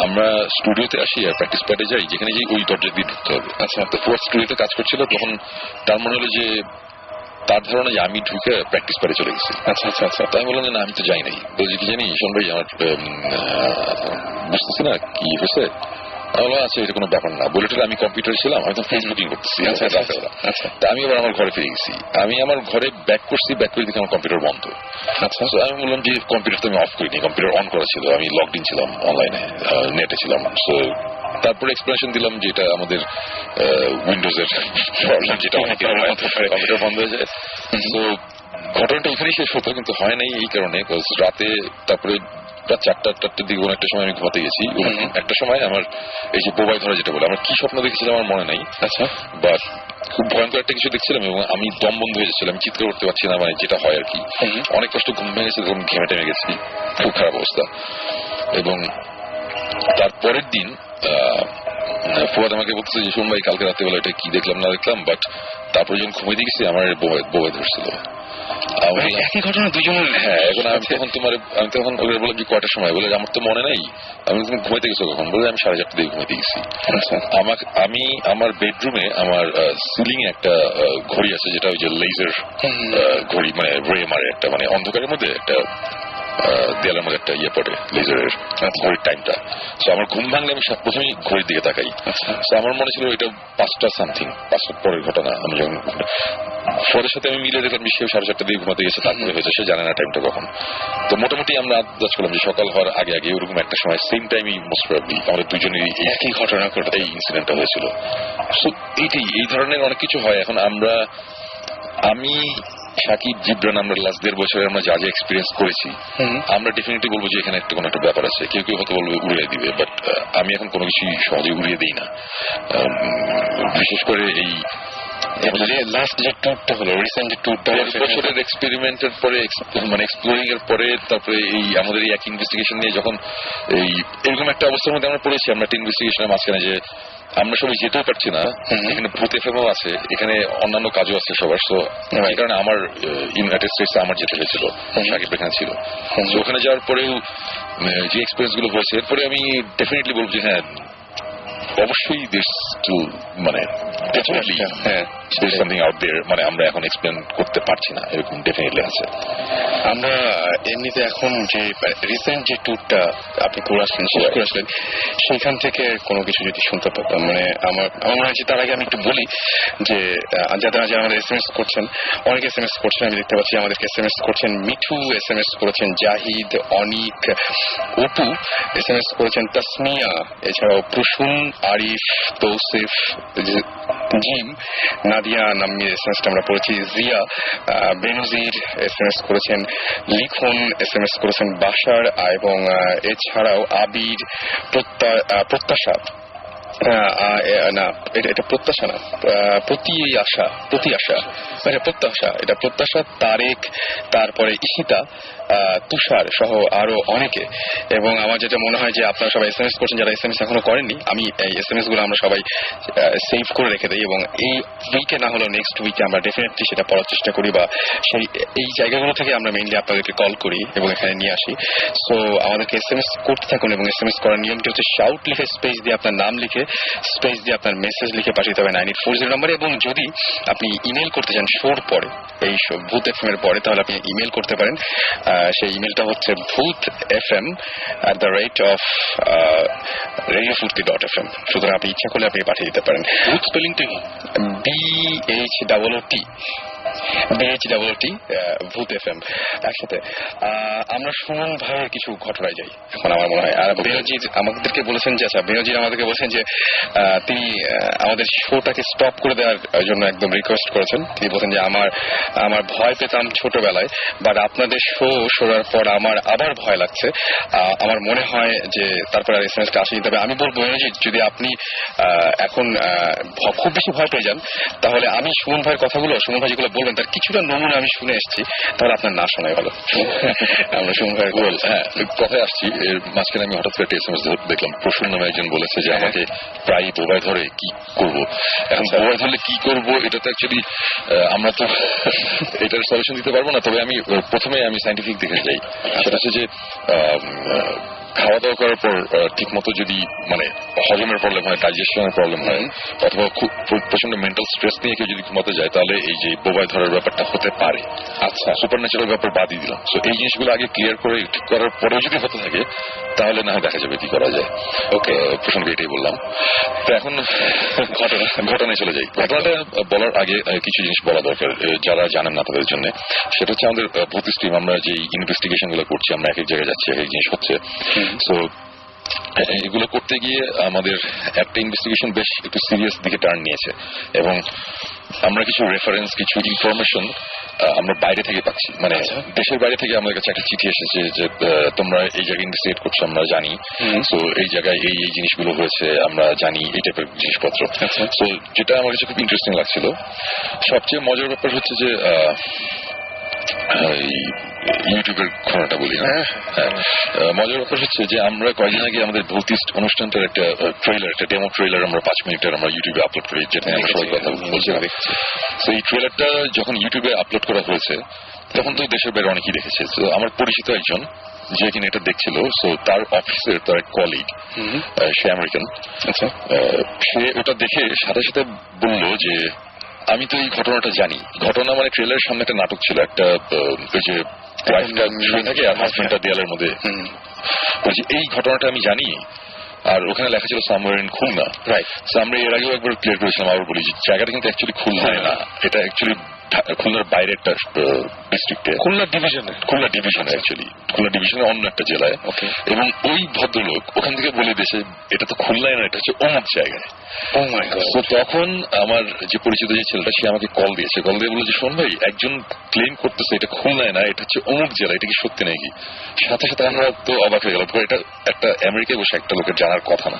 আমরা স্টুডিওতে আসি আর প্র্যাকটিস প্যাডে যাই, যেখানে যাই ওই দরজা দিয়ে ঢুকতে হবে। আচ্ছা, তো ফুয়াদ স্টুডিওতে কাজ করছিল, তখন তার মনে হলো যে, তার ধারণা যে আমি ঢুকে প্র্যাকটিস করে চলে গেছি। আচ্ছা আচ্ছা আচ্ছা, তাই বললাম যে না, আমি তো যাই নাই। বলছি কি জানি শোন ভাই, আমার বুঝতেছি না কি হয়েছে। আচ্ছা, এটা কোনো ব্যাপার না বলে আমি কম্পিউটার ছিলাম, আমি তো ফেসবুকিং করতেছি। আচ্ছা, তা আমি আবার আমার ঘরে ফিরে গেছি। আমি আমার ঘরে ব্যাক করছি, ব্যাক করে দেখি আমার কম্পিউটার বন্ধ। আচ্ছা, আমি বললাম যে কম্পিউটার তো আমি অফ করিনি, কম্পিউটার অন করা ছিল, আমি লগড ইন ছিলাম, অনলাইনে নেটে ছিলাম। সো তারপরে এক্সপ্লেনেশন দিলাম যে এটা আমাদের উইন্ডোজের প্রবলেম, যেটা কম্পিউটার বন্ধ হয়ে যায়। তো ঘটনাটা ওখানেই শেষ হতো, কিন্তু হয় নাই এই কারণে রাতে, তারপরে রাত 4টার দিকে কোনো একটা সময় আমি ঘুমাতে গেছি। একটা সময় আমার এই যে বোবাই ধরা যেটা বলে, আমার কি স্বপ্ন দেখেছিলাম আমার মনে নাই। আচ্ছা, বাট খুব ভয়ঙ্কর একটা কিছু দেখছিলাম এবং আমি দম বন্ধ হয়ে যাচ্ছিলাম, আমি চিৎকার করতে পারছি না, মানে যেটা হয় আর কি। অনেক কষ্ট ঘুম ভেঙে গেছে, তখন ঘেমে টেমে গেছি, খুব খারাপ অবস্থা। এবং তারপরের দিন ফুয়াদ আমাকে বলছে যে শোন ভাই, কালকে রাত্রেবেলা এটা কি দেখলাম না দেখলাম, বাট তারপরে যখন ঘুমিয়ে গেছি আমার বোবাই ধরছিল। একই ঘটনা দুজনের। হ্যাঁ, এখন আমি তখন ওদের বললাম যে কয়টার সময়, বলে আমার তো মনে নাই। আমি তুমি ঘুমাইতে গেছো কখন? বলে আমি 4:30 দিকে ঘুমাইতে গেছি। আমি আমার বেডরুমে আমার সিলিং এ একটা ঘড়ি আছে, যেটা ওই যে লেজার ঘড়ি, মানে রে মারে একটা, মানে অন্ধকারের মধ্যে একটা দেয়ালের মধ্যে একটা ইয়ে পড়ে লেজারের ঘড়ির টাইমটা। তো আমার ঘুম ভাঙলে আমি প্রথমেই ঘড়ির দিকে তাকাই। তো আমার মনে ছিল এটা 5টা সামথিং, 5টার পরের ঘটনা। আমি যখন ফোরের সাথে আমি মিলে দেখলাম সেও 4:30 দিকে ঘুমাতে গেছে, তারপরে হয়েছে, সে জানে না টাইমটা কখন। তো মোটামুটি আমরা আন্দাজ করলাম যে সকাল হওয়ার আগে আগে ওরকম একটা সময়, সেম টাইমই মোস্ট প্রবাবলি আমাদের দুজনেরই একই ঘটনা ঘটে, এই ইনসিডেন্টটা হয়েছিল। সো এই ধরনের অনেক কিছু হয়। এখন আমি সাকিব, জিবরান, আমরা লাস্ট 1.5 বছরে আমরা যা যা এক্সপিরিয়েন্স করেছি, আমরা ডেফিনেটলি বলবো যে এখানে একটা কোনো একটা ব্যাপার আছে। কেউ কেউ হয়তো বলবে উড়িয়ে দিবে, বাট আমি এখন কোনো কিছু সহজে উড়িয়ে দিই না। বিশেষ করে এই লাস্ট যে ট্যুরটা হলো, রিসেন্ট যে ট্যুরটা, বছরের এক্সপেরিমেন্টের পরে মানে এক্সপ্লোরিং এর পরে তারপরে এই আমাদের এই এক ইনভেস্টিগেশন নিয়ে যখন এরকম একটা অবস্থার মধ্যে আমরা পড়েছি, আমরা একটা ইনভেস্টিগেশনের মাঝখানে যে আমরা সবাই যেতেও পারছি না, এখানে ভূত এফএমও আছে, এখানে অন্যান্য কাজও আছে সবার। তো এই কারণে আমার ইউনাইটেড স্টেটসে আমার যেতে হয়েছিল, সাকিব এখানে ছিল। তো ওখানে যাওয়ার পরেও যে এক্সপিরিয়েন্স গুলো হয়েছে, এরপরে আমি ডেফিনেটলি বলবো যে হ্যাঁ অবশ্যই মানে সামথিং আউট দেয়ার, মানে আমরা এখন এক্সপ্লেন করতে পারছি না, এরকম ডেফিনেটলি আছে। আমরা এমনিতে এখন যে রিসেন্ট যে ট্যুরটা আপনি করে আসলেন, শেষ করে আসলেন, সেখান থেকে কোনো কিছু যদি শুনতে পারতাম, মানে আমার মনে হয় যে তার আগে আমি একটু বলি যে যারা আমাদের SMS করছেন, অনেক SMS করছেন, আমি দেখতে পাচ্ছি আমাদেরকে SMS করছেন, মিঠু SMS করেছেন, জাহিদ, অনিক, অপু SMS করেছেন, তাসমিয়া, এছাড়াও প্রসূন, আরিফ, তৌসিফ, জিম, নাদিয়া নাম্মির SMS আমরা পড়েছি, জিয়া, বেনজির SMS করেছেন, লিখন SMS করেছেন, বাশার, এবং এছাড়াও আবির, প্রত্যাশা, না এটা প্রত্যাশা না, প্রত্যাশা, তারেক, তারপরে ঈশিতা, তুষার সহ আরো অনেকে। এবং আমার যেটা মনে হয় যে আপনারা সবাই SMS করছেন, যারা SMS এখনো করেননি, আমি এই SMS গুলো আমরা সবাই সেভ করে রেখে দিই, এবং এই উইকে না হলেও নেক্সট উইকে আমরা ডেফিনেটলি সেটা পড়ার চেষ্টা করি, বা এই জায়গাগুলো থেকে আমরা মেইনলি আপনাদেরকে কল করি এবং এখানে নিয়ে আসি। সো আমাদেরকে SMS করতে থাকুন, এবং SMS করার নিয়মটি হচ্ছে শাউট লিখে স্পেস দিয়ে আপনার নাম লিখে স্পেস দিয়ে আপনার মেসেজ লিখে পাঠিয়ে দেবেন 9840 নম্বরে। এবং যদি আপনি ইমেল করতে চান শোর পরে, এই ভূত FM এর পরে, তাহলে আপনি ইমেল করতে পারেন। সেই ইমেলটা হচ্ছে bhutfm@radio40.fm। সুতরাং আপনি ইচ্ছা করলে আপনি পাঠিয়ে দিতে পারেন। ভূত স্পেলিংটা কি? BHOOT, ভূত FM একসাথে। আমরা সুমন ভাইয়ের কিছু ঘটনায় যাই এখন, আমার মনে হয়। আর বেনজির আমাদেরকে বলেছেন যে, বেনজির আমাদেরকে বলেছেন যে তিনি আমাদের শোটাকে স্টপ করে দেওয়ার জন্য একদম রিকোয়েস্ট করেছেন। তিনি বলেছেন যে আমার ভয় পেতাম ছোটবেলায়, বাট আপনাদের শোনার পর আমার আবার ভয় লাগছে। আমার মনে হয় যে তারপর আর SMS টা আসে নিতে হবে। আমি বলবো বেনজির, যদি আপনি এখন খুব বেশি ভয় পেয়ে যান, তাহলে আমি সুমন ভাইয়ের কথাগুলো, সুমন ভাই যেগুলো বলবেন তার কিছুটা নমুনা আমি শুনে এসেছি, তাহলে আপনার না শোনাই ভালো। আমরা সুমন ভাইয়ের কথায় আসছি, এর মাঝখানে আমি হঠাৎ করে একটা SMS দেখলাম, প্রসূন নামে একজন বলেছে যে আমাকে প্রায় বোবায় ধরে, কি করব এখন? বোবায় ধরলে কি করব, এটা তো অ্যাকচুয়ালি আমরা তো এটার সলিউশন দিতে পারবো না। তবে আমি প্রথমে সায়েন্টিফিক দিকে যাই। সেটা হচ্ছে যে খাওয়া দাওয়া করার পর ঠিক মতো যদি মানে হজমের প্রবলেম হয়, ডাইজেশনের প্রবলেম হয়, অথবা খুব প্রচন্ড মেন্টাল স্ট্রেস নিয়ে কেউ যদি ঘুমাতে যায়, তাহলে এই যে বোবায় ধরার ব্যাপারটা হতে পারে। আচ্ছা, সুপার ন্যাচারাল ব্যাপার বাদই দিলাম। সো এই জিনিসগুলো আগে ক্লিয়ার করে ঠিক করার পরেও যদি হতে থাকে, তাহলে না হয় দেখা যাবে কি করা যায়। ওকে, প্রসঙ্গে এটাই বললাম। তো এখন ঘটনায় চলে যাই। ঘটনাটা বলার আগে কিছু জিনিস বলা দরকার, যারা জানেন না তাদের জন্য। সেটা হচ্ছে আমাদের ভূত স্ট্রিম, আমরা যে ইনভেস্টিগেশন গুলো করছি, আমরা এক এক জায়গায় যাচ্ছি, এক এক জিনিস হচ্ছে। সো এগুলো করতে গিয়ে আমাদের একটা ইনভেস্টিগেশন বেশ একটু সিরিয়াস দিকে টার্ন নিয়েছে, এবং আমরা কিছু রেফারেন্স, কিছু ইনফরমেশন আমরা বাইরে থেকে পাচ্ছি, মানে দেশের বাইরে থেকে আমাদের কাছে একটা চিঠি এসেছে যে তোমরা এই জায়গায় ইনভেস্টিগেট করছো, আমরা জানি। সো এই জায়গায় এই জিনিসগুলো হয়েছে, আমরা জানি, এই টাইপের জিনিসপত্র। সো যেটা আমার কাছে খুব ইন্টারেস্টিং লাগছিল। সবচেয়ে মজার ব্যাপার হচ্ছে যে ইউটিউবের ঘটনাটা বলি। মজার ব্যাপার হচ্ছে যে আমরা কয়েকদিন আগে আমাদের ভৌতিস্ট অনুষ্ঠানটার একটা ট্রেলার, একটা ডেমো ট্রেলার আমরা 5 মিনিটের আমরা ইউটিউবে আপলোড করি, যেটা আমরা সবাই কথা বলছি। তো এই ট্রেলারটা যখন ইউটিউবে আপলোড করা হয়েছে, তখন তো দেশের বাইরে অনেকেই দেখেছে। তো আমার পরিচিত একজন যে কিনা এটা দেখছিল, সো তার অফিসের তার এক কলিগ, সে আমেরিকান। আচ্ছা, সে ওটা দেখে সাথে সাথে বলল যে আমি তো এই ঘটনাটা জানি। ঘটনা মানে ট্রেলারের সামনে একটা নাটক ছিল, একটা ওই যে ওয়াইফটা শুয়ে থাকে আর হাজবেন্ডটা দেয়ালের মধ্যে, বলছি এই ঘটনাটা আমি জানি। আর ওখানে লেখা ছিল সামওয়্যার ইন খুলনা। রাইট। আমরা এর আগেও একবার ক্লিয়ার করেছিলাম, আবার বলি যে জায়গাটা কিন্তু অ্যাকচুয়ালি খুলনা না, এটা অ্যাকচুয়ালি খুলনার বাইরে একটা ডিস্ট্রিক্টে, খুলনা ডিভিশনে অ্যাকচুয়ালি খুলনা ডিভিশনে অন্য একটা জেলায়। এবং ওই ভদ্রলোক ওখান থেকে বলে দিয়েছে এটা তো খুলনায় না, এটা হচ্ছে অমুক জায়গায়। তো তখন আমার যে পরিচিত যে ছেলেটা সে আমাকে কল দিয়ে বললো যে শোন ভাই, একজন ক্লেম করতেছে এটা খুলনায় না, এটা হচ্ছে অমুক জেলা, এটা কি সত্যি নাকি? সাথে সাথে আমরা তো অবাক হয়ে গেলাম, এটা একটা আমেরিকায় বসে একটা লোকের জানার কথা না।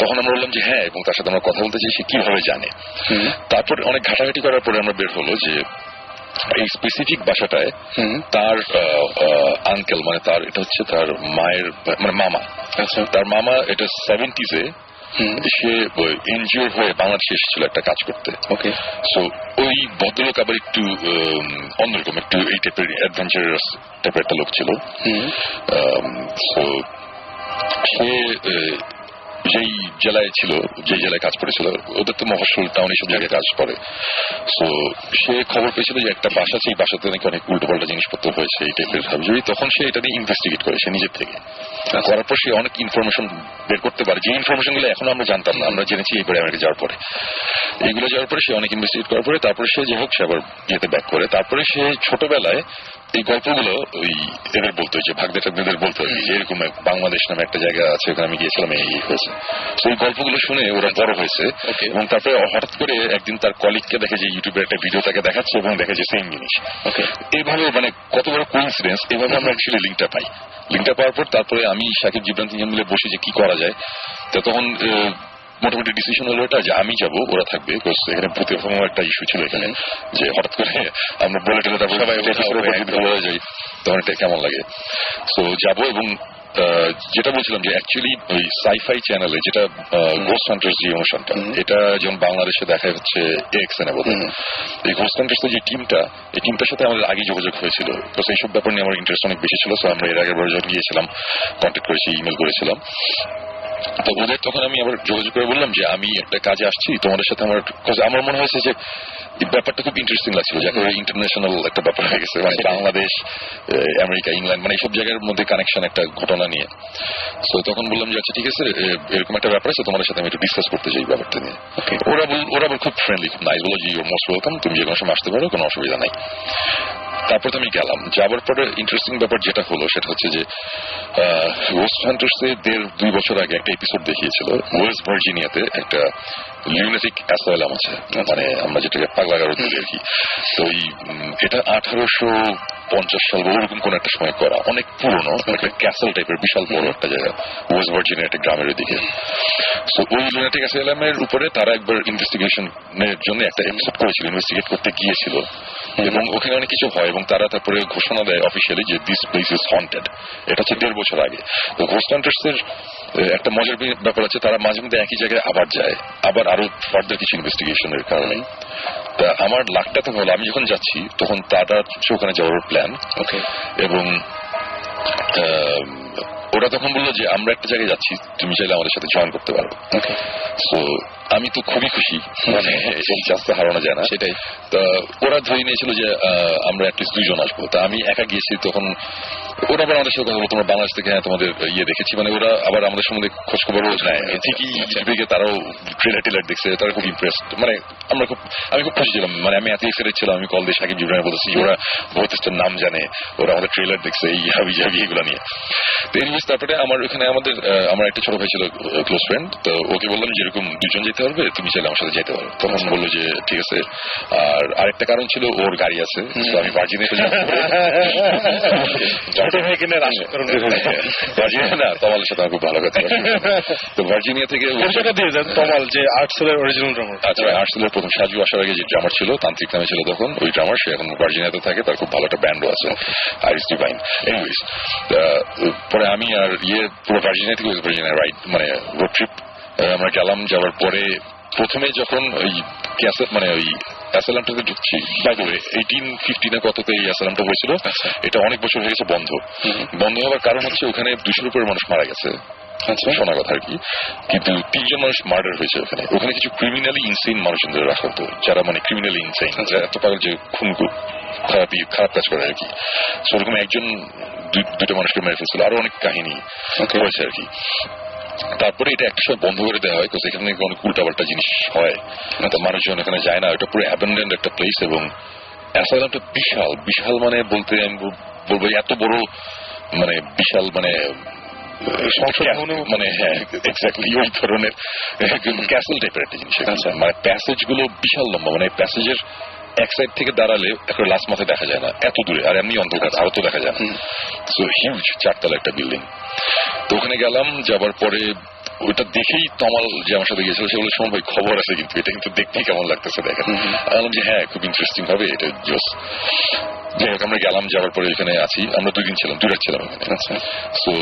তখন আমরা বললাম যে হ্যাঁ, এবং তার সাথে আমরা কথা বলতে চাই সে কিভাবে জানে। তারপর অনেক ঘাটাঘাটি করার পরে আমরা বের হলো যে এই স্পেসিফিক বাসাটায় তার আঙ্কেল, মানে তার এটা হচ্ছে তার মায়ের মানে মামা, তার মামা এটা 70s সে এনজিও হয়ে বাংলাদেশে এসেছিল একটা কাজ করতে। সো ওই ভদ্রলোক আবার একটু অন্যরকম, একটু এই টাইপের অ্যাডভেঞ্চারাস টাইপের একটা লোক ছিল। সো সে যেই জেলায় ছিল, যে জেলায় কাজ করেছিল, ওদের তো মফস্বল টাউন এইসব জায়গায় কাজ করে। সো সে খবর পেয়েছিল যে একটা বাসা, সেই বাসাতে নাকি অনেক উল্টো পাল্টা জিনিসপত্র হয়েছে এই টাইপের ভাবে। তখন সে এটা নিয়ে ইনভেস্টিগেট করে সে নিজের থেকে। করার পর সে অনেক ইনফরমেশন বের করতে পারে, যে ইনফরমেশন গুলো এখনো আমরা জানতাম না, আমরা জেনেছি এইবারে আমেরিকা যাওয়ার পরে। এইগুলো যাওয়ার পরে সে অনেক ইনভেস্টিগেট করার পরে তারপরে সে যে হোক সে আবার ইয়েতে ব্যাক করে। তারপরে সে ছোটবেলায় এই গল্পগুলো ওই এদের বলতো, যে ভাগদের বলতো যে এরকম বাংলাদেশ নামে একটা জায়গা আছে, ওখানে আমি গিয়েছিলাম, এই হয়েছে। তো এই গল্পগুলো শুনে ওরা বড় হয়েছে। এবং তারপরে হঠাৎ করে একদিন তার কলিগকে দেখে যে ইউটিউবের একটা ভিডিও তাকে দেখাচ্ছে এবং দেখে যে সেম জিনিস। এইভাবে মানে কত বড় কোইন্সিডেন্স, এভাবে আমরা অ্যাকচুয়ালি লিঙ্কটা পাই। লিঙ্কটা পাওয়ার পর তারপরে আমি সাকিব জিবরান তিনজন মিলে বসি যে কি করা যায়। তো তখন মোটামুটি ডিসিশন হলো এটা যে আমি যাব, ওরা থাকবে। এখানে ভূতের একটা ইস্যু ছিল এখানে, যে হঠাৎ করে আমরা বলে টেলে তারপর সবাই যাই, তখন এটা কেমন লাগে। তো যাবো। এবং যেটা বলছিলাম যে অ্যাকচুয়ালি ওই সাইফাই চ্যানেলে যেটা ঘোস্ট হান্টার্স যে অনুষ্ঠানটা, এটা যেমন বাংলাদেশে দেখায় হচ্ছে এক্সএনে বলে। এই ঘোস্ট হান্টার্স যে টিমটা, এই টিমটার সাথে আমাদের আগে যোগাযোগ হয়েছিল। তো সেইসব ব্যাপার নিয়ে আমার ইন্টারেস্ট অনেক বেশি ছিল। তো আমরা এর আগের বার যখন গিয়েছিলাম কন্ট্যাক্ট করেছি, ইমেল করেছিলাম। তো ওদের তখন আমি আবার যোগাযোগ করে বললাম যে আমি একটা কাজে আসছি তোমাদের সাথে। আমার মনে হয়েছে যে ব্যাপারটা খুব ইন্টারেস্টিং লাগছিল, যাকে ইন্টারন্যাশনাল একটা ব্যাপার হয়ে গেছে, মানে বাংলাদেশ, আমেরিকা, ইংল্যান্ড, মানে এইসব জায়গার মধ্যে কানেকশন একটা ঘটনা নিয়ে। তো তখন বললাম যে আচ্ছা ঠিক আছে, এরকম একটা ব্যাপার আছে, তোমাদের সাথে আমি একটু ডিসকাস করতে চাই ব্যাপারটা নিয়ে। ওরা আবার খুব ফ্রেন্ডলি, খুব নাইস, বলো যে ইউ মোস্ট ওয়েলকাম, তুমি যে কোনো সময় আসতে পারো, কোনো অসুবিধা নাই। তারপর তো আমি গেলাম। যাবার পরে ইন্টারেস্টিং ব্যাপার যেটা হলো সেটা হচ্ছে যে ঘোস্ট হান্টার্সে 1.5-2 বছর আগে একটা এপিসোড দেখিয়েছিল ওয়েস্ট ভার্জিনিয়াতে একটা লিউনেটিক অ্যাসাইলাম আছে, মানে আমরা যেটাকে পাগলাগারদ বলি আর কি। তো এটা 1850 সাল বা ওরকম কোন একটা সময় করা, অনেক পুরনো, একটা ক্যাসেল টাইপের বিশাল বড় একটা জায়গা ওয়েস্ট ভার্জিনিয়া একটা গ্রামের দিকে। তো ওই লিউনেটিক অ্যাসাইলামের উপরে তারা একবার ইনভেস্টিগেশনের জন্য একটা এপিসোড করেছিল, ইনভেস্টিগেট করতে গিয়েছিল। এবং ওখানে অনেক কিছু হয় এবং তারা তারপরে ঘোষণা দেয় অফিসিয়ালি যে দিস প্লেস ইজ হন্টেড। এটা হচ্ছে 1.5 বছর আগে। তো ঘোস্ট হান্টার্সের একটা মজার ব্যাপার আছে, তারা মাঝে মধ্যে একই জায়গায় আবার যায়, আবার আরো ফার্দার কিছু ইনভেস্টিগেশনের কারণে। তা আমার লাকটা তো হলো, আমি যখন যাচ্ছি তখন তারা ওখানে যাওয়ার প্ল্যান। এবং ওরা তখন বললো যে আমরা একটা জায়গায় যাচ্ছি, তুমি চাইলে আমাদের সাথে জয়েন করতে পারো। তো আমি তো খুবই খুশি, মানে এই চান্সটা হারানো যায় না। সেটাই। তা ওরা ধরে নিয়েছিল যে আমরা অ্যাটলিস্ট 2 জন আসবো। তা আমি একা গিয়েছি। তখন ওরা আবার আমাদের সাথে কথা বলো, তোমরা বাংলাদেশ থেকে তোমাদের ইয়ে দেখেছি, মানে ওরা আবার আমাদের সম্বন্ধে খোঁজ খবর নেয় ঠিকই। ইউটিউবে তারাও ট্রেলার দেখছে, তারা খুব ইমপ্রেসড। মানে আমি খুব খুশি ছিলাম, মানে আমি এত এক্সাইটেড ছিলাম। আমি কল দিয়ে সাকিব জিবরানের বলতেছি, ওরা ভূতের নাম জানে, ওরা আমাদের ট্রেলার দেখছে, এই হাবি জাবি এগুলো নিয়ে। তো এনিওয়েজ তারপরে আমার ওখানে আমার একটা ছোট ভাই ছিল ক্লোজ ফ্রেন্ড। তো ওকে বললাম যেরকম 2 জন যেতে পারবে, তুমি চাইলে আমার সাথে যেতে পারো। তখন বললো যে ঠিক আছে। আর আরেকটা কারণ ছিল ওর গাড়ি আছে, তো আমি ভার্জিনিয়াতে ছোট ভাই কিনে ভার্জিনিয়া না, তমালের সাথে আমার খুব ভালো কথা। তো ভার্জিনিয়া থেকে তমাল যে আর্টসেলের অরিজিনাল ড্রামার। আচ্ছা, আর্টসেলের প্রথম সাজু আসার আগে যে ড্রামার ছিল, তান্ত্রিক নামে ছিল তখন, ওই ড্রামার সে এখন ভার্জিনিয়াতে থাকে, তার খুব ভালো একটা ব্যান্ডও আছে, আইরিস ডিভাইন। এনিওয়েজ পরে আমি আর পুরো ভার্জিনিয়া থেকে ওয়েস্ট ভার্জিনিয়া রাইড, মানে রোড ট্রিপ আমরা গেলাম। যাওয়ার পরে প্রথমে যখন ওই ক্যাসেট মানে ওই অ্যাসালামটাতে ঢুকছি, বাই দ্য ওয়ে 1850 কততে এই অ্যাসালামটা হয়েছিল। এটা অনেক বছর হয়ে গেছে বন্ধ হওয়ার কারণ হচ্ছে ওখানে 200-র উপরে মানুষ মারা গেছে, শোনা কথা আর কি। কিন্তু 3 জন মানুষ মার্ডার হয়েছে ওখানে কিছু ক্রিমিনালি ইনসেইন মানুষদের রাখা হতো, যারা মানে ক্রিমিনালি ইনসেইন, এত পাগল যে খুন খারাপ কাজ করে আর কি। সেরকম একজন 2টা মানুষকে মেরে ফেলছিল, আরো অনেক কাহিনী হয়েছে আর কি। তারপরে এটা একটা সময় বন্ধ করে দেওয়া হয়, কারণ এখানে অনেক উল্টাপাল্টা জিনিস হয়, তো মানুষজন এখানে যায় না। এটা পুরো অ্যাবান্ডেন্ড একটা প্লেস, এবং অ্যাসাইলামটা বিশাল বিশাল, মানে বলতে আমি বলবো এত বড়, মানে বিশাল, মানে মানে হ্যাঁ এক্স্যাক্টলি ওই ধরনের ক্যাসেল টাইপের একটা জিনিস। মানে প্যাসেজ গুলো বিশাল লম্বা, মানে প্যাসেজের এক সাইড থেকে দাঁড়ালে একটা লাস্ট মাথায় দেখা যায় না, এত দূরে, আর এমনি অন্ধকার আরো তো দেখা যায় না। সো হিউজ 4 তলা একটা বিল্ডিং। তো ওখানে গেলাম, যাবার পরে ওইটা দেখেই তমাল যে আমার সাথে গিয়েছিল সে বলে, শোন ভাই খবর আছে কিন্তু এটা কিন্তু দেখতেই কেমন লাগতেছে দেখেন। বললাম যে হ্যাঁ খুব ইন্টারেস্টিং হবে এটা জোস। যাই হোক আমরা গেলাম, যাওয়ার পরে এখানে আছি আমরা 2 দিন ছিলাম, 2 রাত ছিলাম এখানে। সো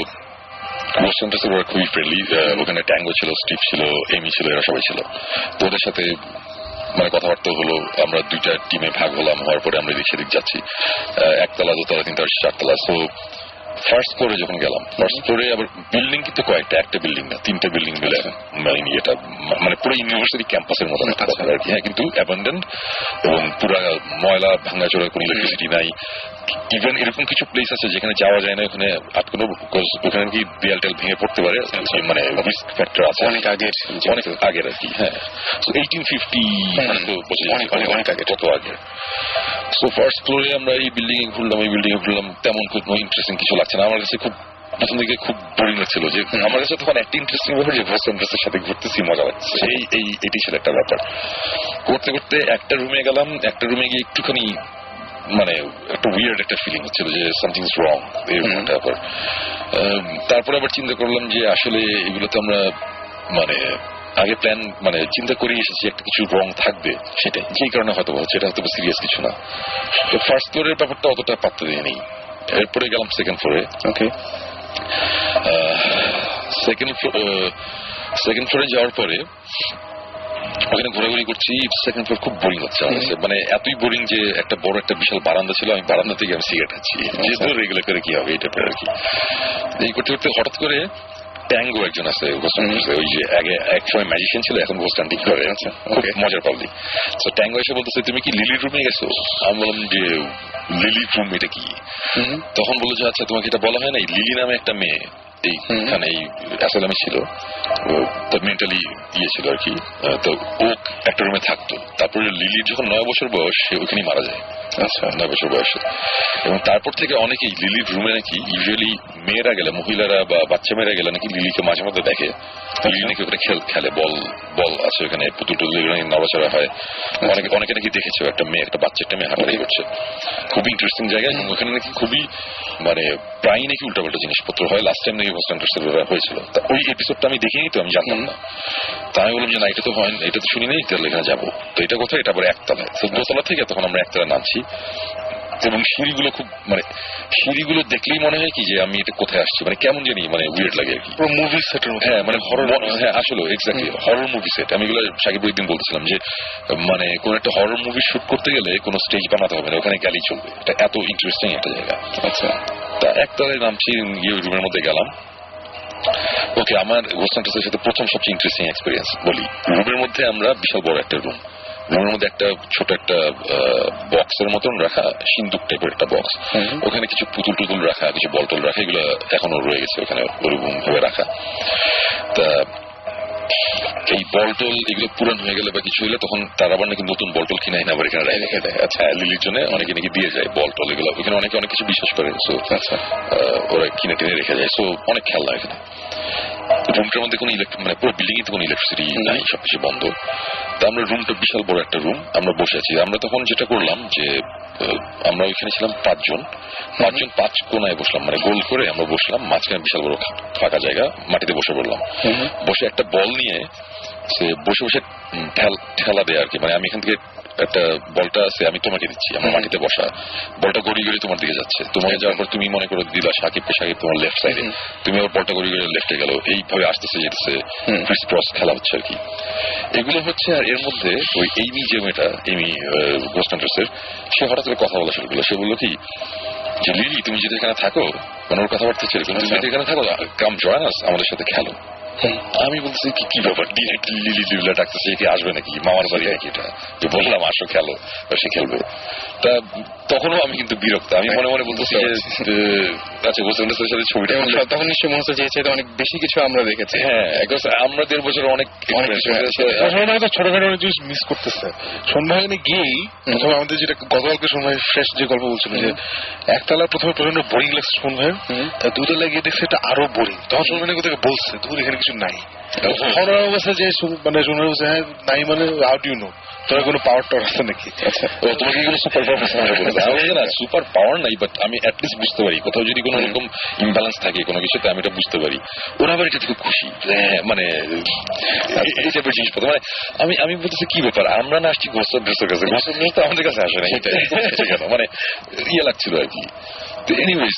ওরা খুবই ফ্রেন্ডলি, ওখানে ট্যাঙ্গো ছিল, স্টিভ ছিল, এমি ছিল, এরা সবাই ছিল। তো ওদের সাথে মানে কথাবার্তা হলো, আমরা 2টা টিমে ভাগ হলাম, হওয়ার পরে আমরা এদিক সেদিক যাচ্ছি, 1 তলা 2 তলা 3 তলা 4 তলা। সো ফার্স্ট ফ্লোরে যখন গেলাম, ফার্স্ট ফ্লোরে আবার বিল্ডিং কিন্তু কয়েকটা, একটা বিল্ডিং না 3টে বিল্ডিং মিলে এটা মানে পুরো ইউনিভার্সিটি ক্যাম্পাসের মতো একটা ব্যাপার আর কি। হ্যাঁ কিন্তু অ্যাবান্ডেন্ট এবং পুরো ময়লা ভাঙাচোরা, কোনো ইলেকট্রিসিটি নাই। ইভেন এরকম কিছু প্লেস আছে যেখানে যাওয়া যায় না, ওখানে আটকানো, ওখানে কি দেয়াল টেল ভেঙে পড়তে পারে, মানে রিস্ক ফ্যাক্টর আছে অনেক আগের আর কি। হ্যাঁ 1850 অনেক আগে, কত আগে। সো ফার্স্ট ফ্লোরে আমরা এই বিল্ডিং এ ঘুরলাম, তেমন কোনো ইন্টারেস্টিং কিছু লাগছে না আমার কাছে। খুব প্রথম দিকে খুব বোরিং লাগছিল, যে আমার কাছে তখন একটা ইন্টারেস্টিং ব্যাপার যে ভয়েস এন্ট্রেসের সাথে ঘুরতেছি, মজা লাগছে, এটি ছিল একটা ব্যাপার। করতে করতে একটা রুমে গেলাম, একটা রুমে গিয়ে একটুখানি মানে একটা উইয়ার্ড একটা ফিলিং হচ্ছিল যে সামথিং ইজ রং এরকম একটা ব্যাপার। তারপরে আবার চিন্তা করলাম যে আসলে এগুলোতে আমরা মানে আগে প্ল্যান মানে চিন্তা করে এসেছি একটা কিছু রং থাকবে, সেটাই যেই কারণে হয়তো হচ্ছে, এটা হয়তো সিরিয়াস কিছু না। তো ফার্স্ট ফ্লোরের ব্যাপারটা অতটা পাত্তা দিইনি। এরপরে গেলাম সেকেন্ড ফ্লোরে। ওকে, সেকেন্ড ফ্লোরে যাওয়ার পরে ওখানে ঘোরাঘুরি করছি। সেকেন্ড ফ্লোর খুব বোরিং হচ্ছে আমার কাছে, মানে এতই বোরিং যে একটা বড় একটা বিশাল বারান্দা ছিল, আমি বারান্দা থেকে আমি সিগারেট খাচ্ছি, যেহেতু রেগুলার করে কি হবে এটা আর কি। এই করতে করতে হঠাৎ করে ট্যাঙ্গো একজন আছে, ওই যে আগে এক সময় ম্যাজিশিয়ান ছিল, এখন ঘোষ কান্টি করে, খুব মজার পাবলিক। তো ট্যাঙ্গো এসে বলতেছে, তুমি কি লিলির রুমে গেছো? আমি বললাম যে লিলির রুম এটা কি? তখন বললো যে আচ্ছা তোমাকে এটা বলা হয় নাই, লিলি নামে একটা মেয়ে এইখানে এই অ্যাসাইলামে ছিল, তো মেন্টালি ছিল আর কি। তো ও একটা রুমে থাকতো, তারপরে লিলির যখন 9 বছর বয়স সে ওখানেই মারা যায়। আচ্ছা 9 বছর বয়সে। এবং তারপর থেকে অনেকেই লিলির রুমে নাকি ইউজুয়ালি মেয়েরা গেলে, মহিলারা বা বাচ্চা মেয়েরা গেলে নাকি লিলিকে মাঝে মধ্যে দেখে, লিলি নাকি ওখানে খেলে, বল আছে ওখানে, পুতুল টুতুল নড়াচড়া হয়, অনেকে নাকি দেখেছে একটা মেয়ে, একটা বাচ্চা একটা মেয়ে হাঁটাহাঁটি করছে। খুবই ইন্টারেস্টিং জায়গা, এবং ওখানে নাকি খুবই মানে প্রায় নাকি উল্টাপাল্টা জিনিসপত্র হয়। লাস্ট টাইম নাকি হয়েছিল, ওই এপিসোডটা আমি দেখিনি, তো আমি জানতাম না। তা আমি বললাম যে না এটা তো হয়, এটা তো শুনি নেই, তাহলে এখানে যাবো। তো এটা কোথায়? এটা আবার 1 তলায়। তো 2 তলা থেকে তখন আমরা 1 তলায় নামছি, এবং সিঁড়িগুলো খুব মানে সিঁড়িগুলো দেখলেই মনে হয় কি যে আমি এটা কোথায় আসছি, মানে কেমন জানি মানে উইয়ার্ড লাগে আর কি, মুভি সেটের। হ্যাঁ মানে হরর, হ্যাঁ আসলে এক্স্যাক্টলি হরর মুভি সেট। আমি এগুলো সাকিব একদিন বলছিলাম যে মানে কোন একটা হরর মুভি শুট করতে গেলে কোনো স্টেজ বানাতে হবে না, ওখানে গেলেই চলবে, এটা এত ইন্টারেস্টিং একটা জায়গা। আচ্ছা, তা 1 তলায় নামছি, গিয়ে রুমের মধ্যে গেলাম। ওকে, আমার ঘোষ সেন্টারের সাথে প্রথম সবচেয়ে ইন্টারেস্টিং এক্সপিরিয়েন্স বলি। রুমের মধ্যে আমরা বিশাল বড় একটা রুমের মধ্যে একটা ছোট একটা বক্সের মতন রাখা, সিন্দুক টাইপের একটা বক্স, ওখানে কিছু পুতুল টুতুল রাখা, কিছু বলটল রাখা, এগুলো এখনো রয়ে গেছে ওখানে ওরকম ভাবে রাখা। তা এই বলটল এগুলো পুরান হয়ে গেলে বা কিছু হলে তখন তারা আবার নাকি নতুন বলটল কিনে এনে আবার এখানে রেখে দেয়। আচ্ছা, লিলির জন্য অনেকে নাকি দিয়ে যায় বলটল, এগুলো ওখানে অনেকে অনেক কিছু বিশ্বাস করে। সো আচ্ছা, ওরা কিনে টেনে রেখে যায়। সো অনেক খেলনা এখানে। রুমটার মধ্যে কোনো মানে পুরো বিল্ডিং এ তো কোনো ইলেকট্রিসিটি নাই, সবকিছু বন্ধ। তা আমরা রুমটা বিশাল বড় একটা রুম, আমরা বসে আছি। আমরা তখন যেটা করলাম যে আমরা ওইখানে ছিলাম 5 জন 5 কোনায় বসলাম, মানে গোল করে আমরা বসলাম, মাঝখানে বিশাল বড় ফাঁকা জায়গা, মাটিতে বসে পড়লাম। বসে একটা বল নিয়ে সে বসে বসে ঠেলা দেয় আর কি, মানে আমি এখান থেকে একটা বলটা আছে, আমি তোমাকে দিচ্ছি, আমার মাটিতে বসা, বলটা গড়ি গড়ি তোমার দিকে যাচ্ছে, তোমাকে যাওয়ার পর তুমি মনে করো দিলা সাকিব তোমার লেফট সাইডে, তুমি আবার বলটা গড়ি গড়ি লেফটে গেল, এইভাবে আসতেছে যেতেছে ক্রিস ক্রস খেলা হচ্ছে আর কি। এগুলো হচ্ছে। আর এর মধ্যে ওই এইমি যে মেয়েটা, এইমি ঘোষ সেন্টারের, সে হঠাৎ করে কথা বলা শুরু করলো। সে বললো কি যে লিলি তুমি যদি এখানে থাকো, মানে ওর কথাবার্তা ছিল, তুমি যদি এখানে থাকো কাম জয়েন আস, আমাদের সাথে খেলো। আমি বলছি কি ব্যাপার ডিরেক্টলি লিলি ডাকতেছে, কি আসবে নাকি, মামার বাড়ি নাকি এটা, যে বললাম আসো খেলো, সে খেলবে। তা তখনও আমি কিন্তু বিরক্ত, আমি মনে মনে বলতেছি যে আচ্ছা হোসেনের সাথে ছবিটা তখন নিশ্চয়ই মনে হচ্ছে যে এর অনেক বেশি কিছু আমরা দেখেছি। হ্যাঁ আমরা 1.5 বছর অনেক ছোটখাটো অনেক জিনিস মিস করতেছে। সন্ধ্যায়নে গিয়েই প্রথমে আমাদের যেটা গতকালকে সন্ধ্যায় ফ্রেশ যে গল্প বলছিল যে একতলা প্রথমে প্রচন্ড বোরিং লাগছে সন্ধ্যায়, দুতলা গিয়ে দেখছে এটা আরো বোরিং। তখন সন্ধ্যায় কোথাকে বলছে দূর এখানে কিছু নাই, অবস্থা যে মানে সন্ধ্যায় বলছে হ্যাঁ নাই মানে হাউ ডু ইউ নো তোরা কোনো পাওয়ার টাওয়ার আছে নাকি? আচ্ছা তোমাকে কোনো সুপার পাওয়ার না, সুপার পাওয়ার নাই, বাট আমি অ্যাটলিস্ট বুঝতে পারি কোথাও যদি কোনো রকম ইমব্যালেন্স থাকে কোনো কিছুতে, আমি এটা বুঝতে পারি। ওরা আবার এটা খুব খুশি, এই টাইপের জিনিসপত্র। মানে আমি বলতেছি কি ব্যাপার, আমরা না আসছি গোসল ড্রেসের কাছে, গোসল ড্রেস তো আমাদের কাছে আসে না, এটা কেন মানে ইয়ে লাগছিল আর কি। তো এনিওয়েজ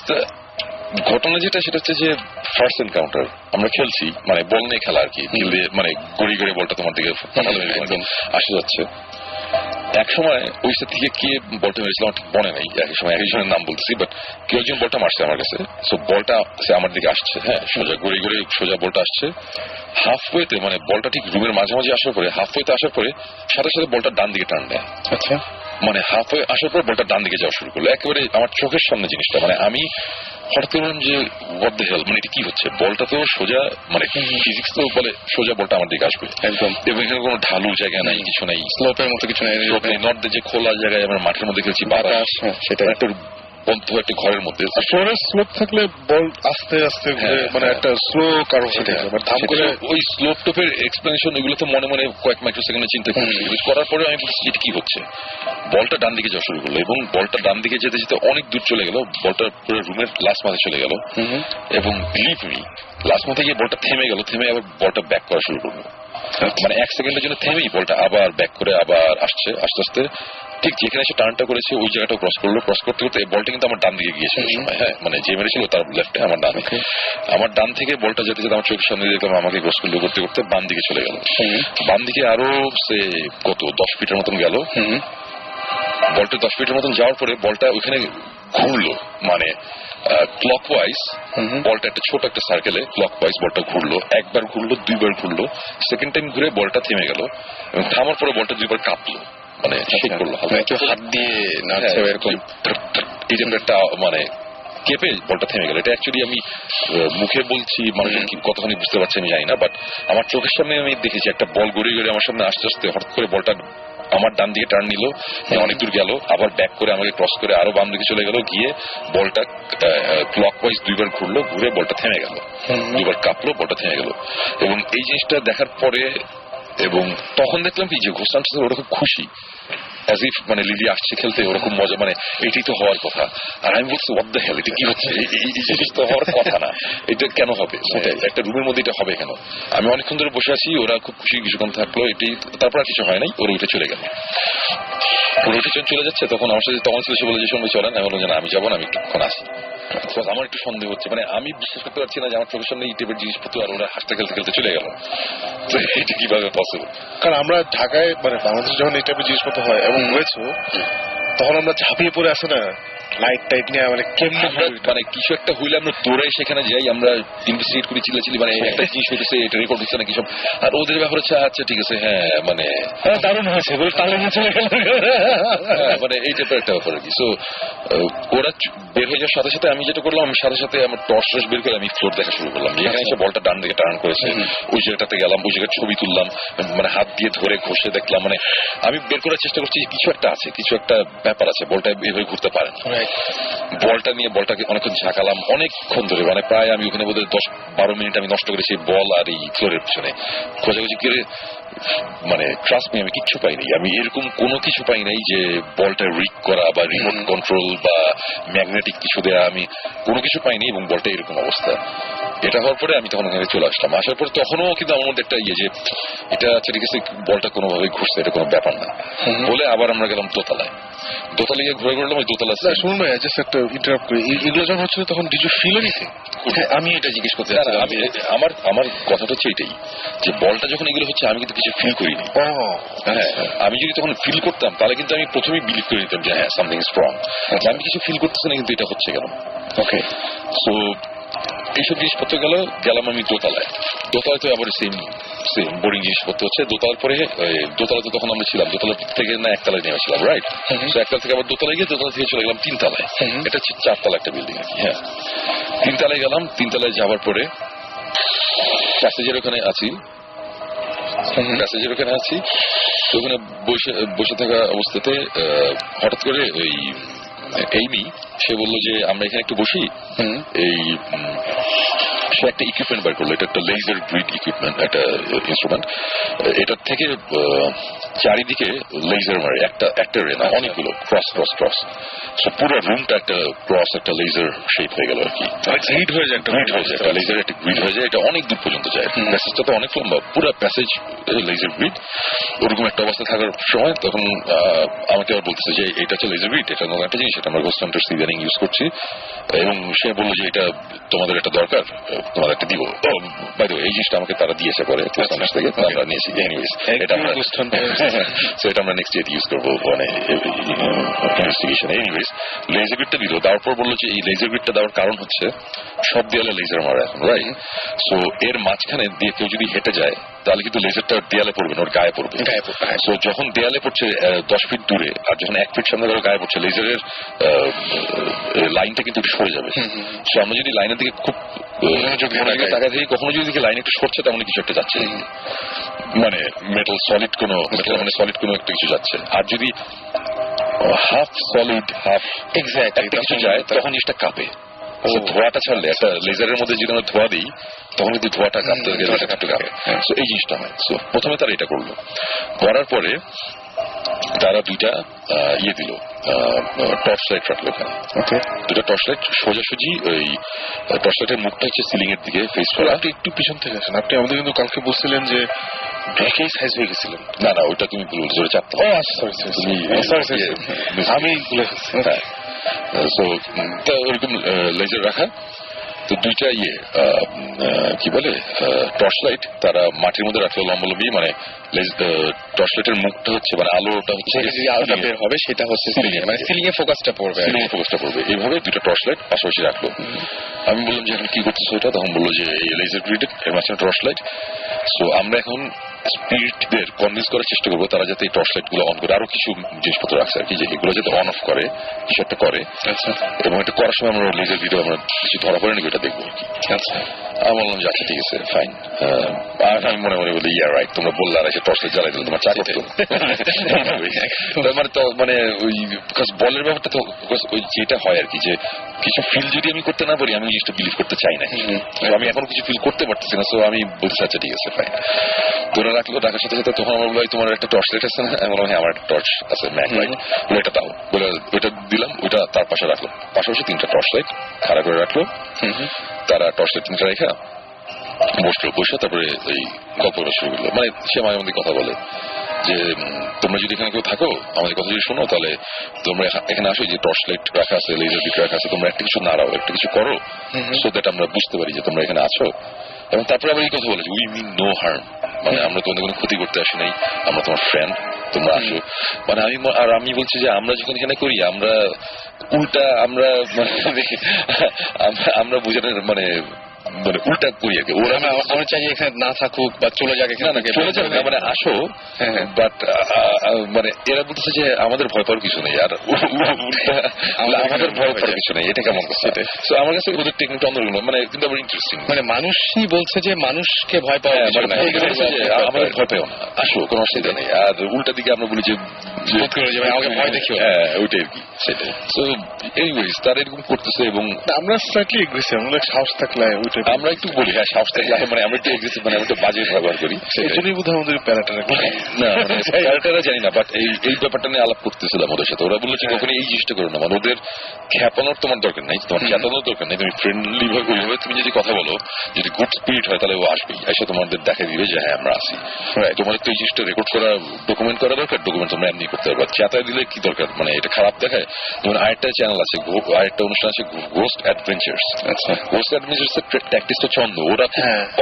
ঘটনা যেটা সেটা হচ্ছে যে ফার্স্ট এনকাউন্টার আমরা খেলছি, মানে বল নিয়ে খেলা আর কি, মানে গড়ি গড়ে বলটা তোমার দিকে আসে যাচ্ছে। এক সময় ওই সাথে থেকে কে বলটা মেরেছিল আমার ঠিক মনে নেই, এক সময় একজনের নাম বলতেছি, বাট কেউ একজন বলটা মারছে আমার কাছে। সো বলটা আমার দিকে আসছে, হ্যাঁ সোজা গড়ি গড়ে সোজা বলটা আসছে। হাফ ওয়েতে মানে বলটা ঠিক রুমের মাঝামাঝি আসার পরে, হাফ ওয়েতে আসার পরে সাথে সাথে বলটা ডান দিকে টান দেয়। আচ্ছা মানে হাফ ওয়ে আসার পর বলটা ডান দিকে যাওয়া শুরু করলো, একেবারে আমার চোখের সামনে জিনিসটা। মানে আমি হঠাৎ করলাম যে হোয়াট দ্য হেল, মানে এটা কি হচ্ছে, বলটা তো সোজা, মানে ফিজিক্স তো বলে সোজা বলটা আমার দিকে আসবে একদম, এবং এখানে কোনো ঢালু জায়গা নাই, কিছু নাই, স্লোপের মতো কিছু নাই, নর্থ যে খোলা জায়গায় আমরা মাঠের মধ্যে খেলছি, বাতাস, সেটা একটা বন্ধ একটা ঘরের মধ্যে। ফ্লোরের স্লোপ থাকলে বল আস্তে আস্তে মানে একটা স্লো কারো ওই স্লোপ টোপের এক্সপ্লেনেশন এগুলো তো মনে মনে কয়েক মাইক্রো সেকেন্ডে চিন্তা করার পরে আমি বলছি এটা কি হচ্ছে। বলটা ডান দিকে যাওয়া শুরু করলো এবং বলটা ডান দিকে যেতে যেতে অনেক দূর চলে গেল, বলটা পুরো রুমের লাস্ট মাথে চলে গেল এবং বিলিভ মি লাস্ট মাথে গিয়ে বলটা থেমে গেল, থেমে আবার বলটা ব্যাক করা শুরু করলো। মানে 1 সেকেন্ডের জন্য থেমেই বলটা আবার ব্যাক করে আবার আসছে, আস্তে আস্তে ঠিক যেখানে সে টার্নটা করেছে ওই জায়গাটা ক্রস করলো, ক্রস করতে করতে বলটা কিন্তু আমার ডান দিকে গিয়েছিল সময়, হ্যাঁ মানে যে মেরেছিল তার লেফটে, আমার ডান, আমার ডান থেকে বলটা যেতে যেতে আমার চোখের সামনে দেখলাম আমাকে ক্রস করতে করতে করতে বাম দিকে চলে গেল। বাম দিকে আরো সে কত 10 ফিটের মতন গেল। বলটা 10 ফিটের মতন যাওয়ার পরে বলটা ওইখানে ঘুরলো, মানে ক্লকওয়াইজ বলটা একটা ছোট একটা সার্কেলে ক্লকওয়াইজ বলটা ঘুরলো, একবার ঘুরলো, দুইবার ঘুরলো, সেকেন্ড টাইম ঘুরে বলটা থেমে গেল এবং থামার পরে বলটা দুইবার কাঁপলো, মানে শেক করলো, হাত দিয়ে নাড়ছে এরকম, এই যে একটা মানে কেঁপে বলটা থেমে গেল। এটা অ্যাকচুয়ালি আমি মুখে বলছি, মানুষ কতখানি বুঝতে পারছে আমি জানি না, বাট আমার চোখের সামনে আমি দেখেছি একটা বল গড়িয়ে গড়িয়ে আমার সামনে আস্তে আস্তে হঠাৎ করে বলটা আমার ডান দিকে টার্ন নিল, অনেক দূর গেল, আবার ব্যাক করে আমাকে ক্রস করে আরো বাম দিকে চলে গেল, গিয়ে বলটা ক্লকওয়াইজ দুইবার ঘুরলো, ঘুরে বলটা থেমে গেল, দুইবার কাঁপলো, বলটা থেমে গেল। এবং এই জিনিসটা দেখার পরে এবং তখন দেখলাম কি যে ঘোষান ওরা খুব খুশি, অ্যাজ ইফ মানে লিলি আসছে খেলতে, ওরকম মজা, মানে এটাই তো হওয়ার কথা। আর আমি বলছি হোয়াট দ্য হেল, এটা কি হচ্ছে, এই জিনিস তো হওয়ার কথা না, এটা কেন হবে, একটা রুমের মধ্যে এটা হবে কেন। আমি অনেকক্ষণ ধরে বসে আছি, ওরা খুব খুশি, কিছুক্ষণ থাকলো, এটি তারপর আর কিছু হয় নাই, ওরা উঠে চলে গেল। ওরা উঠে চলে যাচ্ছে, তখন আমার সাথে তখন ছিল সে বলে যে শুনবে চলেন, আমি বললাম যে আমি যাবো না, আমি একটুক্ষণ আসি। আমার একটু সন্দেহ হচ্ছে, মানে আমি বিশ্বাস করতে পারছি না যে আমার চোখের সামনে এই টাইপের জিনিসপত্র আর ওরা হাসতে খেলতে খেলতে চলে গেল, তো এটা কিভাবে পসিবল। কারণ আমরা ঢাকায় মানে বাংলাদেশে যখন এই টাইপের জিনিসপত্র হয় এবং হয়েছে, তখন আমরা ঝাঁপিয়ে পড়ে আসে না লাইট টাইট নিয়ে, মানে কেমন মানে কিছু একটা হইলে আমরা দৌড়ে সেখানে যাই, আমরা ইনভেস্টিগেট করি, চিল্লাচিল্লি, মানে একটা জিনিস হইতেছে, এটা রেকর্ড হচ্ছে না কিসব, আর ওদের ব্যাপার হচ্ছে আচ্ছা ঠিক আছে হ্যাঁ মানে দারুণ হয়েছে বলে তাহলে মানে এই টাইপের একটা ব্যাপার আর কি। সো ওরা বের হয়ে যাওয়ার সাথে সাথে আমি যেটা করলাম, আমি সাথে সাথে আমার টর্চ বের করে আমি ফ্লোর দেখা শুরু করলাম, যেখানে এসে বলটা ডান দিকে টার্ন করেছে ওই জায়গাটাতে গেলাম, ওই জায়গায় ছবি তুললাম, মানে হাত দিয়ে ধরে ঘষে দেখলাম, মানে আমি বের করার চেষ্টা করছি কিছু একটা আছে, কিছু একটা ব্যাপার আছে, বলটা এভাবে ঘুরতে পারে না। বলটা নিয়ে বলটাকে অনেকক্ষণ ঝাঁকালাম, অনেকক্ষণ ধরে, মানে প্রায় আমি ওখানে বোধহয় 10-12 মিনিট আমি নষ্ট করেছি বল আর এই ফ্লোরের পিছনে খোঁজাখুঁজি করে, মানে ট্রাস্ট মি আমি কিচ্ছু পাই নাই, আমি এরকম কোনো কিছু পাই নাই যে বলটা রিক করা বা রিমোট কন্ট্রোল বা ম্যাগনেটিক কিছু দেয়া, আমি কোনো কিছু পাইনি এবং বলটা এরকম অবস্থা। এটা হওয়ার পরে আমি তখন ওখানে চলে আসলাম, আসার পরে তখনও কিন্তু আমার মধ্যে একটা ইয়ে যে এটা ঠিক আছে বলটা কোনোভাবে ঘুরছে, এটা কোনো ব্যাপার না বলে আবার আমরা গেলাম দোতলায়, দোতলায় গিয়ে ঘুরে ঘুরলাম ওই দোতলা। শুনুন ভাই, জাস্ট একটা ইন্টারাপ্ট করি, এগুলো যখন হচ্ছিল তখন ডিড ইউ ফিল এনিথিং? আমি এটা জিজ্ঞেস করতে চাই, আমি আমার কথাটা হচ্ছে এটাই যে বলটা যখন এগুলো হচ্ছে আমি কিন্তু কিছু ফিল করিনি। হ্যাঁ, আমি যদি তখন ফিল করতাম তাহলে কিন্তু আমি প্রথমেই বিলিভ করে নিতাম যে হ্যাঁ সামথিং ইজ রং, আমি কিছু ফিল করতেছি না কিন্তু এটা হচ্ছে কেন। ওকে, সো এইসব জিনিসপত্র গেলাম আমি দোতলায় তো আবার সেম বোরিং জিনিসপত্র হচ্ছে। দোতলার পরে দোতলাতে তখন আমরা ছিলাম, দোতলা থেকে না একতলায় নেমেছিলাম, রাইট? তো একতলা থেকে আবার দোতলায় গিয়ে দোতলা থেকে চলে গেলাম তিনতলায়। এটা হচ্ছে 4 তলা একটা বিল্ডিং আর কি। হ্যাঁ, তিনতলায় গেলাম, তিনতলায় যাওয়ার পরে প্যাসেজের ওখানে আছি, তো ওখানে বসে থাকা অবস্থাতে হঠাৎ করে ওই এইমি সে বললো যে আমরা এখানে একটু বসি। এই সে একটা ইকুইপমেন্ট বার করলো, এটা একটা লেজার গ্রিড ইকুইপমেন্ট, একটা ইনস্ট্রুমেন্ট। এটার থেকে চারিদিকে লেজার মারে, একটা রে না, অনেকগুলো ক্রস। পুরো রুমটা একটা ক্রস, একটা লেজার শেপ হয়ে গেল আর কি। গ্রিড হয়ে যায়, একটা লেজার একটা গ্রিড হয়ে যায়, এটা অনেক দূর পর্যন্ত যায়। প্যাসেজটা তো অনেক লম্বা, পুরো প্যাসেজ লেজার গ্রিড। ওরকম একটা অবস্থা থাকার সময় তখন আমাকে আবার বলতেছে যে এটা হচ্ছে লেজার গ্রিড, এটা নতুন একটা জিনিস, এটা আমরা গোস্ট হান্টার সিজারিং ইউজ করছি। এবং সে বললো যে এটা তোমাদের একটা দরকার, তোমাদের একটা দিব। বাই দ্য ওয়ে, এই জিনিসটা আমাকে তারা দিয়েছে পরে থেকে, আমরা নিয়েছি। এনিওয়েজ, এটা আমরা নেক্সট ইয়ার ইউজ করবো, মানে ইনভেস্টিগেশন। এনিওয়েজ, লেজার গ্রিডটা দিল, তারপর বললো যে এই লেজার গ্রিডটা দেওয়ার কারণ হচ্ছে সব দেয়ালে লেজার মারা এখন, রাইট? সো এর মাঝখানে দিয়ে কেউ যদি হেঁটে যায় তাহলে কিন্তু লেজারটা দেয়ালে পড়বে না, ওর গায়ে পড়বে। সো যখন দেয়ালে পড়ছে 10 ফিট দূরে, আর যখন 1 ফিট সামনে গায়ে পড়ছে, লেজারের লাইনটা কিন্তু সরে যাবে। সো আমরা যদি লাইনের দিকে খুব টাকা থেকে কখনো যদি লাইন একটু সরছে, তেমন কিছু একটা যাচ্ছে, মানে মেটাল সলিড কোনো একটা কিছু যাচ্ছে। আর যদি হাফ সলিড হাফ এক্সাক্ট একটা কিছু যায়, তখন জিনিসটা কাঁপে। ধোঁয়াটা ছাড়লে, একটা লেজারের মধ্যে যদি আমরা ধোঁয়া দিই, তখন কিন্তু ধোঁয়াটা কাঁপতে কাঁপে। সো এই জিনিসটা হয়। সো প্রথমে তারা এটা করলো, করার পরে তারা দুইটা ইয়ে দিল, টর্চ লাইট রাখলো ওখানে। দুটা টর্চ লাইট সোজাসুজি, ওই টর্চ লাইটের মুখটা হচ্ছে সিলিং এর দিকে ফেস করা। আপনি একটু পিছন থেকে আসেন, আপনি আমাদের কিন্তু কালকে বলছিলেন যে ব্রেকেই সাইজ হয়ে গেছিলেন। না, ওইটা তুমি ভুল বলছো, চাপতে আমি ভুলে গেছি। সো ওরকম লেজার রাখা, তো দুইটা কি বলে টর্চ লাইট তারা মাটির মধ্যে রাখলো লম্বলম্বি, মানে টর্চ লাইটের মুখটা হচ্ছে, মানে আলোটা হচ্ছে আলোটা বের হবে সেটা হচ্ছে সিলিং এ ফোকাসটা পড়বে, এইভাবে দুইটা টর্চ লাইট পাশাপাশি রাখলো। আমি বললাম যে এখন কি করতেছো এটা? তখন বললো যে এই লেজার গ্রিড এর মাঝখানে টর্চ লাইট। সো আমরা এখন স্পিরিটদের কনভিন্স করার চেষ্টা করবো তারা যাতে এই টর্চ লাইট গুলো অন করে। আরো কিছু জিনিসপত্র রাখছে আর কি, যে এগুলো যাতে অন অফ করে, কিছু একটা করে। এবং এটা করার সময় আমরা লেজার গ্রিডে আমরা কিছু ধরা পড়ে নাকি, এটা দেখবো আর কি। আমি বললাম যে আচ্ছা ঠিক আছে, ফাইন। আর আমি মনে বলি রাইট, তোমরা বললে আর এসে টর্চ লাইট জ্বালাই দিলে তোমার চা করতো। মানে ওই বলের ব্যাপারটা তো ওই যেটা হয় আর কি, যে কিছু ফিল যদি আমি করতে না পারি, আমি জিনিসটা বিলিভ করতে চাই না। আমি এখন কিছু ফিল করতে পারতেছি না, সো আমি বলছি আচ্ছা ঠিক আছে, ফাইন। তোরা রাখলো, রাখার সাথে সাথে তখন আমার বললো তোমার একটা টর্চ লাইট আছে না? আমি বললাম হ্যাঁ আমার একটা টর্চ আছে, ম্যাক লাইট, বলে এটা দাও, বলে ওইটা দিলাম। ওইটা তার পাশে রাখলো, পাশাপাশি 3টা টর্চ লাইট খাড়া করে রাখলো। তারা টর্চ লাইট 3টা রেখা বসে তারপরে এই গল্প শুরু করলো। মানে সে মাঝে মধ্যে কথা বলে যে তোমরা যদি এখানে কেউ থাকো, আমাদের কথা যদি শোনো, তাহলে তোমরা এখানে আসো, যে টর্চ লাইট রাখা আছে, লেজার গ্রিড রাখা আছে, তোমরা একটা কিছু নাড়াও, একটা কিছু করো, সো দ্যাট আমরা বুঝতে পারি যে তোমরা এখানে আছো। এবং তারপরে আবার এই কথা বলে উই মিন নো হার্ম, মানে আমরা তোমাদের কোনো ক্ষতি করতে আসি নাই, আমরা তোমার ফ্রেন্ড, তোমরা আসো। মানে আমি বলছি যে আমরা যখন এখানে করি, আমরা উল্টা আমরা বুঝানোর মানে উল্টা করি আর কি। ওরা আমরা চাই এখানে না থাকুক বা চলে যাক, এখানে চলে যাবে না, মানে আসো, বাট মানে এরা বলতেছে যে আমাদের ভয় পাওয়ার কিছু নেই, আর উল্টা আমাদের ভয় পাওয়ার কিছু নেই। এটা কেমন কথা? তো আমার কাছে ওদের টেকনিকটা অন্যরকম, মানে কিন্তু আবার ইন্টারেস্টিং। মানে মানুষই বলছে যে মানুষকে ভয় পাওয়া, আমাদের ভয় পেও না, আসো, কোনো অসুবিধা নেই। আর উল্টা দিকে আমরা বলি যে আমাকে ভয় দেখিও, ওইটাই আর কি, সেটাই। সো এনিওয়েজ তারা এরকম করতেছে। এবং আমরা স্লাইটলি এগ্রেসিভ, আমরা সাহস থাকলে আমরা একটু বলি হ্যাঁ সাহস থাকলে, মানে আমরা একটু এগ্রেসিভ, মানে আমরা একটু বাজে ব্যবহার করি, সেজন্যই বোধহয় আমাদের প্যারাটা না প্যারাটারা জানি না। বাট এই ব্যাপারটা নিয়ে আলাপ করতেছিলাম ওদের সাথে। ওরা বললো যে কখনো এই জিনিসটা করো না, মানে ওদের খ্যাপানোর তোমার দরকার নেই, তোমার খ্যাপানোর দরকার নেই। তুমি ফ্রেন্ডলি ভাবে ওইভাবে তুমি যদি কথা বলো, যদি গুড স্পিরিট হয়, তাহলে ও আসবেই, এসে তোমাদের দেখা দিবে যে হ্যাঁ আমরা আসি। তোমাদের তো এই জিনিসটা রেকর্ড করা, ডকুমেন্ট করা দরকার, ডকুমেন্ট তোমরা এমনি করতে পারবা, চেতায় দিলে কি দরকার, মানে এটা খারাপ দেখায়। যেমন আরেকটা চ্যানেল আছে, আরেকটা অনুষ্ঠান আছে গোস্ট অ্যাডভেঞ্চার্স। আচ্ছা গোস্ট অ্যাডভেঞ্চার্স এর ট্যাকটিসটা ছন্দ, ওরা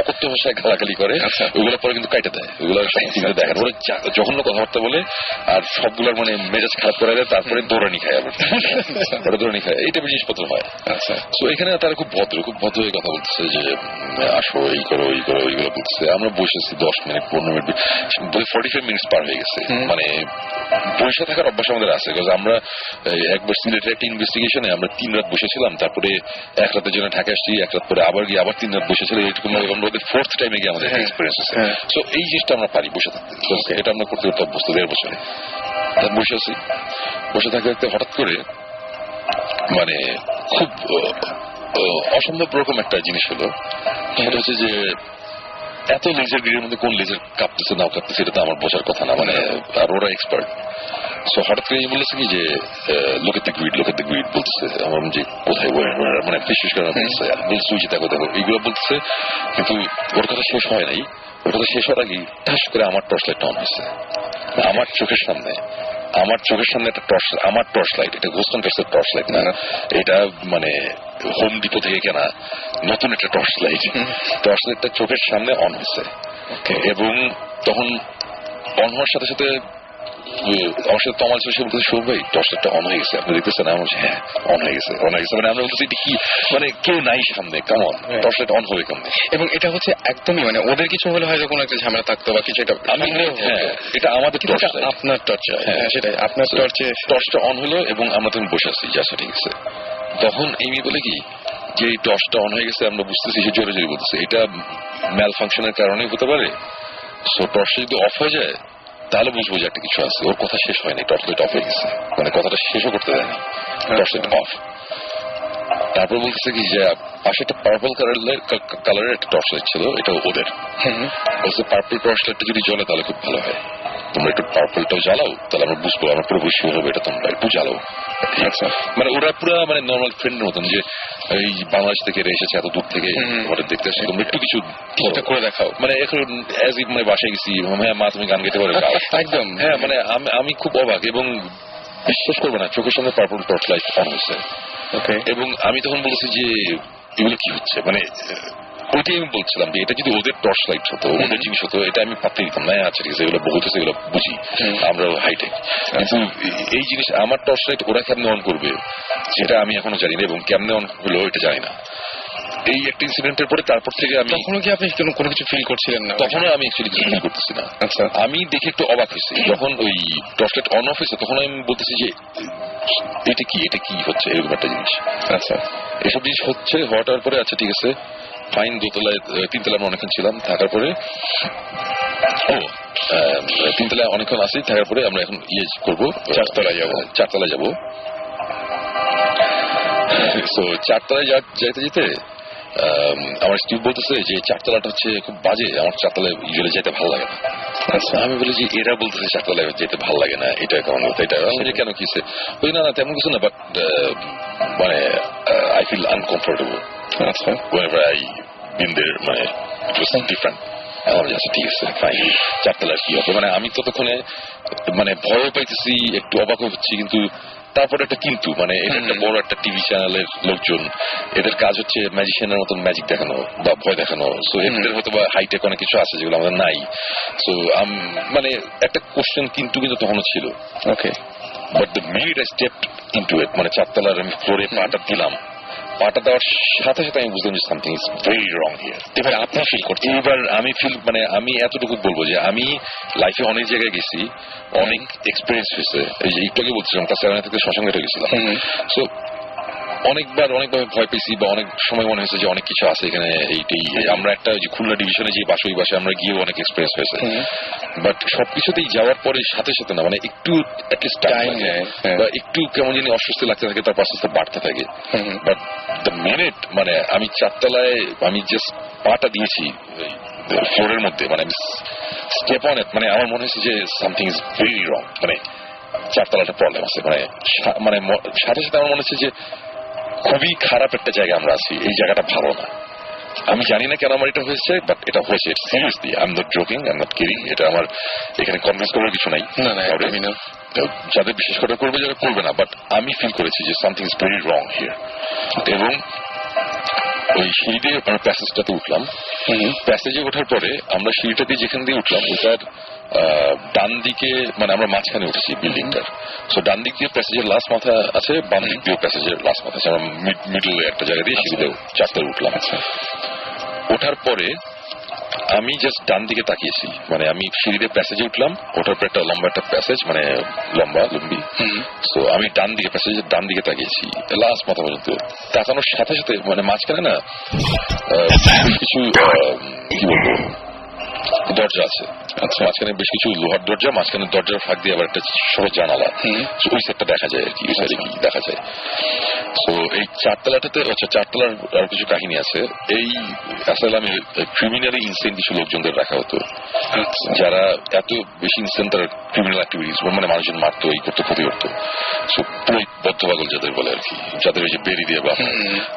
অকথ্য ভাষায় গালাগালি করে, ওগুলো পরে কিন্তু কাইটে দেয়, ওগুলো সব দেখেন, ওরা জঘন্য কথাবার্তা বলে আর সবগুলোর মানে মেজাজ খারাপ করে দেয়, তারপরে দৌড়ানি খায় আবার ওরা দৌড়ানি খায়, এইটা জিনিসপত্র হয়। আচ্ছা তো এখানে তারা খুব ভদ্র হয়ে কথা বলতেছে যে আসো এই করো এইগুলো বলতেছে। আমরা বসেছি 10 মিনিট 15 মিনিট 45 মিনিটস পার হয়ে গেছে। মানে বসে থাকার অভ্যাস আমাদের আছে, আমরা একবার সিলেটের একটা ইনভেস্টিগেশনে আমরা 3 রাত বসেছিলাম, তারপরে 1 রাতের জন্য ঢাকা আসছি, 1 রাত পরে আবার গিয়ে আবার 3 রাত বসেছিলাম, এইটুকু আমাদের 4th টাইমে গিয়ে আমাদের এক্সপিরিয়েন্স আছে। সো এই জিনিসটা আমরা পারি বসে থাকতে, এটা আমরা করতে করতে অভ্যস্ত 1.5 বছরে। বসে আছি, বসে থাকতে হঠাৎ করে মানে খুব অসম্ভব রকম একটা জিনিস হলো, সেটা হচ্ছে যে এত লেজার গ্রিডের মধ্যে কোন লেজার কাঁপতেছে না কাঁপতেছে এটা তো আমার বোঝার কথা না, মানে আর ওরা এক্সপার্ট। সো হঠাৎ করে বলেছে কি যে লোক এত গ্রিড বলতেছে, আমার যে কোথায় মানে বিশেষ করে বলছে বলছি দেখো এইগুলো বলতেছে, কিন্তু ওর কথা শেষ হয় নাই। ওর কথা শেষ হওয়ার আগে ঠাস করে আমার টর্চ লাইট অন হয়েছে আমার চোখের সামনে একটা আমার টর্চ লাইট, এটা গোস্ট অ্যাডভেঞ্চার্সের টর্চ লাইট না, এটা মানে হোম ডিপো থেকে কেনা নতুন একটা টর্চ লাইটটা চোখের সামনে অন হয়েছে। এবং তখন অন হওয়ার সাথে সাথে আমার সাথে তমাল ছিল, সে বলতেছে সৌরভ ভাই টর্চ লাইটটা অন হয়ে গেছে, আপনি দেখতেছেন? আমার বলছি হ্যাঁ অন হয়ে গেছে। মানে আমরা বলতেছি এটা কি, মানে কেউ নাই সামনে, কেমন টর্চ লাইট অন হবে কেমন? এবং এটা হচ্ছে একদমই মানে ওদের কিছু হলে হয়তো কোনো একটা ঝামেলা থাকতো বা কিছু, এটা এটা আমাদের টর্চ, আপনার টর্চে, হ্যাঁ সেটাই আপনার টর্চটা অন হলো এবং আমরা তখন বসে আছি, যা ঠিক আছে। তখন এমি বলে কি যে এই টর্চটা অন হয়ে গেছে, আমরা বুঝতেছি সে জোরে জোরে বলতেছে এটা ম্যাল ফাংশনের কারণে হতে পারে। সো টর্চটা যদি অফ হয়ে যায় তাহলে বুঝবো যে একটা কিছু আছে। ওর কথা শেষ হয়নি, টর্চ লাইট অফ হয়ে গেছে, মানে কথাটা শেষও করতে দেয়নি, টর্চ লাইট অফ। তারপর বলতেছে কি যে পাশে একটা পার্পল কালারের একটা টর্চ লাইট ছিল, এটা ওদের বলছে পার্পল টর্চ লাইটটা যদি জ্বলে তাহলে খুব ভালো হয়, তোমরা একটু পার্পলটাও জ্বালাও, তাহলে আমরা বুঝবো, আমরা পুরো শিওর হবে এটা তোমরা একটু জ্বালাও। মানে ওরা পুরো মানে নর্মাল ফ্রেন্ডের মতন, যে এই বাংলাদেশ থেকে এসেছে এত দূর থেকে ওদের দেখতে আসছে, তোমরা একটু কিছু করে দেখাও। মানে এখন অ্যাজ ইফ মানে বাসায় গেছি, হ্যাঁ মা তুমি গান গেতে পারো একদম, হ্যাঁ মানে আমি খুব অবাক এবং বিশ্বাস করবো না, চোখের সামনে পার্পল টর্চ লাইট অন হয়েছে। এবং আমি তখন বলছি যে এগুলো কি হচ্ছে, মানে ওইটাই আমি বলছিলাম যে এটা যদি ওদের টর্চ লাইট হতো, ওদের জিনিস হতো, এটা আমি ভাবতে দিতাম না, আচ্ছা ঠিক আছে এগুলো বহুত আছে, এগুলো বুঝি, আমরা হাইটেক। কিন্তু এই জিনিস আমার টর্চ লাইট ওরা কেমনে অন করবে সেটা আমি এখনো জানি না, এবং কেমনে অন হলো এটা জানি না। এই একটা ইনসিডেন্টের পরে তারপর থেকে আমি তখনও কি আপনি কোনো কিছু ফিল করছিলেন না? তখনও আমি অ্যাকচুয়ালি কিছু ফিল করতেছি না। আচ্ছা আমি দেখে একটু অবাক হয়েছি যখন ওই টর্চ লাইট অন অফ হয়েছে, তখন আমি বলতেছি যে এটা কি হচ্ছে এরকম একটা জিনিস। আচ্ছা এসব জিনিস হওয়ার পরে আচ্ছা ঠিক আছে ফাইন, 3 তলায় আমরা অনেকক্ষণ ছিলাম, থাকার পরে 3 তলায় অনেকক্ষণ আসি, থাকার পরে আমরা এখন করবো 4 তলায় যাবো। সো 4 তলায় যাইতে যেতে আমার স্টিভ বলতেছে যে 4 তলাটা হচ্ছে খুব বাজে, আমার 4 তলায় ইউজুয়ালি যেতে ভালো লাগে না। আচ্ছা আমি বলি যে এরা বলতেছে 4 তলায় যেতে ভালো লাগে না, এটা কেমন কথা, এটা কেন কিসে? ওই না তেমন কিছু না, বাট মানে আই ফিল আনকমফোর্টেবল। আচ্ছা whenever I been there, মানে it was different. আমার কাছে ঠিক আছে ফাইন, 4 তলায় কি হবে, মানে আমি ততক্ষণে মানে ভয় পাইতেছি, একটু অবাক হচ্ছি, কিন্তু তারপরে একটা কিন্তু মানে এটা একটা বড় একটা টিভি চ্যানেলের লোকজন, এদের কাজ হচ্ছে ম্যাজিশিয়ানের মতন ম্যাজিক দেখানো বা ভয় দেখানো। সো এদের হয়তো বা হাইটেক অনেক কিছু আছে যেগুলো আমাদের নাই। সো মানে একটা কোশ্চেন কিন্তু তখনও ছিল। Okay but the minute I stepped into ইট, মানে 4 তলার আমি ফ্লোরে পাটা দিলাম, পাটা দেওয়ার সাথে সাথে আমি বুঝলাম যে something is very wrong here. এবার আপনার ফিল করতে, এবার আমি ফিল মানে আমি এতটুকু বলবো যে আমি লাইফে অনেক জায়গায় গেছি, অনেক এক্সপিরিয়েন্স হয়েছে। এই যে একটু আগে বলছিলাম কাছাকাছি থেকে শ্মশানঘাটে গেছিলাম। সো অনেকভাবে ভয় পেয়েছি, বা অনেক সময় মনে হয়েছে যে অনেক কিছু আছে এখানে। এইটাই আমরা একটা যে খুলনা ডিভিশনে যে বাসে, ওই বাসে আমরা গিয়েও অনেক এক্সপিরিয়েন্স হয়েছে। বাট সবকিছুতেই যাওয়ার পরে সাথে সাথে না, মানে একটু অ্যাটলিস্ট টাইম বা একটু কেমন জানি অস্বস্তি লাগতে থাকে, তার আস্তে আস্তে বাড়তে থাকে। বাট দ্য মিনিট মানে আমি 4 তলায় আমি জাস্ট পাটা দিয়েছি ফ্লোরের মধ্যে, মানে আমি স্টেপ অন ইট, মানে আমার মনে হয়েছে যে সামথিং ইজ ভেরি রং, মানে 4 তলাটা প্রবলেম আছে। মানে সাথে সাথে আমার মনে হচ্ছে যে খুবই খারাপ একটা জায়গায় আমরা আছি, এই জায়গাটা ভালো না। আমি জানি না কেন আমার এটা হয়েছে, বাট এটা হয়েছে seriously, I am not joking, I am not kidding. এটা আমার এখানে কনভিন্স করার কিছু নাই। যাদের বিশেষ করে করবে যারা করবে না, বাট আমি ফিল করেছি যে something is very wrong here. এবং ওই সিঁড়ি দিয়ে আমরা প্যাসেজটাতে উঠলাম। প্যাসেজে ওঠার পরে আমরা সিঁড়িটা দিয়ে যেখান দিয়ে উঠলাম ওটার ডান দিকে, মানে আমরা মাঝখানে উঠেছি বিল্ডিংটার। সো ডান দিক দিয়ে প্যাসেজের লাস্ট মাথা আছে, বাম দিক দিয়ে প্যাসেজের লাস্ট মাথা আছে। আমরা মিডলে একটা জায়গা দিয়ে সিঁড়িতে চারটায় উঠলাম। ওঠার পরে আমি জাস্ট ডান দিকে তাকিয়েছি, মানে আমি সিঁড়িতে প্যাসেজে উঠলাম, ওঠার পর একটা লম্বা একটা প্যাসেজ, মানে লম্বি। তো আমি ডান দিকে প্যাসেজের ডান দিকে তাকিয়েছি লাস্ট মাথা পর্যন্ত। তাকানোর সাথে সাথে মানে মাঝখানে না কিছু কি বলবো দরজা আছে। আচ্ছা, মাঝখানে বেশ কিছু লোহার দরজা, মাঝখানে দরজার ফাঁক দিয়ে আবার একটা ছোট জানালা, ওই সেটটা দেখা যায় আর কি, ওই সাইডে কি দেখা যায়। তো এই চারতলাটাতে, আচ্ছা চারতলার আর কিছু কাহিনী আছে। এই আসলে আমি ক্রিমিনালি ইনসেন্ট কিছু লোকজনদের রাখা হতো, যারা এত বেশি ইনসেন্ট তার ক্রিমিনাল অ্যাক্টিভিটিস, মানে মানুষজন মারতো, এই করতো, ক্ষতি করতো। সো পুরো বদ্ধ পাগল যাদের বলে আর কি, যাদের ওই যে বেরি দিয়ে বা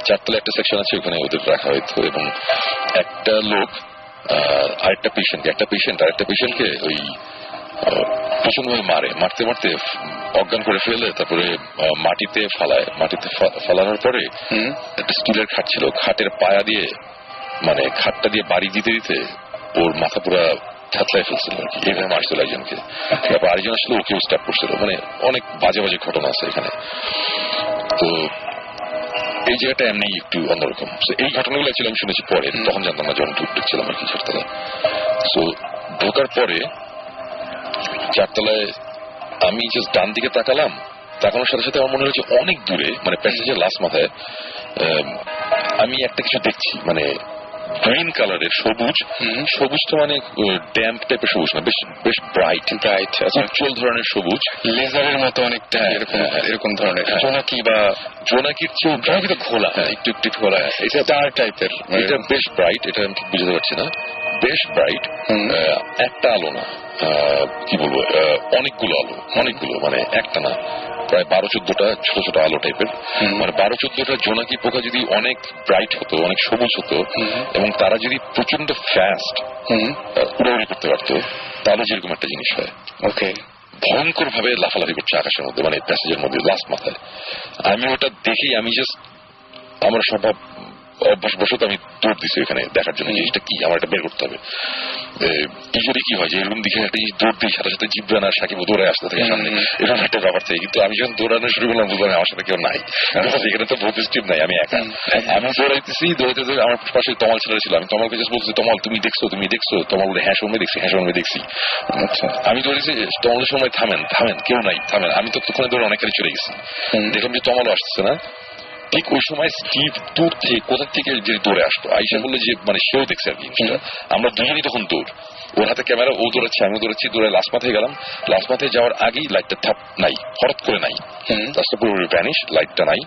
চারতলা একটা সেকশন আছে, ওখানে ওদের রাখা হতো। এবং একটা লোক আরেকটা পেশেন্টকে ওই প্রচন্ডভাবে মারতে অজ্ঞান করে ফেলে, তারপরে মাটিতে ফালায়। মাটিতে ফালানোর পরে একটা স্টিলের খাট ছিল, খাটের পায়া দিয়ে মানে খাটটা দিয়ে বাড়ি দিতে দিতে ওর মাথা পুরা থাতলায় ফেলছিল আর কি, এইভাবে মারছিল একজনকে। তারপর আরেকজন আসলে ওকেও স্টার্ট করছিল। মানে অনেক বাজে ঘটনা আছে এখানে। তো এই জায়গাটা এমনি একটু অন্যরকম। এই ঘটনাগুলো অ্যাকচুয়ালি আমি শুনেছি পরে, তখন জানতাম না, যখন ঢুকছিলাম আর কি চারতলায়। সো ঢোকার পরে চারতলায় আমি জাস্ট ডান দিকে তাকানোর সাথে সাথে আমার মনে হয়েছে অনেক দূরে, মানে প্যাসেজের লাস্ট মাথায় আমি একটা কিছু দেখছি, মানে গ্রিন কালারের সবুজটা মানে ড্যাম্প টাইপের সবুজ না, বেশ ব্রাইট উজ্জ্বল ধরনের সবুজ, লেজারের মতো অনেকটা এরকম ধরনের। জোনাকির চেয়ে জোনাকি তো ঘোলা, একটু ঘোলা, এটা স্টার টাইপের। এটা বেশ ব্রাইট, এটা আমি ঠিক বুঝতে পারছি না, বেশ ব্রাইট। একটা আলো না, কি বলবো, অনেকগুলো আলো, মানে একটা না, প্রায় 12-14টা ছোট ছোট আলো টাইপের। মানে 12-14টা জোনাকি পোকা যদি অনেক ব্রাইট হতো, অনেক সবুজ হতো, এবং তারা যদি প্রচন্ড ফাস্ট উড়াউড়ি করতে পারতো, তাহলে যেরকম একটা জিনিস হয়। ওকে, ভয়ঙ্কর ভাবে লাফালাফি করছে আকাশের মধ্যে, মানে প্যাসেজের মধ্যে লাস্ট মাথায়। আমি ওটা দেখি, আমি জাস্ট আমার স্বভাব অভ্যাসবশত আমি দৌড় দিচ্ছি এখানে দেখার জন্য জিনিসটা কি, আমার এটা বের করতে হবে। ইউজুয়ালি কি হয় যে এরকম দিকে একটা জিনিস দৌড় দিই, সাথে সাথে জিব্রান আর সাকিব দৌড়ে আসতে থাকে সামনে, এরকম একটা ব্যাপার থাকে। কিন্তু আমি যখন দৌড়ানো শুরু করলাম বুঝলাম আমার সাথে কেউ নাই, এখানে তো ভোট স্ট্রিপ নাই, আমি একা। আমি দৌড়াইতে আমার পাশে তমাল ছেলে ছিল, আমি তমালকে জাস্ট বলছি, তমাল তুমি দেখছো? তমাল বলে হ্যাঁ সময় দেখছি। আচ্ছা, আমি দৌড়েছি, তমালের সময় থামেন, কেউ নাই, থামেন। আমি তো তখন দৌড়ে অনেকখানি চলে গেছি, দেখলাম যে তমালও আসছে না। ঠিক ওই সময় স্টিভ দূর থেকে কোথা থেকে যে দৌড়ে আসতো, আইসা বললো যে মানে সেও দেখছে আর কি। আমরা দুজনই তখন দৌড়, ওর হাতে ক্যামেরা, ও দৌড়াচ্ছে, আমি দৌড়াচ্ছি, দৌড়ে লাস্ট মাথায় গেলাম। লাস্ট মাথায় যাওয়ার আগেই লাইটটা থাপ নাই, হঠাৎ করে নাই, লাস্টটা পুরোপুরি ভ্যানিশ, লাইটটা নাই।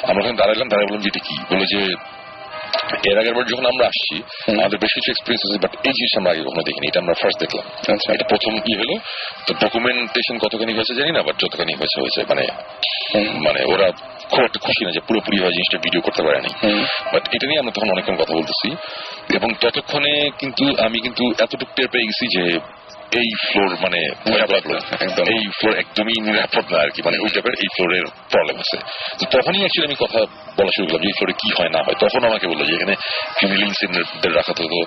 আমরা ওখানে দাঁড়ায় বললাম যে এটা কি, বলে যে এর আগের বার যখন আমরা আসছি আমাদের বেশ কিছু এক্সপিরিয়েন্স আছে, বাট এই জিনিস আমরা আগে কখনো দেখিনি, এটা আমরা ফার্স্ট দেখলাম। এটা প্রথম কি হলো, তো ডকুমেন্টেশন কতখানি হয়েছে জানি না, বাট যতখানি হয়েছে মানে ওরা খুব একটা খুশি না যে পুরোপুরি হয় জিনিসটা ভিডিও করতে পারেনি। বাট এটা নিয়ে আমরা তখন অনেকক্ষণ কথা বলতেছি, এবং ততক্ষণে কিন্তু আমি এতটুকু টের পেয়ে গেছি যে এই ফ্লোর মানে এই ফ্লোর একদমই নিরাপদ না আর কি, মানে ওই টাইপের এই ফ্লোরের প্রবলেম আছে। তো তখনই অ্যাকচুয়ালি আমি কথা বলা শুরু করলাম যে এই ফ্লোরে কি হয় না হয়। তখন আমাকে বললো যে এখানে ক্রিমিনাল ইনসিডেন্টদের রাখা হতো,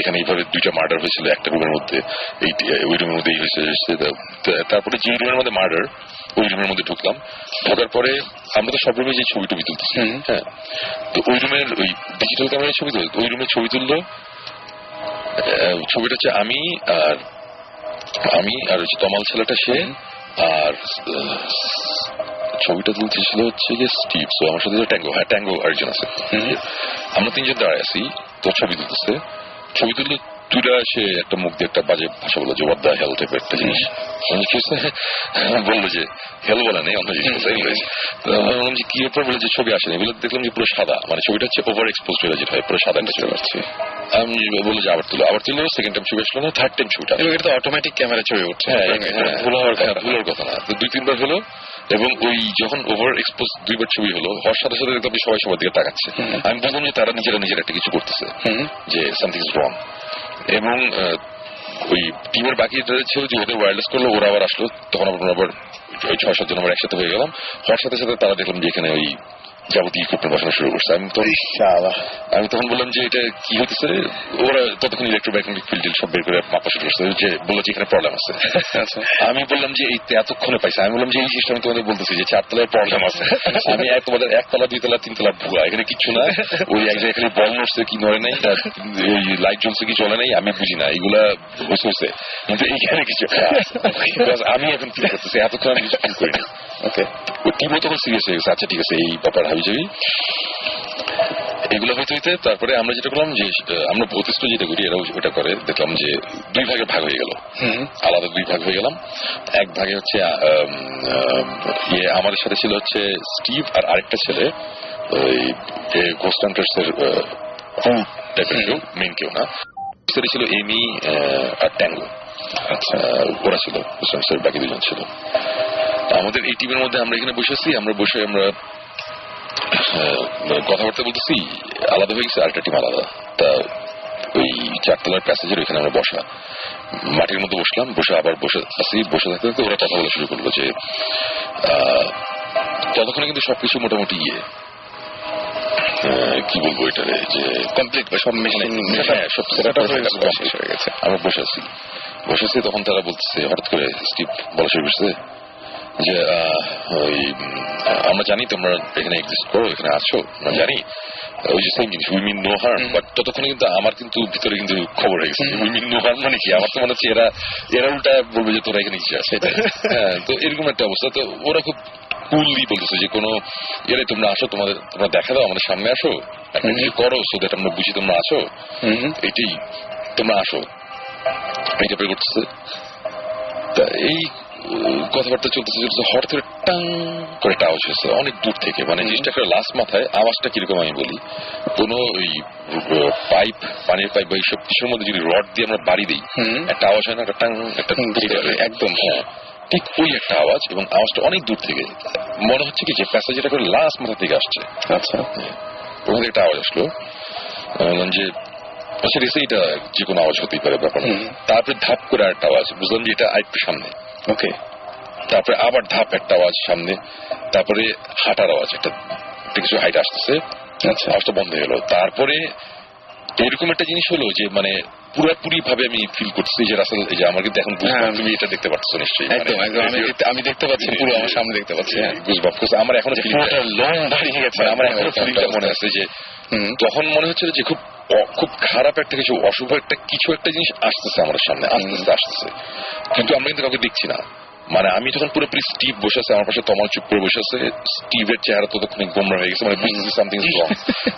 এখানে এইভাবে 2টা মার্ডার হয়েছিল একটা রুমের মধ্যে, ওই রুমের মধ্যে হয়েছে। তারপরে যে রুমের মধ্যে মার্ডার, ওই রুমের মধ্যে ঢুকলাম। ঢোকার পরে আমরা তো সব রুমে যে ছবি টবি তুলতেছি, হ্যাঁ, তো ওই রুমের ওই ডিজিটাল ক্যামেরায় ছবি তুলতো, ওই রুমে ছবি তুললো। ছবিটা হচ্ছে আমি আর হচ্ছে তমাল ছেলেটা, সে আর ছবিটা তুলতেছিল হচ্ছে যে স্টিভ। তো আমার সাথে ট্যাঙ্গো আরেকজন আছে, আমরা 3জন দাঁড়ায় আছি। তো ছবি তুললে 2টা সে একটা মুখ দিয়ে একটা বাজে ভাষা বললো যে ওয়াট দ্য হেল টাইপের একটা জিনিস বললো, যে হেল বলে নেই, অন্য জিনিস বললাম যে কি ব্যাপার, বলে যে ছবি আসেনি। বলে দেখলাম যে পুরো সাদা, মানে ছবিটা হচ্ছে ওভার এক্সপোজ হয়ে যেটা হয়, পুরো সাদা একটা ছবি আসছে। আমি বললো যে আবার তুলো, সেকেন্ড টাইম ছবি আসলো না, থার্ড টাইম ছবিটা, এটা তো অটোমেটিক ক্যামেরা ছবি উঠছে, ভুলার কথা না। তো 2-3 বার হলো, এবং ওই যখন ওভার এক্সপোজ 2বার ছবি হলো, হওয়ার সাথে সাথে দেখলাম সবাই সবার দিকে তাকাচ্ছে। আমি বললাম যে তারা নিজেরা একটা কিছু করতেছে, যে সামথিং ইজ রং। এবং ওই টিমের বাকি ছিল যে ওদের ওয়্যারলেস করলো, ওরা আবার আসলো, তখন আবার ওই 6-7 জন আমরা একসাথে হয়ে গেলাম। হওয়ার সাথে সাথে তারা দেখলাম যে এখানে ওই যাবতীয় ইকুইপমেন্ট বসানো শুরু করছে। আমি তখন বললাম যে এটা কি হতেছে, ওরা ততক্ষণ ইলেকট্রোম্যাগনেটিক ফিল্ড সব বের করে মাপা শুরু করছে, যে বললো যে এখানে প্রবলেম আছে। আমি বললাম যে এই এতক্ষণে পাইছে, আমি বললাম যে এই জিনিসটা আমি তোমাদের বলতেছি যে 4 তলায় প্রবলেম আছে, আমি তোমাদের 1 তলা 2 তলা 3 তলা ভুয়া, এখানে কিচ্ছু না, ওই এক জায়গায় খালি বল নড়ছে কি নড়ে নাই, ওই লাইট জ্বলছে কি চলে নাই, আমি বুঝি না, এইগুলা হয়েছে, কিন্তু এইখানে কিছু আমি এখন ফিল করতেছি, এতক্ষণ আমি কিছু ফিল করিনি। ওকে, ওই টিমও তখন সিরিয়াস হয়ে গেছে, আচ্ছা ঠিক আছে এই ব্যাপার হাবি যাবি এগুলো হইতে হইতে তারপরে আমরা যেটা করলাম যে আমরা ভৌতিষ্ঠ যেটা করি এরাও ওটা করে, দেখলাম যে 2 ভাগে ভাগ হয়ে গেল, আলাদা 2 ভাগ হয়ে গেলাম। এক ভাগে হচ্ছে আমাদের সাথে ছিল হচ্ছে স্টিভ আর আরেকটা ছেলে ওই গোস্ট হান্টার্স এর ক্রু টাইপের কেউ, মেন কেউ না, ছিল এমি আর ট্যাঙ্গো। আচ্ছা, ওরা ছিল গোস্ট হান্টার্স এর বাকি 2 জন ছিল। আমাদের এই টিমের মধ্যে আমরা এখানে বসেছি, আমরা বসে আমরা কথাবার্তা বলতেছি, আলাদা হয়ে গেছে, আরেকটা টিম আলাদা। তা ওই 4 তলার প্যাসেজের ওইখানে আমরা বসা, মাটির মধ্যে বসলাম, বসে আবার বসে আসি, বসে থাকতে থাকতে ওরা কথা বলা শুরু করলো যে ততক্ষণে কিন্তু সবকিছু মোটামুটি কি বলবো এটারে যে কমপ্লিট বা সব মেশিন সব সেটআপ হয়ে গেছে। আমরা বসে আছি, তখন তারা বলতেছে, হঠাৎ করে স্টিভ বলা শুরু করছে যে ওই আমরা জানি তোমরা এখানে এক্সিস্ট করো, এখানে আছো, আমরা জানি, ওই যে সেম জিনিস we mean no harm, but ততক্ষণে কিন্তু আমার কিন্তু ভিতরে কিন্তু খবর হয়ে গেছে উই মিন নো হার্ম মানে কি, আমার তো মনে হচ্ছে এরা উল্টা বলবে যে তোরা এখানে কি আছে। হ্যাঁ, তো এরকম একটা অবস্থা। তো ওরা খুব কুললি বলতেছে যে কোনো এরাই তোমরা আসো, তোমরা দেখা দাও, আমাদের সামনে আসো, একটা কিছু করো, সো দ্যাট আমরা বুঝি তোমরা আসো, এটাই তোমরা আসো, এইটা প্রে করতেছে। তা এই কথাবার্তা চলতেছে হঠাৎ করে টাং করে একটা আওয়াজ হয়েছে অনেক দূর থেকে, মানে জিনিসটা লাস্ট মাথায় আওয়াজটা কিরকম আমি বলি, কোন ওই পাইপ, পানির পাইপ বা এইসব কিছুর মধ্যে যদি রড দিয়ে আমরা বাড়ি দিই একটা আওয়াজ হয় না, একটা টাং, একটা একদম, হ্যাঁ ঠিক ওই একটা আওয়াজ, এবং আওয়াজটা অনেক দূর থেকে, মনে হচ্ছে কি যে প্যাসেজটা করে লাস্ট মাথা থেকে আসছে। আচ্ছা, ওখান থেকে একটা আওয়াজ আসলো, যে আচ্ছা এটা যে কোনো আওয়াজ হতেই পারে ব্যাপার। তারপরে ধাপ করে আরেকটা আওয়াজ, বুঝলাম যে এটা আরেকটু সামনে। ওকে, তারপরে আবার ধাপ একটা আওয়াজ সামনে, তারপরে হাঁটার আওয়াজ, একটা কিছু হাইট আসতেছে, আচ্ছা আওয়াজটা বন্ধ হয়ে গেল। তারপরে এরকম একটা জিনিস হলো যে মানে পুরোপুরি ভাবে আমি ফিল করছি যে রাসেল, এই যে আমার কিন্তু এখন তুমি এটা দেখতে পাচ্ছ নিশ্চয়ই, আমি দেখতে পাচ্ছি, পুরো আমার সামনে দেখতে পাচ্ছি, বুঝবাব আমার এখনো লং দাঁড়িয়ে গেছে, আমার এখনো ফিলটা মনে আছে যে তখন মনে হচ্ছিল যে খুব খারাপ একটা কিছু, অশুভ একটা কিছু একটা জিনিস আসতেছে আমাদের সামনে, আস্তে আসতেছে, কিন্তু আমরা কিন্তু কাউকে দেখছি না। মানে আমি তখন পুরোপুরি স্টিভ বসে আছে আমার পাশে, তমাল চুপ করে বসে আছে, স্টিভের চেহারা ততক্ষণ গোমরা হয়ে গেছে, মানে বুঝতেছি সামথিং ইজ রং,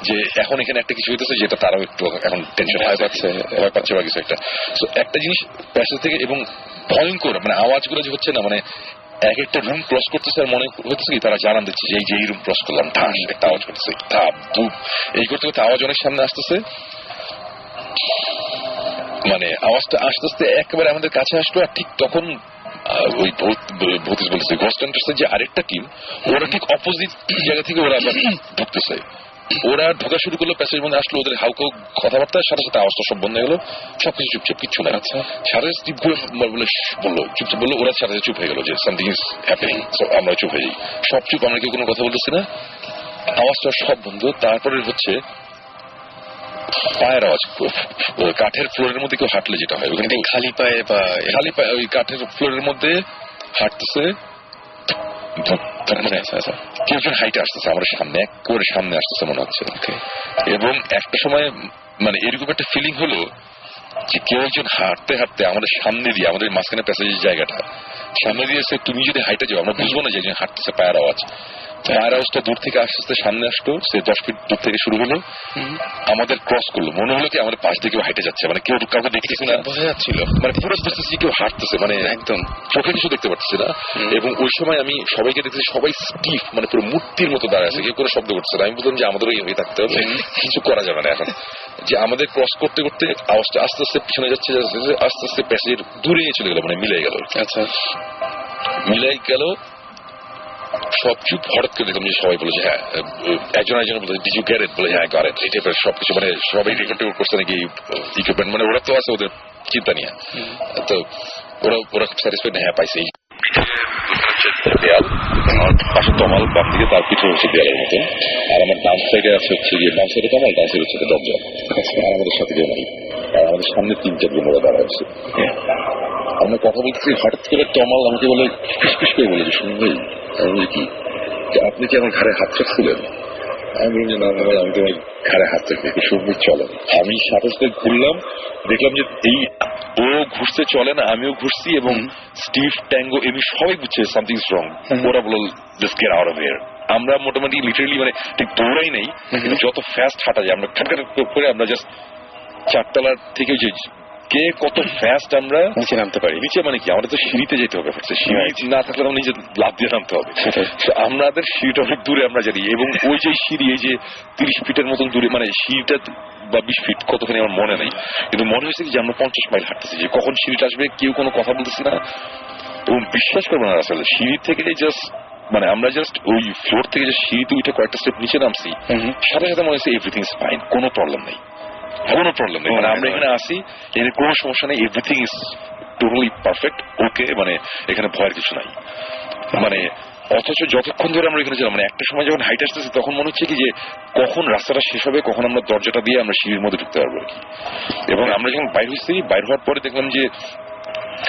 যে এখন এখানে একটা কিছু হইতেছে যেটা তারাও একটু এখন টেনশন ভয় পাচ্ছে বা কিছু একটা। সো একটা জিনিস প্যাসেজ থেকে, এবং ভয়ঙ্কর মানে আওয়াজগুলো যে হচ্ছে না, মানে এক একটা রুম ক্রস করতেছে আর মনে হইতেছে কি তারা জানান দিচ্ছে যে এই রুম ক্রস করলাম, ঠাস একটা আওয়াজ করতেছে, ধাপ ধুপ এই করতে করতে আওয়াজ অনেক সামনে আসতেছে, মানে আওয়াজটা আস্তে আস্তে একেবারে আমাদের কাছে আসলো। আর ঠিক তখন ওই ভৌতিস বলতেছে গোস্ট হান্টার্স এর যে আরেকটা টিম, ওরা ঠিক অপোজিট জায়গা থেকে ওরা আবার ঢুকতেছে, ওরা ঢোকা শুরু করলো, প্যাসেজ মধ্যে আসলো, ওদের হাউকাউ কথাবার্তার সাথে সাথে আওয়াজটা সব বন্ধ হয়ে গেলো, সবকিছু চুপচাপ, কিচ্ছু না। আচ্ছা, সাথে স্টিভ বললো চুপচাপ, বললো, ওরা সাথে চুপ হয়ে গেলো যে সামথিং ইজ হ্যাপেনিং, আমরা চুপ হয়ে যাই, সব চুপ, আমরা কেউ কোনো কথা বলতেছি না, আওয়াজটা সব বন্ধ। তারপরে হচ্ছে পায়ের আওয়াজ, কাঠের ফ্লোরের মধ্যে কেউ হাঁটলে যেটা হয়, ওখানে খালি পায়ে বা খালি পায়ে ওই কাঠের ফ্লোরের মধ্যে হাঁটতেছে, মানে কেউ একজন হাইটে আসতেছে আমার সামনে, একেবারে সামনে আসতেছে মনে হচ্ছে। এবং একটা সময় মানে এরকম একটা ফিলিং হলো যে কেউ একজন হাঁটতে হাঁটতে আমাদের সামনে দিয়ে, আমাদের মাঝখানে প্যাসেজের জায়গাটা সামনে দিয়ে এসে, তুমি যদি হাইটে যাও আমরা বুঝবো না যে একজন হাঁটতেছে, পায়ের আওয়াজ, পায়ের আওয়াজটা দূর থেকে আস্তে আস্তে সামনে আসলো, সে 10 ফিট দূর থেকে শুরু হলো, আমাদের ক্রস করলো, মনে হলো কি আমাদের পাশ দিয়ে কেউ হাইটে যাচ্ছে, মানে কেউ কাউকে দেখতেছি না, বোঝা যাচ্ছিল, মানে পুরো বুঝতেছি কেউ হাঁটতেছে, মানে একদম চোখে কিছু দেখতে পাচ্ছি না। এবং ওই সময় আমি সবাইকে দেখতেছি, সবাই স্টিফ, মানে পুরো মূর্তির মতো দাঁড়ায় আছে, কেউ কোনো শব্দ করছে না। আমি বললাম যে আমাদেরও এই থাকতে হবে, কিছু করা যাবে না এখন, যে আমাদের ক্রস করতে করতে আওয়াজটা আস্তে আস্তে পিছনে যাচ্ছে, আস্তে আস্তে প্যাসেজের দূরে চলে গেল, মানে মিলে গেল। আচ্ছা, মিলাই গেল, সব চুপ। হঠাৎ করে দেখলাম যে সবাই বলে যে হ্যাঁ, একজন বলে ডিড ইউ গেট ইট, বলে হ্যাঁ গট ইট, এই টাইপের সবকিছু, মানে সবাই রেকর্ড করছে নাকি ইকুইপমেন্ট, মানে ওরা তো আছে, ওদের চিন্তা নিয়ে। তো ওরা খুব স্যাটিসফাইড, হ্যাঁ পাইছে। দেয়াল, আমার পাশে তমাল, বাম দিকে তার পিছনে হচ্ছে দেয়ালের মতন, আর আমার ডান সাইডে আছে হচ্ছে গিয়ে বাম সাইডে তমাল, ডান সাইডে হচ্ছে দরজা, আর আমাদের সাথে কেউ নাই, আর আমাদের সামনে 3-4 জন ওরা দাঁড়া আছে। আমরা কথা বলছি, হঠাৎ করে তমাল আমাকে বলে, ফিসফিস করে বলে যে শুনবে আমি কি আপনি কি আমার ঘাড়ে হাত রাখছিলেন? আমি বললাম যে না ভাই, আমি তোমার ঘাড়ে হাত রাখি, শুনবে চলে। আমি সাথে সাথে ঘুরলাম, দেখলাম যে এই ও ঘুরতে চলে না, আমিও ঘুরছি, এবং স্টিভ, ট্যাঙ্গো, এমনি সবাই বুঝছে সামথিং রং। ওরা বলল just get out of here. আমরা মোটামুটি লিটারালি মানে ঠিক দৌড়াই নেই, কিন্তু যত ফাস্ট হাঁটা যায় আমরা ঠাটকা করে আমরা জাস্ট 4 তলার থেকে যে কে কত ফাস্ট আমরা নিচে নামতে পারি। নিচে মানে কি, আমাদের তো সিঁড়িতে যেতে হবে, সিঁড়ি না থাকলে আমরা নিজে লাফ দিয়ে নামতে হবে। আমাদের সিঁড়িটা অনেক দূরে আমরা জানি, এবং ওই যে সিঁড়ি এই যে 30 ফিটের মতন দূরে, মানে সিঁড়িটা বা 20 ফিট কতখানি আমার মনে নেই, কিন্তু মনে হয়েছে যে আমরা 50 মাইল হাঁটতেছি, যে কখন সিঁড়িটা আসবে কেউ কোনো কথা বলতেছি না। এবং বিশ্বাস করবো না আসলে সিঁড়ি থেকে জাস্ট মানে আমরা জাস্ট ওই ফ্লোর থেকে যে সিঁড়িতে উঠে কয়েকটা স্টেপ নিচে নামছি, সাথে সাথে মনে হচ্ছে এভরিথিং ইজ ফাইন, কোনো প্রবলেম নেই, কোনো প্রবলেম নেই, মানে আমরা এখানে আসি, এর কোনো সমস্যা নেই, এভরিথিং ইজ টোটালি পারফেক্ট, ওকে, মানে এখানে ভয়ের কিছু নাই। মানে অথচ যতক্ষণ ধরে আমরা এখানে ছিলাম, মানে একটা সময় যখন হাইট আসতেছি তখন মনে হচ্ছে কি যে কখন রাস্তাটা শেষ হবে, কখন আমরা দরজাটা দিয়ে আমরা সিঁড়ির মধ্যে ঢুকতে পারবো আর কি। এবং আমরা যখন বাইর হয়েছি, বাইর হওয়ার পরে দেখলাম যে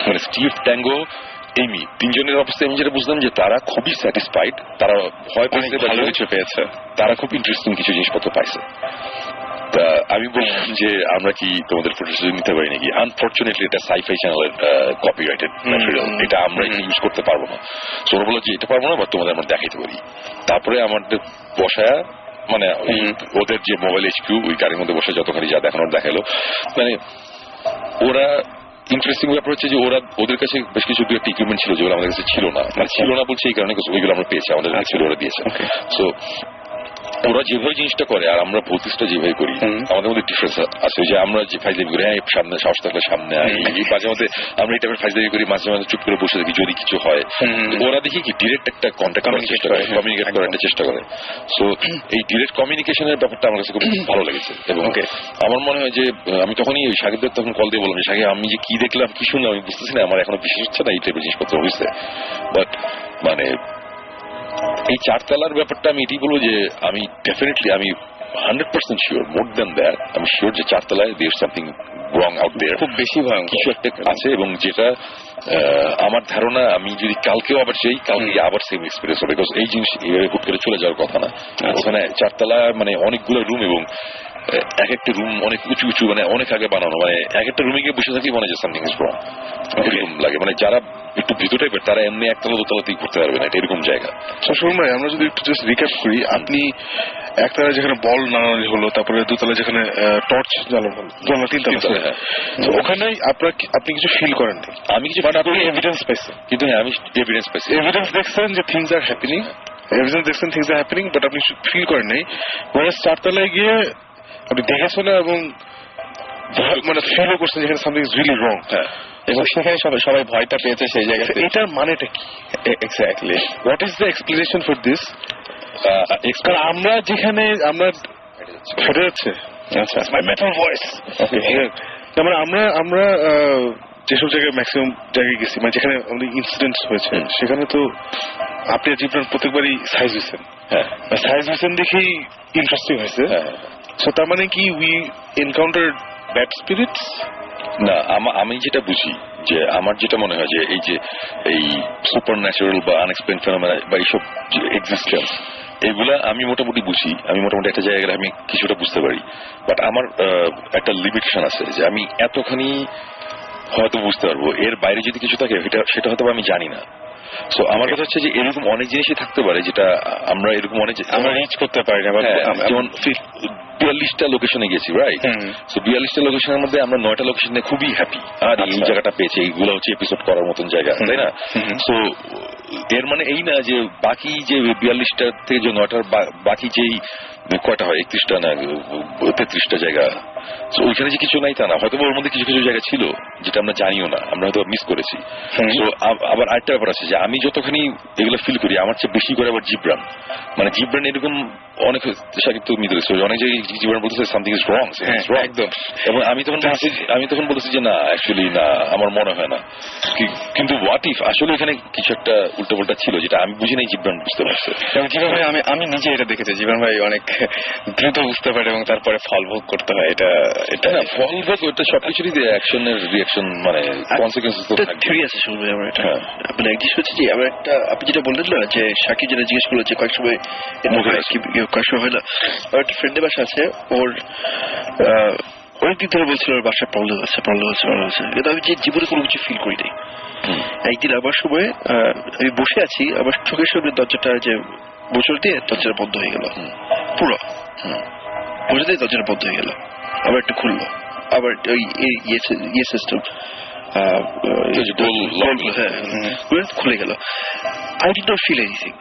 মানে স্টিভ, ট্যাঙ্গো, এমি, 3 জনের অবস্থা আমি যেটা বুঝলাম যে তারা খুবই স্যাটিসফাইড, তারা ভয় পেয়েছে, ভালো কিছু পেয়েছে, তারা খুব ইন্টারেস্টিং কিছু জিনিসপত্র পাইছে। তা আমি বললাম যে আমরা কি তোমাদের ফুটেজ নিতে পারি নাকি? আনফর্চুনেটলি এটা সাইফাই চ্যানেলের কপিরাইটেড ম্যাটেরিয়াল, এটা আমরা ইউজ করতে পারবো না। সো ওরা বললো যে এটা পারবো না, বা তোমাদের আমরা দেখাইতে পারি। তারপরে আমাদের বসায়া মানে ওদের যে মোবাইল HQ ওই গাড়ির মধ্যে বসে যতখানি যা দেখানোর দেখালো, মানে ওরা ইন্টারেস্টিং ব্যাপার হচ্ছে যে ওরা ওদের কাছে বেশ কিছু ইকুইপমেন্ট ছিল যেগুলো আমাদের কাছে ছিল না, মানে ছিল না বলছে এই কারণে ওইগুলো আমরা পেয়েছি, আমাদের কাছে ছিল, ওরা দিয়েছে। সো ওরা যেভাবে জিনিসটা করে আর আমরা ভৌতিকটা যেভাবে করি আমাদের মধ্যে ডিফারেন্স আছে। যে আমরা যে ফাইজলামি করি, হ্যাঁ সামনে সাহস থাকলে সামনে আই, মাঝে মধ্যে আমরা এই টাইপের ফাইজলামি করি, মাঝে মাঝে চুপ করে বসে থাকি যদি কিছু হয়। ওরা দেখি কি ডিরেক্ট একটা কন্ট্যাক্ট করার চেষ্টা করে, কমিউনিকেট করার একটা চেষ্টা করে। সো এই ডিরেক্ট কমিউনিকেশনের ব্যাপারটা আমার কাছে খুব ভালো লেগেছে। এবং আমার মনে হয় যে আমি তখনই ওই সাকিবদের তখন কল দিয়ে বললাম, সাকিব আমি যে কি দেখলাম কি শুনলাম আমি বুঝতেছি না, আমার এখনো বিশ্বাস হচ্ছে না এই টাইপের জিনিসপত্র হয়েছে। বাট মানে এই 4 তলার ব্যাপারটা আমি এটাই বলবো যে আমি ডেফিনেটলি আমি 100% শিওর, মোর দ্যান দ্যাট আমি শিওর যে 4 তলায় দেয়ার সামথিং রং আউট দেয়ার, খুব বেশি ভয়ঙ্কর কিছু একটা আছে। এবং যেটা আমার ধারণা আমি যদি কালকেও আবার যাই, কালকে আবার সেম এক্সপিরিয়েন্স হবে, বিকজ এই জিনিস হুট করে চলে যাওয়ার কথা না। ওখানে 4 তলা মানে অনেকগুলো রুম, এবং এক একটা রুম অনেক উঁচু উঁচু, মানে অনেক আগে বানানো, মানে এক একটা রুমে গিয়ে বসে থাকি মনে হয় সামথিং ইজ রং, এরকম লাগে। মানে যারা একটু ভিতর টাইপের তারা এমনি একতলা দোতলাতেই ঘুরতে পারবে না, এটা এরকম জায়গা। শুনুন ভাই, আমরা যদি একটু জাস্ট রিক্যাপ করি, আপনি একতলা যেখানে বল নাড়ানো হলো, তারপরে দোতলা যেখানে টর্চ জ্বালানো হলো, 3 তলা, হ্যাঁ, ওখানে আপনি কিছু ফিল করেন? আমি কিছু এভিডেন্স পাইছি, কিন্তু হ্যাঁ আমি এভিডেন্স পাইছি, এভিডেন্স দেখছেন যে থিংস আর হ্যাপেনিং, এভিডেন্স দেখছেন থিংস আর হ্যাপেনিং, বাট আপনি ফিল করেন নাই। মানে 4 তলায় গিয়ে আপনি দেখেছেন না, এবং মানে ফিলও করছেন যেখানে সামথিং ইজ রিয়েলি রং, এবং সেখানে সবাই ভয়টা পেয়েছে সেই জায়গাতে। এটার মানেটা কি exactly? What is the explanation for this? আমরা যেখানে আমরা ফেটে যাচ্ছে, আচ্ছা মাই মেটাল ভয়েস, মানে আমরা যেসব জায়গায় ম্যাক্সিমাম জায়গায় গেছি, মানে যেখানে আমাদের ইনসিডেন্টস হয়েছে, সেখানে তো আপনি জীবন প্রত্যেকবারই সাইজ হয়েছেন, হ্যাঁ সাইজ হয়েছেন দেখেই ইন্টারেস্টিং হয়েছে। সো তার মানে কি উই এনকাউন্টার ব্যাড স্পিরিটস? না, আমি যেটা বুঝি যে আমার যেটা মনে হয় যে এই সুপার ন্যাচারাল বা আনএক্সপ্লেইনড ফেনোমেনা বা এইসব এক্সিস্টেন্স, এগুলা আমি মোটামুটি বুঝি, আমি মোটামুটি একটা জায়গায় আমি কিছুটা বুঝতে পারি। বাট আমার একটা লিমিটেশন আছে যে আমি এতখানি হয়তো বুঝতে পারবো, এর বাইরে যদি কিছু থাকে সেটা হয়তো আমি জানি না। সো আমার কথা হচ্ছে যে এরকম অনেক জিনিসই থাকতে পারে যেটা আমরা এরকম অনেক আমরা রিচ করতে পারি না। যেমন 42টা লোকেশনে গেছি, রাইট? সো 42টা লোকেশনের মধ্যে আমরা 9টা লোকেশনে খুবই হ্যাপি, আর এই জায়গাটা পেয়েছি, এইগুলো হচ্ছে এপিসোড করার মতন জায়গা, তাই না? সো এর মানে এই না যে বাকি যে 42টা থেকে যে 9টার বাকি যেই কয়টা হয় 31টা না 33টা জায়গা, তো ওইখানে যে কিছু নাই তা না, হয়তো ওর মধ্যে কিছু কিছু জায়গা ছিল যেটা আমরা জানিও না, আমরা হয়তো মিস করেছি। তো আবার আরেকটা ব্যাপার আছে যে আমি যতখানি এগুলো ফিল করি আমার চেয়ে বেশি করে আবার জিব্রান, মানে জিব্রান এরকম অনেক সাকিব তো মিদরে অনেক জায়গায় জিব্রান বলতেছে সামথিং ইজ রং একদম, এবং আমি তখন বলেছি যে না অ্যাকচুয়ালি না আমার মনে হয় না, কিন্তু হোয়াট ইফ আসলে এখানে কিছু একটা উল্টোপাল্টা ছিল যেটা আমি বুঝি নাই, জিব্রান বুঝতে পারছে। জীবন ভাই আমি নিজে এটা দেখেছি, জীবন ভাই অনেক দ্রুত বুঝতে পারে এবং তারপরে ফল ভোগ করতে হয়। এটা না ফল ভোগ ওটা সবকিছুরই অ্যাকশনের রিয়াকশন মানে কনসিকুয়েন্স তো থিওরি আছে শুনবে আমার এটা। মানে এক জিনিস হচ্ছে যে আমার একটা আপনি যেটা বললেন না যে সাকিব যেটা জিজ্ঞেস করলো যে কয়েক সময় কয়েক সময় হয় না, আমার একটা ফ্রেন্ডের বাসা আছে, ওর অনেকদিন ধরে বলছিল ওর বাসায় প্রবলেম আছে কিন্তু আমি যে জীবনে কোনো কিছু ফিল করি নাই। একদিন আমার সময় আমি বসে আছি, আমার চোখের সামনে দরজাটা যে বছর দিয়ে দরজাটা বন্ধ হয়ে গেল, পুরো বসে দিয়ে দরজাটা বন্ধ হয়ে গেল, আবার একটু খুললো, আবার ওই ইয়ে সিস্টেম খুলে গেল। I did not feel anything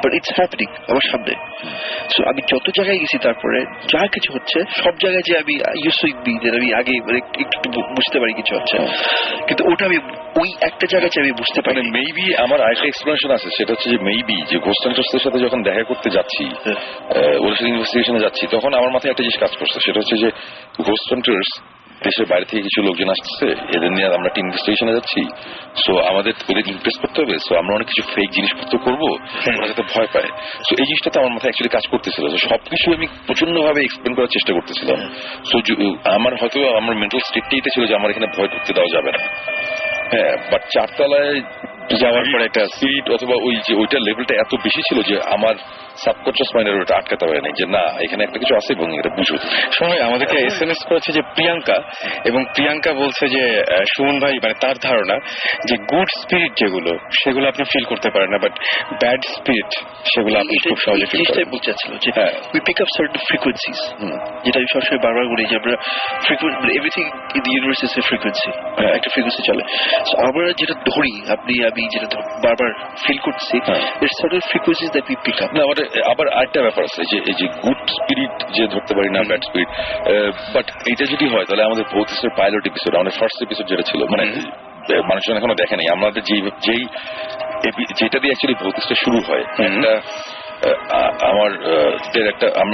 but it's happening আমার সামনে। সো আমি যত জায়গায় গেছি তারপরে যা কিছু হচ্ছে সব জায়গায় যে আমি আমি আগে মানে একটু বুঝতে পারি কিছু হচ্ছে, কিন্তু ওটা আমি ওই একটা জায়গায় আমি বুঝতে পারি। মেবি আমার আরেকটা এক্সপ্লেনেশন আছে, সেটা হচ্ছে যে মেবি যে ঘোস্ট হান্টার্সদের সাথে যখন দেখা করতে যাচ্ছি, ওদের সাথে ইনভেস্টিগেশনে যাচ্ছি, তখন আমার মাথায় একটা জিনিস কাজ করছে, সেটা হচ্ছে যে ঘোস্ট হান্টার্স দেশের বাইরে থেকে কিছু লোকজন আসছে, এদের নিয়ে আমরা একটা ইনভেস্টিগেশনে যাচ্ছি, সো আমাদের ওদের ইমপ্রেস করতে হবে, সো আমরা অনেক কিছু ফেক জিনিসপত্র করবো, ওরা যাতে ভয় পায়। সো এই জিনিসটা তো আমার মাথায় অ্যাকচুয়ালি কাজ করতেছিল, সবকিছু আমি প্রচন্ড ভাবে এক্সপ্লেন করার চেষ্টা করতেছিলাম। সো আমার হয়তো আমার মেন্টাল স্টেটটা এটা ছিল যে আমার এখানে ভয় ঢুকতে দেওয়া যাবে না। হ্যাঁ, বাট 4 তলায় যাওয়ার পরে একটা স্পিরিট অথবা ওই যে ওইটার লেভেলটা এত বেশি ছিল যে আমার সাবকনশিয়াস মাইন্ডের ওটা আটকাতে পারে নাই যে না এখানে একটা কিছু আছে এবং এটা বুঝো। সময় আমাদেরকে SMS করেছে যে প্রিয়াঙ্কা, এবং প্রিয়াঙ্কা বলছে যে সুমন ভাই মানে তার ধারণা যে গুড স্পিরিট যেগুলো সেগুলো আপনি ফিল করতে পারেন না, বাট ব্যাড স্পিরিট সেগুলো আপনি খুব সহজে ফিল করেন। বলতে চাচ্ছিল যে we pick up certain frequencies, যেটা আমি সবসময় বারবার বলি যে আমরা everything in the universe is a frequency, একটা ফ্রিকোয়েন্সি চলে। আমরা যেটা ধরি আমি যেটা বারবার ফিল করছি, it's certain frequencies that we pick up. না আবার আরেকটা ব্যাপার আছে যে এই যে গুড স্পিরিট যে ধরতে পারি না ব্যাড স্পিরিট, বাট এটা যদি হয় তাহলে আমাদের ভৌতিকের পাইলট এপিসোড, আমাদের ফার্স্ট এপিসোড যেটা ছিল, মানে মানুষজন এখনো দেখে নাই, আমাদের যেটা দিয়ে অ্যাকচুয়ালি ভৌতিকটা শুরু হয়, আমরা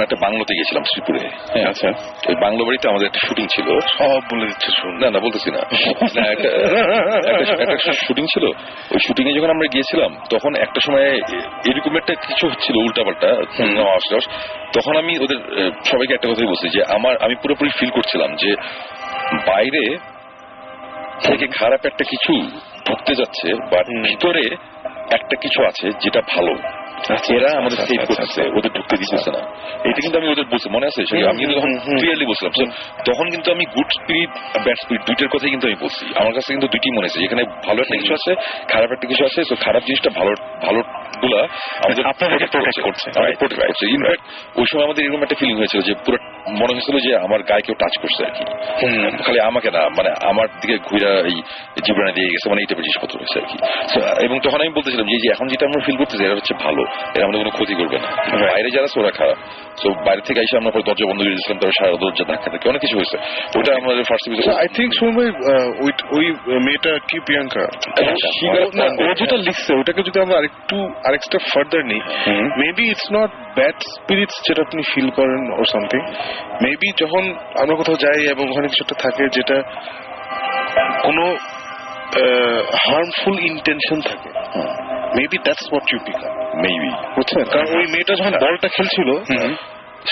একটা বাংলোতে গেছিলাম শ্রীপুরে। আচ্ছা, ওই বাংলো বাড়িতে আমাদের একটা শুটিং ছিল। সব বলে দিচ্ছে, না বলতেছি না, একটা শুটিং ছিল। ওই শুটিং এ যখন আমরা গিয়েছিলাম তখন একটা সময় এরকম একটা কিছু হচ্ছিল উল্টাপাল্টা, তখন আমি ওদের সবাইকে একটা কথাই বলছি যে আমি পুরোপুরি ফিল করছিলাম যে বাইরে থেকে খারাপ একটা কিছু ঢুকতে যাচ্ছে, বাট ভিতরে একটা কিছু আছে যেটা ভালো, এরা আমাদের সেভ করতেছে, ওদের ঢুকতে দিতেছে না। এটা কিন্তু আমি ওদের বলছি, মনে আছে? আমি কিন্তু তখন ক্লিয়ারলি বলছিলাম। তখন কিন্তু আমি গুড স্পিরিট ব্যাড স্পিরিট দুইটার কথাই কিন্তু আমি বলছি। আমার কাছে কিন্তু দুইটি মনে হয়েছে, এখানে ভালো একটা কিছু আছে, খারাপ একটা কিছু আছে। তো খারাপ জিনিসটা ভালো গুলা আমাদের আপনাদেরকে প্রকাশ করছে। ইনফ্যাক্ট ওই সময় আমাদের এরকম একটা ফিলিং হয়েছিল যে পুরো মনে হয়েছিল যে আমার গায়ে কেউ টাচ করছে আর কি, খালি আমাকে না, মানে আমার দিকে ঘুরা এই জীবনে দিয়ে গেছে, মানে এই টাইপের জিনিসপত্র হয়েছে আর কি। এবং তখন আমি বলতেছিলাম যে এখন যেটা আমরা ফিল করতেছি এটা হচ্ছে ভালো, এরা আমাদের কোনো ক্ষতি করবে না। বাইরে যারা আছে ওরা খারাপ। তো বাইরে থেকে এসে আমরা দরজা বন্ধ করে দিয়েছিলাম, তারপর সারা দরজা ধাক্কা থাকে, অনেক কিছু হয়েছে। ওটা আমাদের first episode. I think Suman ভাই ওই মেয়েটা কি প্রিয়াঙ্কা, ও যেটা লিখছে ওটাকে যদি আমরা আরেক স্টেপ ফার্দার নিই, maybe it's not bad spirits যেটা আপনি ফিল করেন ওর সামথিং। মেবি যখন আমরা কোথাও যাই এবং ওখানে কিছু একটা থাকে যেটা কোনো হার্মফুল ইন্টেনশন থাকে, maybe that's what you pick up. Maybe বুঝছেন? কারণ ওই মেয়েটা যখন বলটা খেলছিল,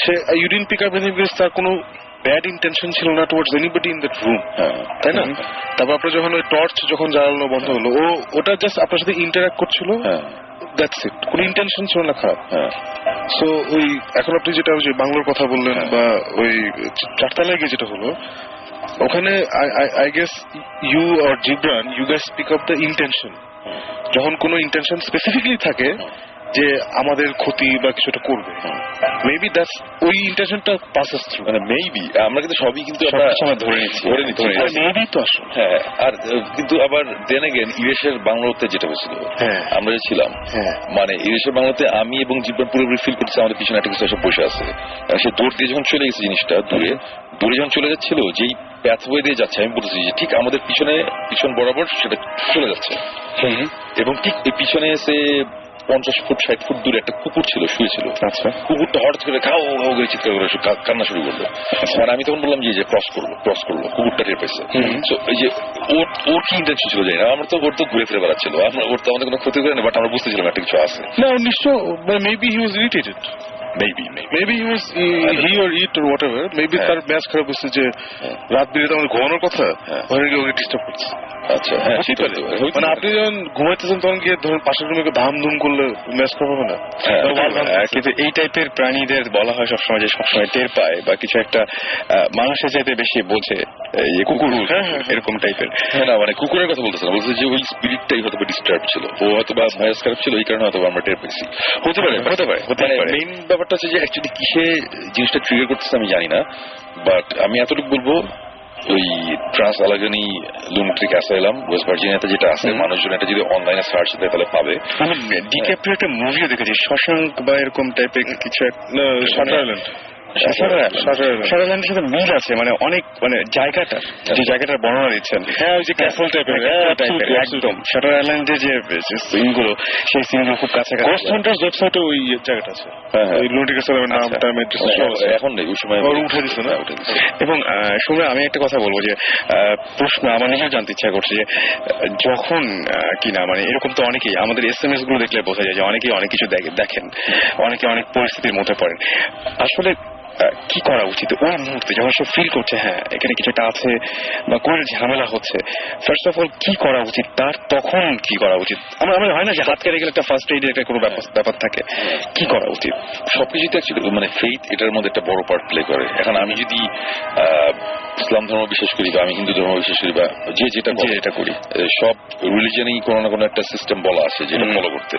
সে you didn't pick up any because তার কোনো ব্যাড ইন্টেনশন ছিল না towards anybody in that room, তাই না? তারপর আপনার যখন ওই টর্চ যখন জ্বালানো বন্ধ হলো, ওটা জাস্ট আপনার সাথে ইন্টারঅ্যাক্ট করছিল, দ্যাটস ইট, কোনো ইন্টেনশন ছিল না খারাপ। সো ওই এখন আপনি যেটা ওই যে বাংলার কথা বললেন বা ওই 4 তলায় গিয়ে যেটা হলো, ওখানে I guess you or Jibran, you guys pick up the intention. যখন কোনো ইন্টেনশন স্পেসিফিকলি থাকে যে আমাদের ক্ষতি বা কিছুটা করবে, মেবি দ্যাটস ওই ইন্টেনশনটা পাসেস থ্রু। মানে মেবি আমরা কিন্তু সবই কিন্তু আমরা ধরে নিচ্ছি মেবি তো আসলে হ্যাঁ। আর কিন্তু আবার দেন এগেন ইরেশের বাংলাতে যেটা হয়েছিল, আমরা যে ছিলাম, মানে ইরেশের বাংলাতে আমি এবং জীবন পুরোপুরি ফিল করছি আমাদের পিছনে একটা কিছু এসে বসে আছে। সে দূর দিয়ে যখন চলে গেছে জিনিসটা, দূরে যখন চলে যাচ্ছিল, যেই প্যাথওয়ে দিয়ে যাচ্ছে, আমি বলতেছি যে ঠিক আমাদের পিছন বরাবর সেটা চলে যাচ্ছে, এবং ঠিক এই পিছনে এসে 50 ফুট 60 ফুট দূরে একটা কুকুর ছিল, শুয়েছিল। আচ্ছা, কুকুরটা হঠাৎ করে খাও খাও করে চিৎকার করে কান্না শুরু করলো। মানে আমি তখন বললাম যে ক্রস করলো, কুকুরটা টের পাইছে। এই যে ওর কি ইন্টেনশন ছিল জানি না, আমরা তো ওর তো ঘুরে ফিরে বেড়াচ্ছিল, ওর তো আমাদের কোনো ক্ষতি করে না, বাট আমরা বুঝতেছিলাম একটা কিছু আছে। না নিশ্চয়, maybe he was irritated, maybe he or it or whatever, maybe তার ম্যাচ খারাপ হচ্ছে যে রাত বিরেতে আমাদের ঘুমানোর কথা, ওকে ডিস্টার্ব করছে। আচ্ছা, মানে আপনি যখন ঘুমাইতেছেন তখন গিয়ে ধরুন পাশের রুমে ধাম ধুম করলে ম্যাচ খারাপ হবে না? কিন্তু এই টাইপের প্রাণীদের বলা হয় সবসময় যে সবসময় টের পায় বা কিছু একটা মানুষের চাইতে বেশি বোঝে, কুকুর এরকম টাইপের। না মানে কুকুরের কথা বলতেছে না, বলছে যে ওই স্পিরিটটাই হয়তো ডিস্টার্ব ছিল, ও হয়তো বা ম্যাচ খারাপ ছিল, এই কারণে হয়তো আমরা টের পেয়েছি। হতে পারে। মেইন ব্যাপারটা হচ্ছে যে অ্যাকচুয়ালি কিসে জিনিসটা ট্রিগার করতেছে আমি জানি না, বাট আমি এতটুকু বলবো ওই ট্রান্স আলাগানি লুনাটিক অ্যাসাইলাম ওয়েস্ট ভার্জিনিয়াতে যেটা আছে, মানুষজন এটা যদি অনলাইনে সার্চ দেয় তাহলে পাবে। আমি ডিক্যাপ্রিও একটা মুভিও দেখেছি, শশাঙ্ক বা এরকম টাইপের কিছু একটা, শাটার আইল্যান্ড। শাটারল্যান্ডের সাথে মিল আছে, মানে অনেক, মানে জায়গাটা, যে জায়গাটার বর্ণনা দিচ্ছেন, হ্যাঁ ওই যে ক্যাসল টাইপের, একদম শাটার আইল্যান্ডের যে সিনগুলো, সেই সিনগুলো খুব কাছাকাছি। গোস্ট হান্টার্স ওয়েবসাইটে ওই জায়গাটা আছে, ওই লুনাটিক অ্যাসাইলামের নামটা এখন নেই, ওই সময় উঠে দিচ্ছে না। এবং শুনে আমি একটা কথা বলবো যে প্রশ্ন আমার নিজেও জানতে ইচ্ছা করছে যে যখন কিনা মানে এরকম তো অনেকেই আমাদের SMS গুলো দেখলে বোঝা যায় যে অনেকেই অনেক কিছু দেখেন, অনেকে অনেক পরিস্থিতির মধ্যে পড়েন। আসলে কি করা উচিত ওই মুহূর্তে যখন সে ফিল করছে হ্যাঁ এখানে কিছু একটা আছে বা কোনো ঝামেলা হচ্ছে, ফার্স্ট অফ অল কি করা উচিত তার, তখন কি করা উচিত? আমার হয় না যে হাত কেটে গেলে একটা ফার্স্ট এইডের একটা কোনো ব্যাপার থাকে, কি করা উচিত? সবকিছুতে অ্যাকচুয়ালি মানে ফেইথ এটার মধ্যে একটা বড় পার্ট প্লে করে। এখন আমি যদি ইসলাম ধর্ম বিশ্বাস করি বা আমি হিন্দু ধর্ম বিশ্বাস করি বা যেটা করি, সব রিলিজনেই কোনো না কোনো একটা সিস্টেম বলা আছে যেটা ফলো করতে,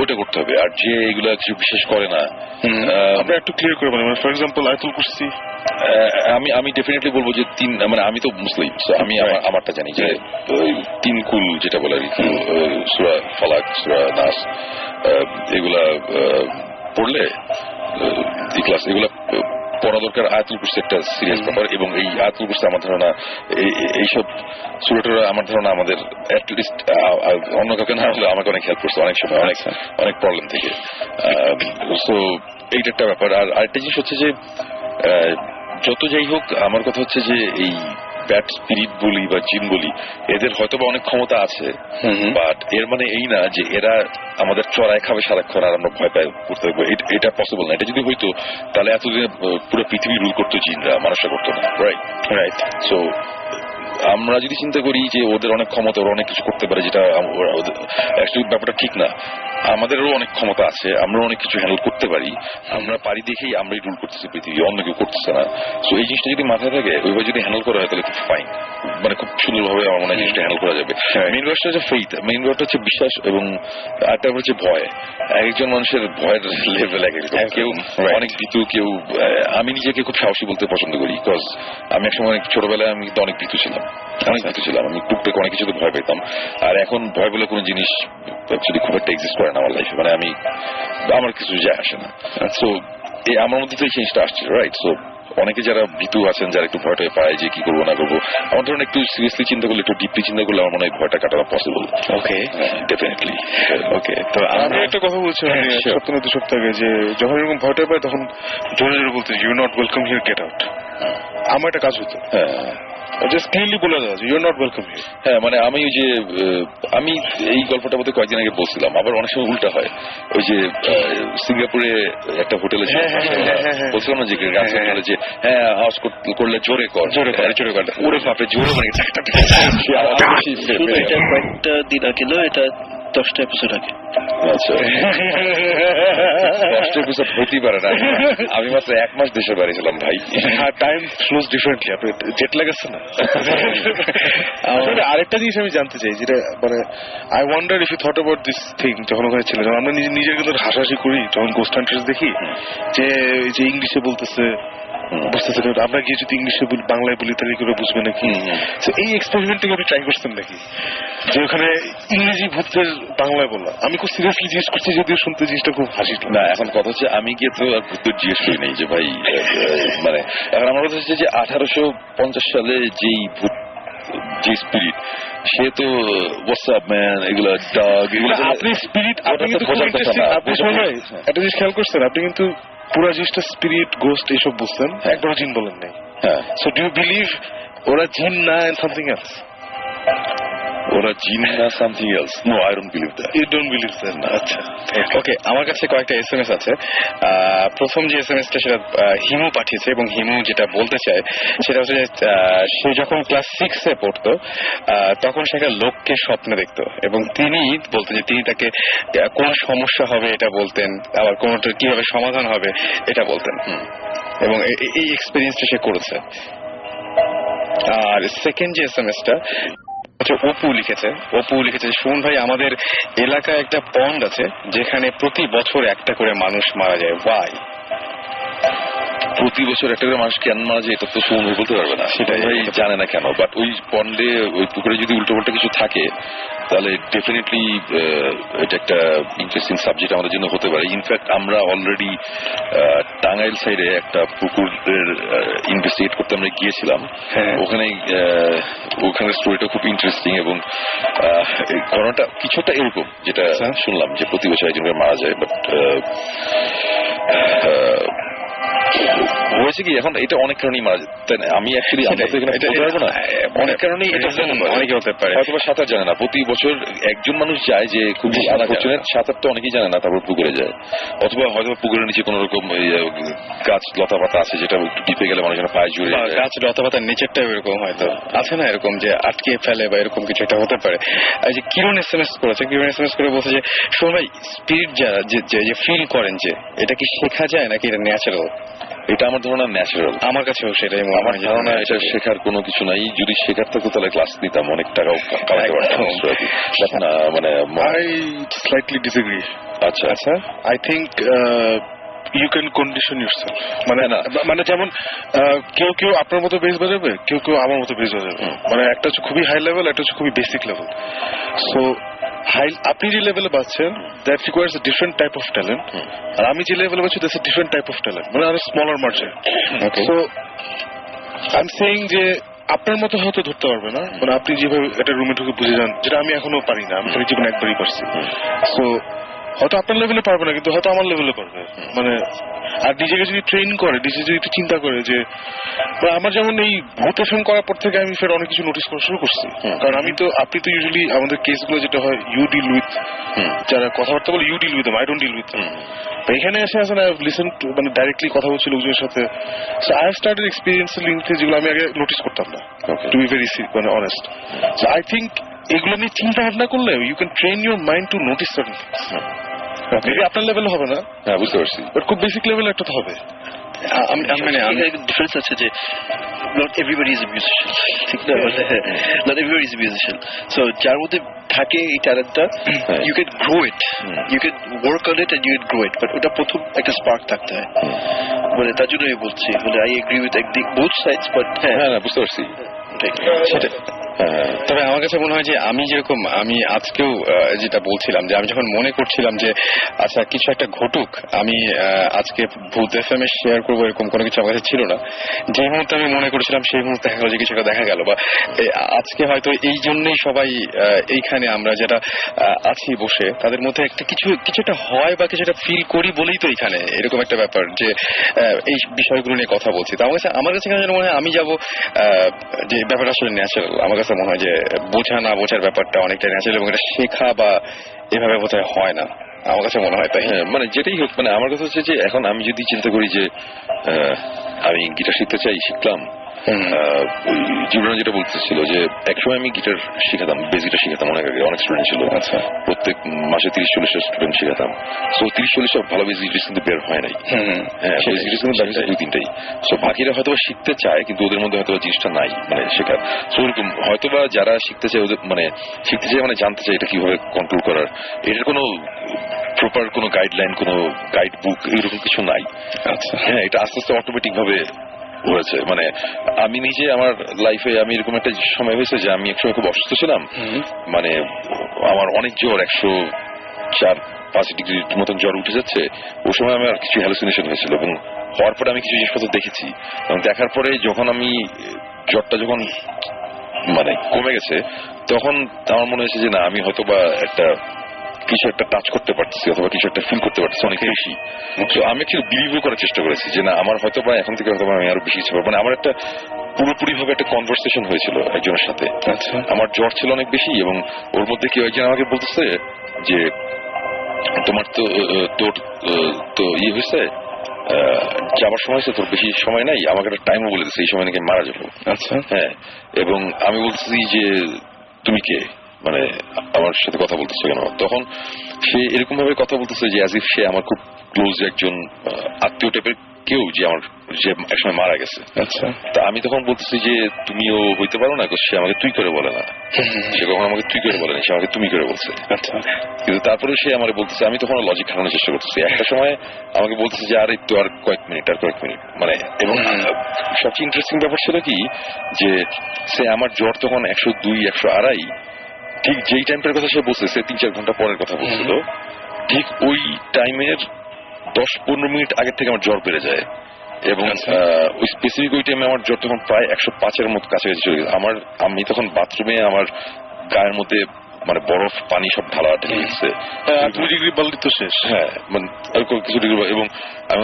ওটা করতে হবে। আর যে এগুলা কিছু বিশ্বাস করে না, আমরা একটু ক্লিয়ার করে বলি, ফর এক্সাম্পল আয়াতুল কুরসি, আমি ডেফিনেটলি বলবো যে মানে আমি তো মুসলিম, আমি আমারটা জানি যে 3 কুল যেটা বলে আর কি, সূরা ফালাক, সূরা নাস, এগুলা পড়লে ইখলাস, এগুলা পড়া দরকার। আয়াতুল কুরসি একটা সিরিয়াস ব্যাপার, এবং এই আয়াতুল কুরসি আমার ধারণা এইসব সূরাটা আমার ধারণা আমাদের অ্যাটলিস্ট অন্য কাউকে না হলে আমাকে অনেক হেল্প করছে অনেক সময়, অনেক প্রবলেম থেকে। সো এইটা একটা ব্যাপার। আর আরেকটা জিনিস হচ্ছে যে যত যাই হোক আমার কথা হচ্ছে যে এই ব্যাড স্পিরিট বলি বা জিন বলি, এদের হয়তো বা অনেক ক্ষমতা আছে, বাট এর মানে এই না যে এরা আমাদের চড়াই খাবে সারাক্ষণ আর আমরা ভয় পাই করতে থাকবো, এটা পসিবল না। এটা যদি হইতো তাহলে এতদিনে পুরো পৃথিবী রুল করতো জিনরা, মানুষরা করতো না। রাইট। সো আমরা যদি চিন্তা করি যে ওদের অনেক ক্ষমতা, ওরা অনেক কিছু করতে পারে, যেটা অ্যাকচুয়ালি ব্যাপারটা ঠিক না। আমাদেরও অনেক ক্ষমতা আছে, আমরা অনেক কিছু হ্যান্ডেল করতে পারি, আমরা পারি দেখেই আমরাই রুল করতেছি পৃথিবী, অন্য কেউ করতেছে না। সো এই জিনিসটা যদি মাথায় থাকে, ওইভাবে যদি হ্যান্ডেল করা হয় তাহলে খুব ফাইন, মানে খুব সুন্দরভাবে আমার মনে হয় জিনিসটা হ্যান্ডেল করা যাবে। মেইন ব্যাপারটা হচ্ছে ফেইথ, মেইন ব্যাপারটা হচ্ছে বিশ্বাস, এবং আরেকটা হচ্ছে ভয়। একজন মানুষের ভয়ের লেভেল এক একজন, কেউ অনেক ভীতু, কেউ, আমি নিজেকে খুব সাহসী বলতে পছন্দ করি, বিকজ আমি এক সময় ছোটবেলায় আমি তো অনেক ভীতু ছিলাম, আমি টুকটাক অনেক কিছুতে ভয় পেতাম। আর এখন ভয় বলে কোনো জিনিস অ্যাকচুয়ালি খুব একটা এক্সিস্ট করে না আমার লাইফে, মানে আমার কিছু যায় আসে না। সো আমার মধ্যে তো এই জিনিসটা আসছে, রাইট? সো অনেকে যারা ভীতু আছেন, যারা একটু ভয়টা পায় যে কি করবো না করবো, আমার ধরুন একটু সিরিয়াসলি চিন্তা করলে, একটু ডিপলি চিন্তা করলে আমার মনে হয় ভয়টা কাটানো পসিবল। ওকে, ডেফিনেটলি। ওকে, তো আমি একটা কথা বলছি, সপ্তাহ 2 সপ্তাহ আগে, যে যখন এরকম ভয়টা পায় তখন জোরে জোরে বলতে you not welcome here, get out. আমার একটা কাজ হতো, জাস্ট ক্লিয়ারলি বলে দেওয়া যে you are not welcome here. হ্যাঁ, মানে আমি ওই যে আমি এই গল্পটা বোধহয় কয়েকদিন আগে বলছিলাম, আবার অনেক সময় উল্টা হয়। ওই যে সিঙ্গাপুরে একটা হোটেলে বলছিলাম না যে যে হ্যাঁ আওয়াজ করলে জোরে কর, ওরে বাপরে জোরে, মানে কয়েকটা দিন আগে এটা 10টা এপিসোড আগে। আচ্ছা 10টা এপিসোড হতেই পারে না, আমি মাত্র 1 মাস দেশে বাড়ি ছিলাম ভাই। টাইম ফ্লোজ ডিফারেন্টলি, আপনি জেট লাগাচ্ছে না। আসলে আরেকটা জিনিস আমি জানতে চাই, যেটা মানে I wonder if you thought about this thing, যখন ওখানে ছিলেন, আমরা নিজের কিন্তু হাসাহাসি করি যখন গোস্ট হান্টার্স দেখি, যে ইংলিশে বলতেছে, বুঝতেছে না, আমরা গিয়ে যদি ইংলিশে বাংলায় বলি তাহলে করে বুঝবে নাকি? এই এক্সপেরিমেন্টটাকে আপনি ট্রাই করছেন নাকি, যে ওখানে ইংরেজি ভূতের বাংলায় বলা? আমি খুব সিরিয়াসলি জিজ্ঞেস করছি, যদিও শুনতে জিনিসটা খুব হাসি না। এখন কথা হচ্ছে আমি গিয়ে তো আর ভূতের জিজ্ঞেস করি নেই যে ভাই, মানে এখন আমার কথা হচ্ছে যে 1850 সালে যেই ভূত, যে স্পিরিট, সে তো হোয়াটসঅ্যাপ ম্যান, এগুলো ডগ, এগুলো আপনি স্পিরিট, আপনি কিন্তু একটা জিনিস খেয়াল করছেন, আপনি কিন্তু পুরো জিনিসটা স্পিরিট, গোস্ট এইসব বুঝছেন, একবারও জিন বলেন নাই। সো ডু ইউ বিলিভ ওরা জিন না এন্ড সামথিং এলস? ওরা জিন না something else? No, I don't believe that. You don't believe that? আচ্ছা, ওকে। আমার কাছে কয়েকটা এসএমএস আছে। প্রথম যে এসএমএসটা সেটা হিমু পাঠিয়েছে, এবং হিমু যেটা বলতে চায় সেটা হচ্ছে যে সে যখন ক্লাস 6-এ পড়তো তখন সে একটা লোককে স্বপ্নে দেখতো, এবং তিনি বলতেন যে তিনি তাকে কোন সমস্যা হবে এটা বলতেন, আবার কোনটা কিভাবে সমাধান হবে এটা বলতেন, এবং এই এক্সপেরিয়েন্সটা সে করেছে। আর সেকেন্ড যে এসএমএসটা অপু লিখেছে সুমন ভাই, আমাদের এলাকায় একটা পন্ড আছে যেখানে প্রতি বছর একটা করে মানুষ মারা যায়। ওয়াই? প্রতি বছর একটা করে মানুষ কেন মারা যায় এটা তো সুমন ভাই বলতে পারবে না, সেটাই জানে না কেন। বাট ওই পন্ডে, ওই পুকুরে যদি উল্টো পাল্টা কিছু থাকে তাহলে ডেফিনেটলি এটা একটা ইন্টারেস্টিং সাবজেক্ট আমাদের জন্য হতে পারে। ইনফ্যাক্ট আমরা অলরেডি টাঙ্গাইল সাইডে একটা পুকুরের ইনভেস্টিগেট করতে আমরা গিয়েছিলাম। ওখানে স্টোরিটা খুব ইন্টারেস্টিং, এবং ঘটনাটা কিছুটা এরকম যেটা শুনলাম, যে প্রতি বছর একজন করে মারা যায়। বাট হয়েছে কি, এখন এটা অনেক কারণেই মারা যায়। আমি অ্যাকচুয়ালি আমরা তো এখানে বলতে পারবো না, অনেক কারণেই এটা অনেকে হতে পারে। হয়তো সাঁতার জানে না, প্রতি বছর একজন মানুষ যায় যে খুব আনফরচুনেট, সাঁতার তো অনেকেই জানে না, তারপর পুকুরে যায়, অথবা হয়তো পুকুরের নিচে কোন রকম গাছ লতা পাতা আছে যেটা একটু টিপে গেলে মানুষের পায়ে জুড়ে, গাছ লতা পাতার নিচেরটাও এরকম হয়তো আছে না, এরকম যে আটকে ফেলে বা এরকম কিছু একটা হতে পারে। এই যে কিরণ এসএমএস করেছে, কিরণ এসএমএস করে বলছে যে শোন ভাই, স্পিরিট যারা যে ফিল করেন, যে এটা কি শেখা যায় নাকি এটা ন্যাচারাল? এটা আমার ধারণা ন্যাচারাল। আমার কাছেও সেটাই আমার ধারণা, এটা শেখার কোনো কিছু নাই। যদি শেখার থাকতো তাহলে ক্লাস নিতাম, অনেক টাকাও কামাতে পারতাম। মানে আই স্লাইটলি ডিসএগ্রি। আচ্ছা আচ্ছা, I think you can condition yourself. মানে যেমন কেউ আপনার মতো বেস বাজাবে, কেউ আমার মতো বেস বাজাবে। মানে একটা হচ্ছে খুবই হাই লেভেল, একটা হচ্ছে খুবই বেসিক লেভেল। সো আপনি যে লেভেলে পাচ্ছেন, that requires a different type of talent, আর আমি যে লেভেলে পাচ্ছি that's a different type of talent, মানে আরো smaller margin. So I am saying যে আপনার মতো হয়তো ধরতে পারবে না, মানে আপনি যেভাবে একটা রুমে ঢুকে বুঝে যান, যেটা আমি এখনো পারি না, আমি জীবনে একবারই পারছি। সো হয়তো আপনার লেভেলে পারবে না, কিন্তু হয়তো আমার লেভেলে পারবে। মানে আর নিজেকে যদি ট্রেন করে, নিজে যদি একটু চিন্তা করে, যে আমার যেমন এই ভোটেশন করার পর থেকে আমি ফের অনেক কিছু নোটিস করা শুরু করছি। কারণ আপনি তো ইউজুয়ালি আমাদের কেসগুলো যেটা হয়, ইউ ডিল উইথ যারা কথাবার্তা বলে, you deal with them, I don't deal with them. এখানে এসে আসেন, আই হ্যাভ লিসেন টু, মানে ডাইরেক্টলি কথা বলছি লোকজনের সাথে। So I have started experience link, যেগুলো আমি আগে নোটিস করতাম না, টু বি ভেরি মানে অনেস্ট। সো আই থিঙ্ক এগুলো নিয়ে চিন্তা ভাবনা করলে you can train your mind to notice certain things. Maybe আপনার লেভেলে হবে না, হ্যাঁ বুঝতে পারছি, বাট খুব বেসিক লেভেলে একটা তো হবে। ডিফারেন্স আছে যে not everybody is a musician, ঠিক না? Not everybody is a musician. So যার মধ্যে থাকে এই ট্যালেন্টটা, you can grow it, you can work on it and you can grow it, but ওটা প্রথম একটা স্পার্ক থাকতে হয়। মানে তার জন্য আমি বলছি, মানে I agree with both sides, but হ্যাঁ বুঝতে পারছি সেটা। তবে আমার কাছে মনে হয় যে আমি আজকেও যেটা বলছিলাম, যে আমি যখন মনে করছিলাম যে আচ্ছা কিছু একটা ঘটুক, আমি আজকে ভূত এফএমএ শেয়ার করবো, এরকম কোনো কিছু আমার কাছে ছিল না। যে মুহূর্তে আমি মনে করছিলাম সেই মুহূর্তে দেখা গেল যে কিছু একটা দেখা গেল, বা আজকে হয়তো এই জন্যই সবাই এইখানে আমরা যেটা আছি বসে, তাদের মধ্যে একটা কিছু একটা হয় বা কিছুটা ফিল করি বলেই তো এইখানে এরকম একটা ব্যাপার, যে এই বিষয়গুলো নিয়ে কথা বলছি। তো আমার কাছে কেন মনে হয় আমি যাব যে ব্যাপারটা আসলে ন্যাচারাল। আমার কাছে মনে হয় যে বোঝা না বোঝার ব্যাপারটা অনেকটা ন্যাচারাল, এবং এটা শেখা বা এভাবে বোধহয় হয় না, আমার কাছে মনে হয় তাই। হ্যাঁ, মানে যেটাই হোক, মানে আমার কথা হচ্ছে যে এখন আমি যদি চিন্তা করি যে আমি গিটার শিখতে চাই, শিখলাম, জীবনে যেটা বলতেছিল যে একসময় আমি গিটার শিখাতাম, বেস গিটার শিখাতাম অনেক আগে, অনেক স্টুডেন্ট ছিল। আচ্ছা। প্রত্যেক মাসে 30-40টা স্টুডেন্ট শিখাতাম। সো 30-40টা ভালো বেস গিটার কিন্তু বের হয় নাই। হ্যাঁ, বেস গিটার কিন্তু দেখা যায় 2-3টাই। সো বাকিরা হয়তো শিখতে চায় কিন্তু ওদের মধ্যে হয়তো জিনিসটা নাই, মানে শেখার। সো ওরকম হয়তোবা যারা শিখতে চায় ওদের মানে শিখতে চায় মানে জানতে চায় এটা কিভাবে কন্ট্রোল করার, এটার কোনো প্রপার কোনো গাইডলাইন, কোনো গাইড বুক এরকম কিছু নাই। আচ্ছা। হ্যাঁ, এটা আস্তে আস্তে অটোমেটিক ভাবে হয়েছে। মানে আমি নিজে আমার লাইফে আমি এরকম একটা সময় হয়েছে যে আমি একসময় খুব অসুস্থ ছিলাম, মানে আমার অনেক জ্বর, 104-5 ডিগ্রির মতন জ্বর উঠে যাচ্ছে। ওই সময় আমার কিছু হ্যালুসিনেশন হয়েছিল এবং হওয়ার পরে আমি কিছু জিনিসপত্র দেখেছি এবং দেখার পরে যখন আমি জ্বরটা যখন মানে কমে গেছে তখন আমার মনে হয়েছে যে না, আমি হয়তো বা একটা কিছু একটা টাচ করতে পারতেছি অথবা কিছু একটা ফিল করতে পারতেছি অনেক বেশি। তো আমি অ্যাকচুয়ালি বিলিভও করার চেষ্টা করেছি যে না, আমার হয়তো বা এখন থেকে হয়তো আমি আরো বেশি কিছু পারবো। মানে আমার একটা পুরোপুরি ভাবে একটা কনভারসেশন হয়েছিল একজনের সাথে। আচ্ছা। আমার জ্বর ছিল অনেক বেশি এবং ওর মধ্যে কেউ একজন আমাকে বলতেছে যে তোমার তো তো ইয়ে হয়েছে, যাবার সময় হয়েছে, তোর বেশি সময় নাই, আমাকে একটা টাইমও বলে দিচ্ছে এই সময় নাকি মারা যাবো। আচ্ছা। হ্যাঁ, এবং আমি বলতেছি যে তুমি কে, মানে আমার সাথে কথা বলতেছে কেন? তখন সে এরকম ভাবে কথা বলতেছে যে অ্যাজ ইফ সে আমার খুব ক্লোজ একজন আত্মীয় টাইপের কেউ, যে আমার যে একসময় মারা গেছে। আচ্ছা। তা আমি তখন বলতেছি যে তুমিও হইতে পারো না, সে আমাকে তুই করে বলে না, সে কখন আমাকে তুই করে বলে না, সে আমাকে তুমি করে বলছে। আচ্ছা। কিন্তু তারপরে সে আমার বলতেছে, আমি তখন লজিক খাটানোর চেষ্টা করতেছি। একটা সময় আমাকে বলতেছে যে আর একটু আর কয়েক মিনিট মানে, এবং সবচেয়ে ইন্টারেস্টিং ব্যাপার ছিল কি যে সে আমার জ্বর তখন 102-102.5, ঠিক যেই টাইমটার কথা সে বলছে, সে 3-4 ঘন্টা পরের কথা বলছিল, ঠিক ওই টাইমের 10-15 মিনিট আগের থেকে আমার জ্বর বেড়ে যায় এবং ওই স্পেসিফিক ওই টাইমে আমার জ্বর তখন প্রায় 105-এর মতো কাছাকাছি চলে গেছে। আমি তখন বাথরুমে আমার গায়ের মধ্যে মানে বরফ পানি সব ঢালা ঢেলে গেছে। 2 ডিগ্রি বাড়লে তো শেষ। হ্যাঁ, মানে কিছু ডিগ্রি। এবং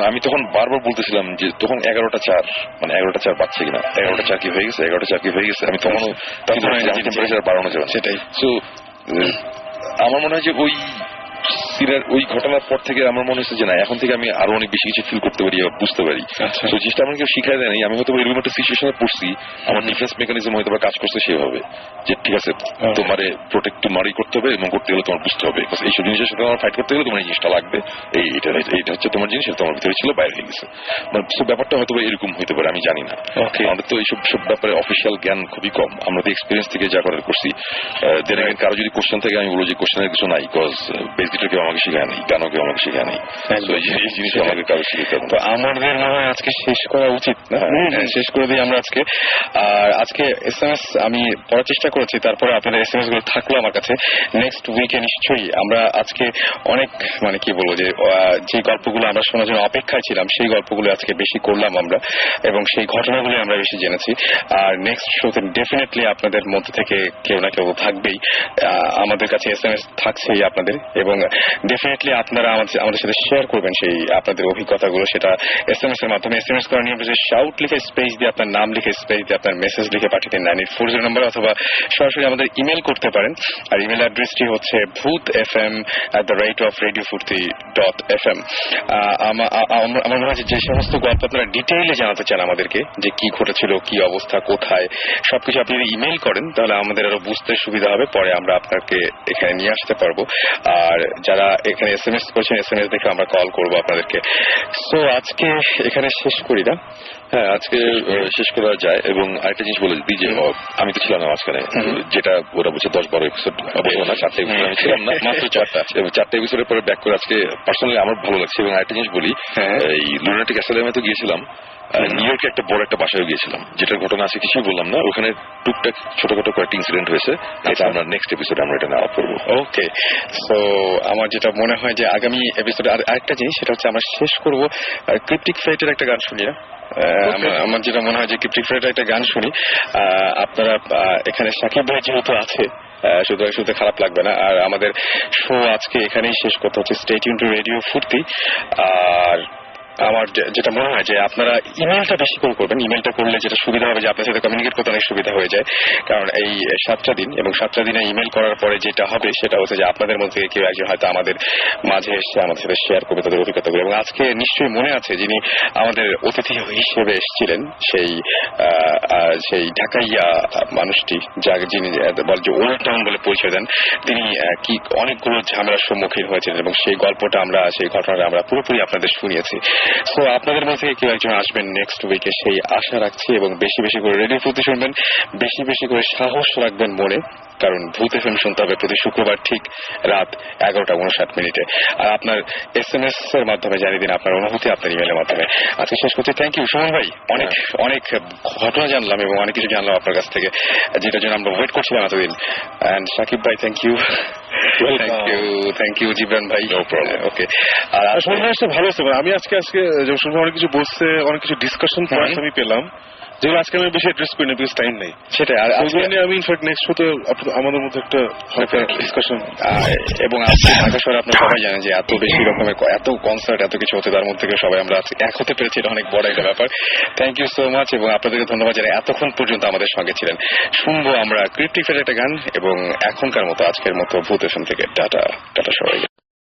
আমি তখন বারবার বলতেছিলাম যে তখন 11টা 4, মানে 11টা 4 বাজছে কিনা, 11টা 4 কি হয়ে গেছে, 11টা 4 কি হয়ে গেছে। আমি তখনও টেম্পারেচার বাড়ানো যাবে সেটাই। সো আমার মনে হয় যে ওই ঘটনার পর থেকে আমার মনে হচ্ছে যে না, এখন থেকে আমি আরো অনেক বেশি কিছু ফিল করতে পারি বা বুঝতে পারি। তো জিনিসটা আমার কেউ শিখাই দেয় নাই, আমি হয়তো এরকম একটা সিচুয়েশনে পড়ছি, আমার ডিফেন্স মেকানিজম হয়তো কাজ করছে সেভাবে যে ঠিক আছে, তোমারে প্রোটেক্ট তোমারই করতে হবে এবং করতে গেলে তোমার বুঝতে হবে এইসব জিনিসের সাথে আমার ফাইট করতে গেলে তোমার এই জিনিসটা লাগবে, এইটা হচ্ছে তোমার জিনিস, তোমার ভিতরে ছিল, বাইরে হয়ে গেছে। মানে ব্যাপারটা হয়তো এরকম হতে পারে, আমি জানি না। আমাদের তো এইসব ব্যাপারে অফিসিয়াল জ্ঞান খুবই কম, আমরা তো এক্সপিরিয়েন্স থেকে যা করার করছি। কারো যদি কোশ্চেন থেকে আমি বলবো যে কোশ্চেনের কিছু নাই, বিকজ বেস গিটার কেউ আমাকে শেখায় নাই, গানও কেউ আমাকে শেখায় নাই, এই জিনিস আমাকে কারো শিখতে হবে। তো আমাদের মনে হয় আজকে শেষ করা উচিত না? শেষ করে দিই আমরা আজকে। আর আজকে SMS আমি পড়ার চেষ্টা করেছি, তারপরে আপনাদের SMS গুলো থাকলো আমার কাছে। নেক্সট উইকে নিশ্চয়ই আমরা আজকে অনেক মানে কি বলবো যে গল্পগুলো আমরা শোনার জন্য অপেক্ষায় ছিলাম, সেই গল্পগুলো আজকে বেশি করলাম আমরা এবং সেই ঘটনাগুলো আমরা বেশি জেনেছি। আর নেক্সট শোতে ডেফিনেটলি আপনাদের মধ্যে থেকে কেউ না কেউ থাকবেই, আমাদের কাছে SMS থাকছেই আপনাদের, এবং ডেফিনেটলি আপনারা আমাদের সাথে শেয়ার করবেন সেই আপনাদের অভিজ্ঞতাগুলো, সেটা SMS এর মাধ্যমে। SMS করার নিয়ম হচ্ছে শাউট লিখে স্পেস দিয়ে আপনার নাম লিখে স্পেস দিয়ে আপনার মেসেজ লিখে পাঠিয়ে দিন 9840 নম্বরে, অথবা সরাসরি আমাদের ইমেল করতে পারেন। আর ইমেল অ্যাড্রেসটি হচ্ছে bhutfm@radiofurti.fm। আমার মনে হয় যে সমস্ত গল্প আপনারা ডিটেইলে জানাতে চান আমাদেরকে, যে কি ঘটেছিল, কি অবস্থা, কোথায়, সবকিছু আপনি যদি ইমেল করেন তাহলে আমাদের আরো বুঝতে সুবিধা হবে, পরে আমরা আপনাকে এখানে নিয়ে আসতে পারবো। আর যারা এখানে SMS করছেন, SMS দেখে আমরা কল করবো আপনাদেরকে। সো আজকে এখানে শেষ করি না? হ্যাঁ, আজকে শেষ করা যায়। এবং আরেকটা জিনিস বলে দিই যে আমি তো ছিলাম না মাঝখানে, যেটা ওরা বলছে 10-12 এপিসোড, বলবো না 4টা এপিসোড আমি ছিলাম না, মাত্র 4টা এপিসোডের পরে ব্যাক করে আজকে পার্সোনালি আমার ভালো লাগছে। এবং আরেকটা জিনিস বলি, এই লুনাটিক অ্যাসাইলামে তো গিয়েছিলাম, নিউ ইয়র্কে একটা বড় একটা বাসায় গিয়েছিলাম, যেটার ঘটনা আছে কিছুই বললাম না, ওখানে টুকটাক ছোটখাটো কয়েকটি ইনসিডেন্ট হয়েছে, এটা আমরা নেক্সট এপিসোডে আমরা এটা আলাপ করবো। ওকে, সো আমার যেটা মনে হয় যে আগামী এপিসোডে আরেকটা জিনিস, সেটা হচ্ছে আমরা শেষ করবো ক্রিপ্টিক ফেটের একটা গান শুনি না? আমার যেটা মনে হয় যে ক্রিপ্টিক ফেটের একটা গান শুনি। আপনারা এখানে সাকিব ভাই যেহেতু আছে, সুতরাং শুনতে খারাপ লাগবে না। আর আমাদের শো আজকে এখানেই শেষ করতে হচ্ছে। স্টে টিউন টু রেডিও ফুর্তি। আর আমার যেটা মনে হয় যে আপনারা ইমেলটা বেশি করে করবেন। ইমেলটা করলে যেটা সুবিধা হবে যে আপনার সাথে কমিউনিকেট করতে অনেক সুবিধা হয়ে যায়। কারণ এই 7টা দিন এবং 7টা দিনে ইমেল করার পরে যেটা হবে সেটা হচ্ছে যে আপনাদের মধ্যে কেউ একজন হয়তো আমাদের মাঝে এসে আমাদের সাথে শেয়ার করবে তাদের অভিজ্ঞতাগুলো। এবং আজকে নিশ্চয়ই মনে আছে যিনি আমাদের অতিথি হিসেবে এসেছিলেন সেই ঢাকাইয়া মানুষটি, যিনি যে ওল্ড টাউন বলে পরিচয় দেন, তিনি কি অনেকগুলো ঝামেলার সম্মুখীন হয়েছিলেন এবং সেই গল্পটা সেই ঘটনাটা আমরা পুরোপুরি আপনাদের শুনিয়েছি। সো আপনাদের মধ্যে কেউ একজন আসবেন নেক্সট উইকে সেই আশা রাখছি এবং বেশি বেশি করে রেডিও ফুর্তি শুনবেন, বেশি বেশি করে সাহস রাখবেন মনে, কারণ ভূত এফএম শুনতে হবে প্রতি শুক্রবার ঠিক রাত 11:59। আর আপনার SMS এর মাধ্যমে জানিয়ে দিন আপনার অনুভূতি আপনার ইমেলের মাধ্যমে। আজকে শেষ করছি। থ্যাংক ইউ সুমন ভাই, অনেক অনেক ঘটনা জানলাম এবং অনেক কিছু জানলাম আপনার কাছ থেকে, যেটার জন্য আমরা ওয়েট করছিলাম এতদিন। অ্যান্ড সাকিব ভাই thank you, thank you Jibran ভাই। ওকে, আর সুমন ভাই ভালো আছে। আমি আজকে সুমন ভাই অনেক কিছু বলছে, অনেক কিছু ডিসকাশন পয়েন্ট আমি পেলাম যেগুলো আজকে আমি বেশি অ্যাড্রেস করি না, বিকজ টাইম নেই। সেটাই, আর ওইগুলো নিয়ে আমি ইনফ্যাক্ট নেক্সট শোতে আমাদের মধ্যে একটা ডিসকাশন। এবং আজকে ঢাকা শহরে আপনারা সবাই জানেন যে এত বেশি রকমের এত কনসার্ট এত কিছু হতে, তার মধ্যে থেকে সবাই আমরা এক হতে পেরেছি, এটা অনেক বড় একটা ব্যাপার। থ্যাংক ইউ সো মাচ এবং আপনাদেরকে ধন্যবাদ যারা এতক্ষণ পর্যন্ত আমাদের সঙ্গে ছিলেন। শুনবো আমরা ক্রিপ্টিক ফের একটা গান এবং এখনকার মতো আজকের মতো ভূত এফএম থেকে টাটা সবাই।